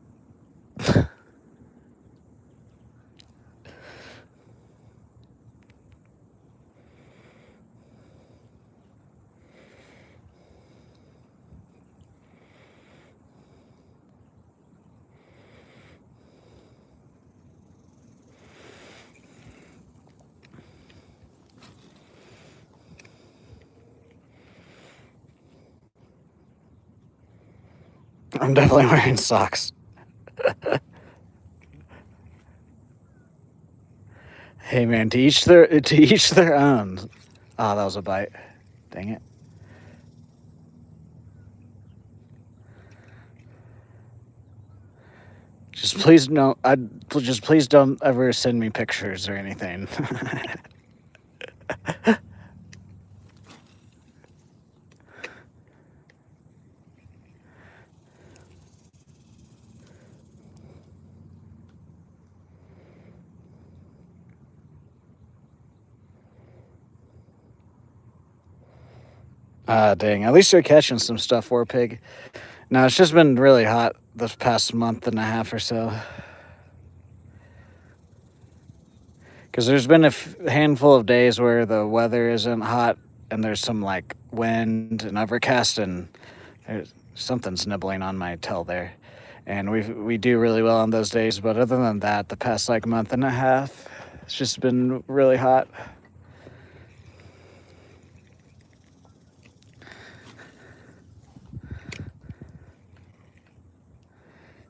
I'm definitely wearing socks. Hey man, to each their own. Oh, that was a bite. Dang it. Just please please don't ever send me pictures or anything. Dang. At least you're catching some stuff, War Pig. No, it's just been really hot this past month and a half or so. Because there's been a handful of days where the weather isn't hot and there's some like wind and overcast, and something's nibbling on my tail there. And we do really well on those days, but other than that, the past like month and a half, it's just been really hot.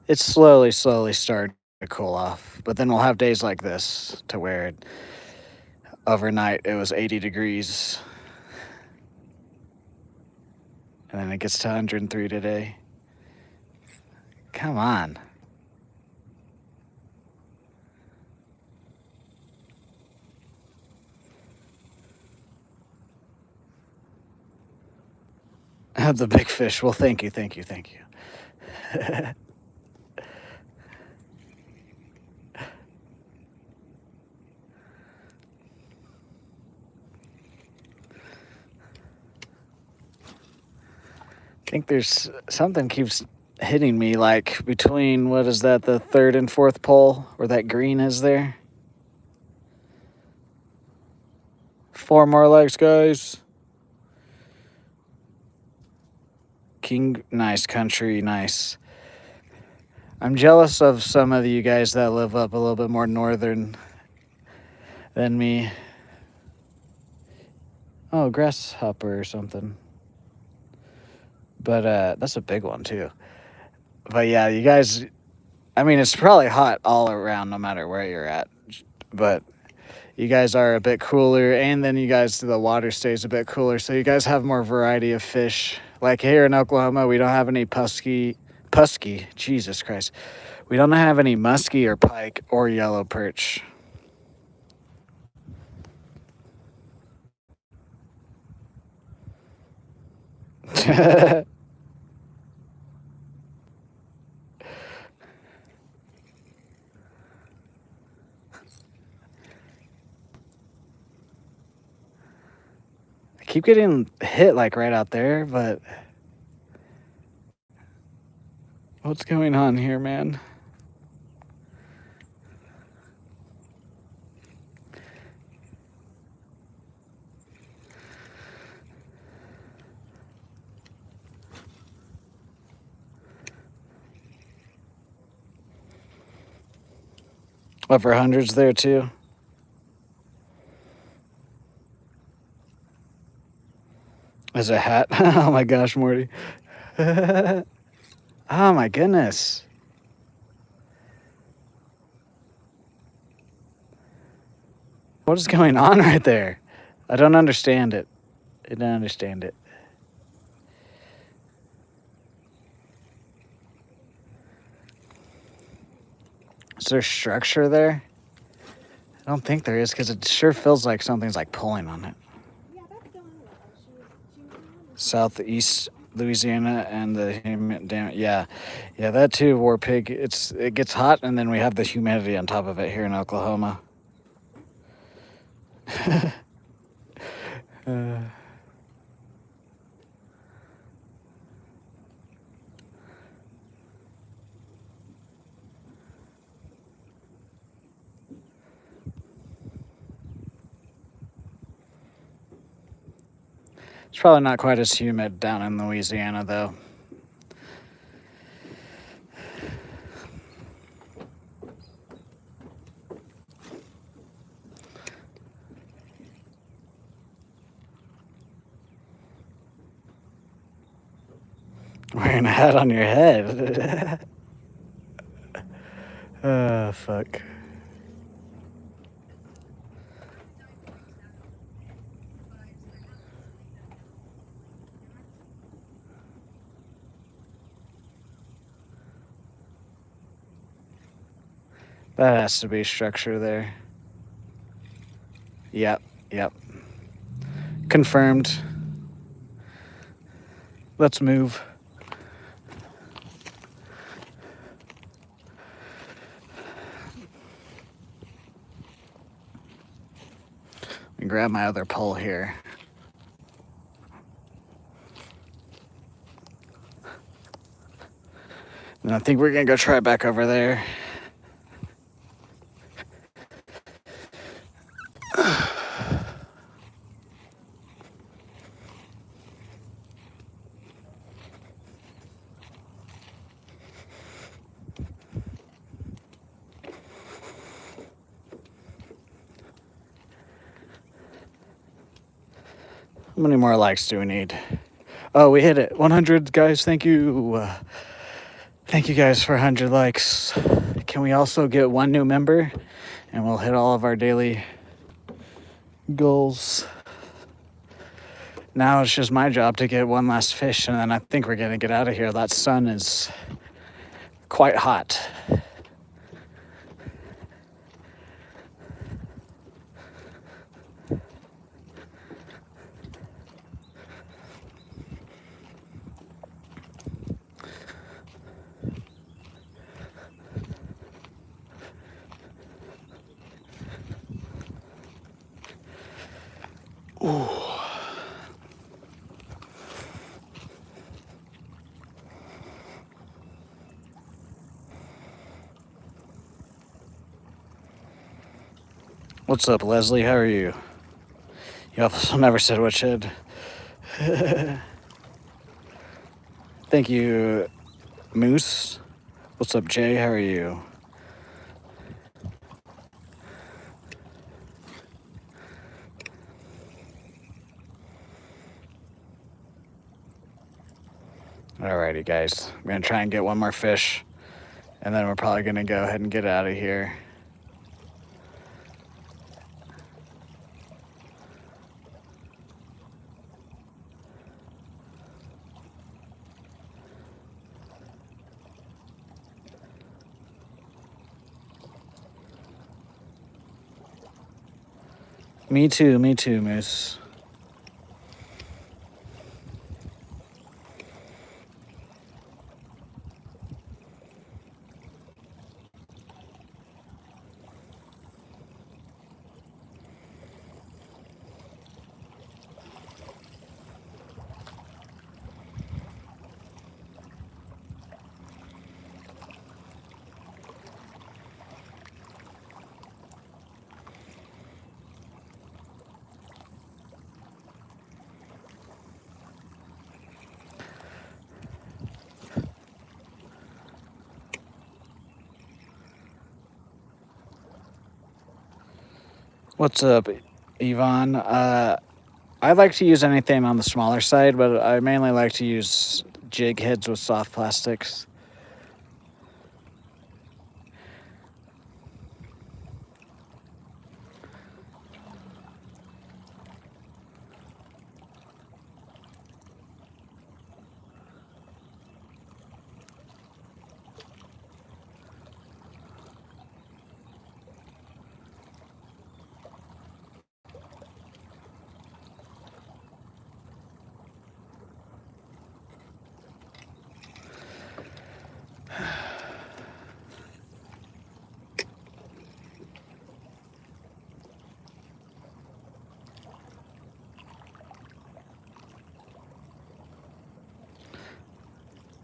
It's slowly starting to cool off, but then we'll have days like this to where overnight it was 80 degrees, and then it gets to 103 today. Come on. The big fish. Well, thank you. I think there's something keeps hitting me, like between, what is that, the 3rd and 4th pole, where that green is there. 4 more legs, guys. King, nice country, nice. I'm jealous of some of you guys that live up a little bit more northern than me. Oh, grasshopper or something. But that's a big one too. But yeah, you guys. I mean, it's probably hot all around, no matter where you're at. But you guys are a bit cooler, and then you guys the water stays a bit cooler, so you guys have more variety of fish. Like here in Oklahoma, we don't have any pusky. Jesus Christ, we don't have any muskie or pike or yellow perch. I keep getting hit like right out there, but what's going on here, man? Upper hundreds there too. As a hat. Oh my gosh, Morty. Oh my goodness. What is going on right there? I don't understand it. I don't understand it. Is there structure there? I don't think there is because it sure feels like something's like pulling on it. Southeast Louisiana and yeah, that too, War Pig. It gets hot and then we have the humidity on top of it here in Oklahoma. It's probably not quite as humid down in Louisiana though. Wearing a hat on your head. Oh, fuck. That has to be structure there. Yep. Confirmed. Let's move. Let me grab my other pole here. And I think we're gonna go try back over there. How many more likes do we need? Oh, we hit it. 100, guys. Thank you. Thank you guys for 100 likes. Can we also get one new member? And we'll hit all of our daily goals. Now it's just my job to get one last fish, and then I think we're gonna get out of here. That sun is quite hot. Ooh. What's up, Leslie? How are you? You also never said what should. Thank you, Moose. What's up, Jay? How are you? Alrighty, guys. I'm going to try and get one more fish, and then we're probably going to go ahead and get out of here. Me too, Moose. What's up, Yvonne? I like to use anything on the smaller side, but I mainly like to use jig heads with soft plastics.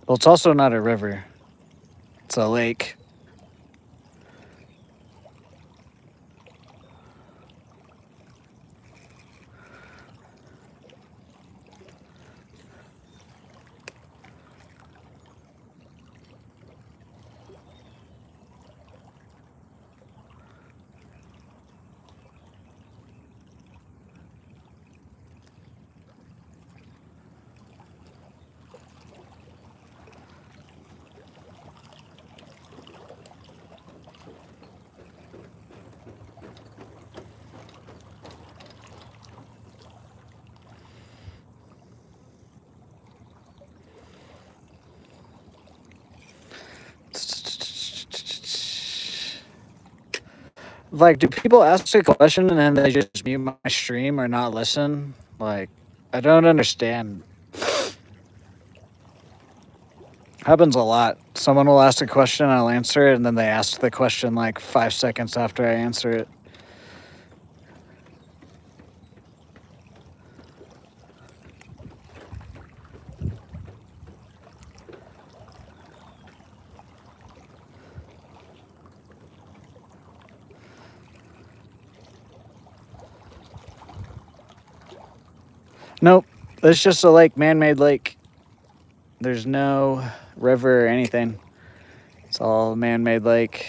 Well, it's also not a river. It's a lake. Like, do people ask a question and then they just mute my stream or not listen? Like, I don't understand. Happens a lot. Someone will ask a question, I'll answer it, and then they ask the question like 5 seconds after I answer it. Nope. It's just a lake, man-made lake. There's no river or anything. It's all man-made lake.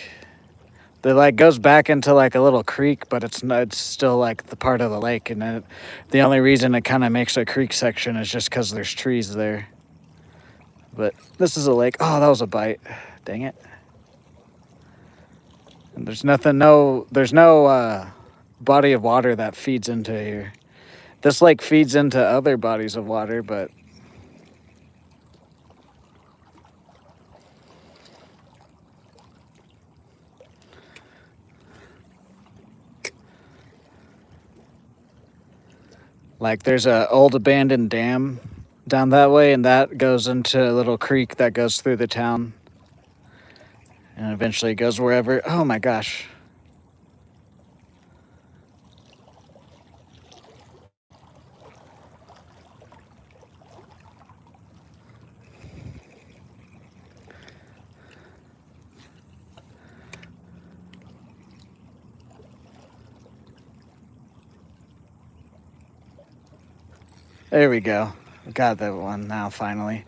The like goes back into like a little creek, but it's not, it's still like the part of the lake, and the only reason it kind of makes a creek section is just because there's trees there. But this is a lake. Oh, that was a bite. Dang it. And there's no body of water that feeds into here. This lake feeds into other bodies of water, but like there's a old abandoned dam down that way, and that goes into a little creek that goes through the town and eventually goes wherever. Oh my gosh. There we go. Got that one now, finally.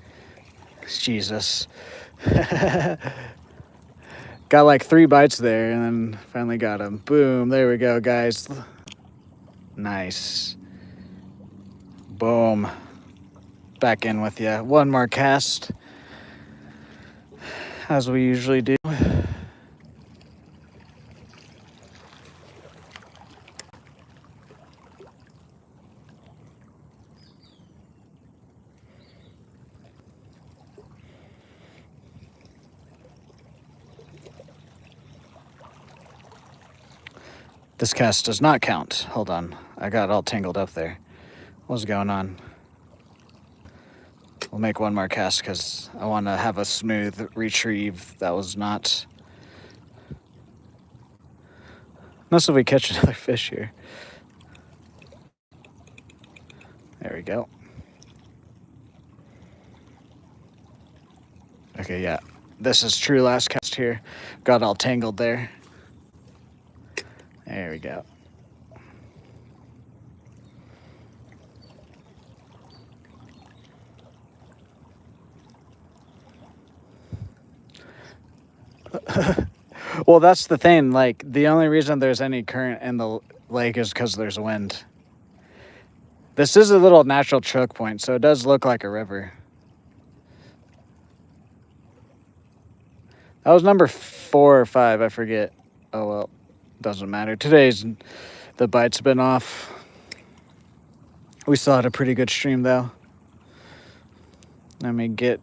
Jesus. Got like 3 bites there, and then finally got him. Boom. There we go, guys. Nice. Boom. back in with you. One more cast, as we usually do. This cast does not count. Hold on. I got all tangled up there. What's going on? We'll make one more cast because I want to have a smooth retrieve. That was not... Unless if we catch another fish here. There we go. Okay, yeah. This is true last cast here. Got all tangled there. There we go. Well, that's the thing. Like, the only reason there's any current in the lake is because there's wind. This is a little natural choke point, so it does look like a river. That was number 4 or 5, I forget. Oh, well, doesn't matter. Today's, the bite's been off. We still had a pretty good stream, though. Let me get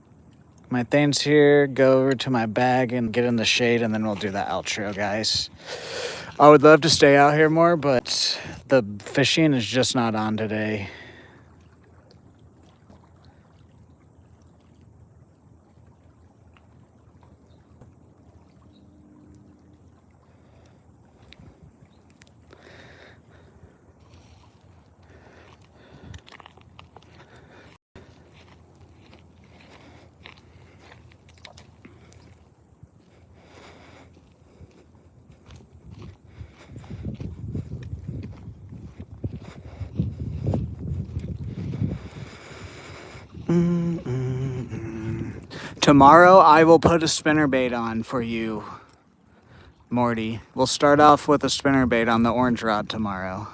my things here, go over to my bag and get in the shade, and then we'll do the outro, guys. I would love to stay out here more, but the fishing is just not on today. Tomorrow I will put a spinnerbait on for you, Morty. We'll start off with a spinnerbait on the orange rod tomorrow.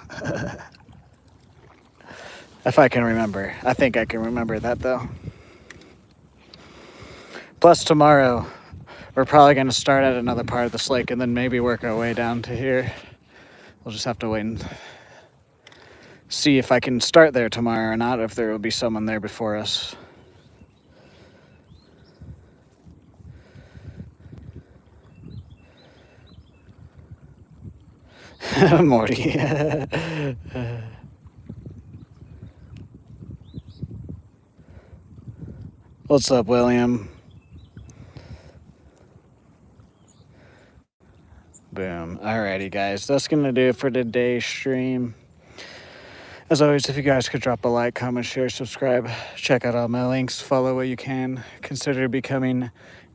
If I can remember. I think I can remember that, though. Plus tomorrow we're probably going to start at another part of this lake and then maybe work our way down to here. We'll just have to wait and see if I can start there tomorrow or not, if there will be someone there before us. Morty. What's up, William? Boom. Alrighty, guys. That's going to do it for today's stream. As always, if you guys could drop a like, comment, share, subscribe, check out all my links, follow what you can, consider becoming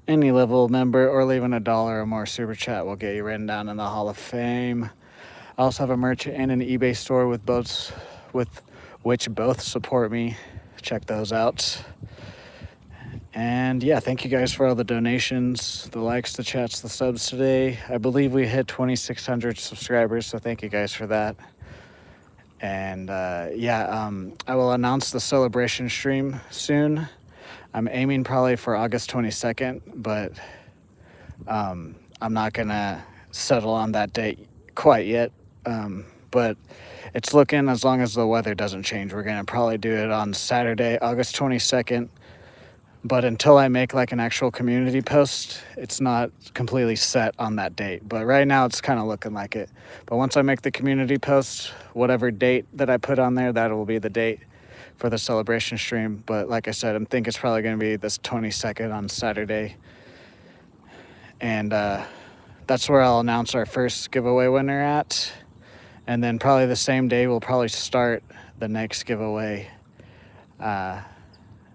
any level member, or leaving $1 or more super chat will get you written down in the Hall of Fame. I also have a merch and an eBay store with which both support me. Check those out. And yeah, thank you guys for all the donations, the likes, the chats, the subs today. I believe we hit 2,600 subscribers, so thank you guys for that. And I will announce the celebration stream soon. I'm aiming probably for August 22nd, but I'm not gonna settle on that date quite yet. But it's looking, as long as the weather doesn't change, we're gonna probably do it on Saturday, August 22nd. But until I make like an actual community post, it's not completely set on that date. But right now it's kind of looking like it. But once I make the community post, whatever date that I put on there, that will be the date for the celebration stream. But like I said, I think it's probably going to be this 22nd on Saturday. And that's where I'll announce our first giveaway winner at. And then probably the same day, we'll probably start the next giveaway,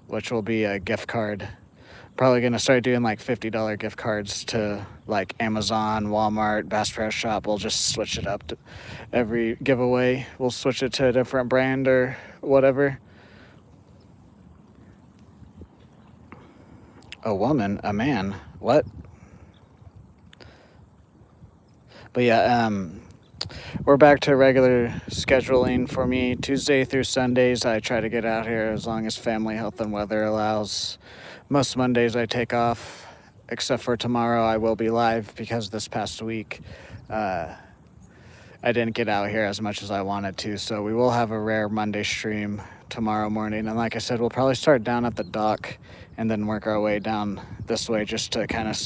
which will be a gift card. Probably going to start doing like $50 gift cards to like Amazon, Walmart, Bass Pro Shop. We'll just switch it up to every giveaway. We'll switch it to a different brand or whatever. A woman, a man, what? But yeah, we're back to regular scheduling for me. Tuesday through Sundays, I try to get out here as long as family, health, and weather allows. Most Mondays I take off, except for tomorrow I will be live because this past week I didn't get out here as much as I wanted to. So we will have a rare Monday stream tomorrow morning. And like I said, we'll probably start down at the dock and then work our way down this way just to kind of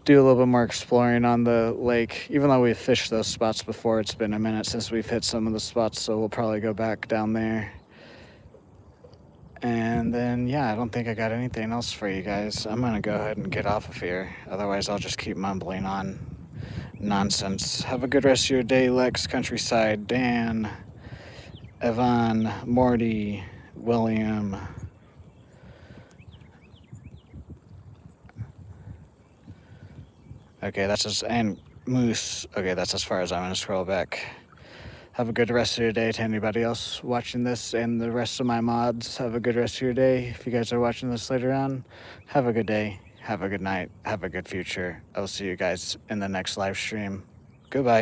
do a little bit more exploring on the lake. Even though we've fished those spots before, it's been a minute since we've hit some of the spots, so we'll probably go back down there. And then, yeah, I don't think I got anything else for you guys. I'm going to go ahead and get off of here. Otherwise, I'll just keep mumbling on nonsense. Have a good rest of your day, Lex, Countryside, Dan, Evan, Morty, William. Okay, and Moose. Okay, that's as far as I'm going to scroll back. Have a good rest of your day to anybody else watching this and the rest of my mods. Have a good rest of your day. If you guys are watching this later on, have a good day. Have a good night. Have a good future. I'll see you guys in the next live stream. Goodbye.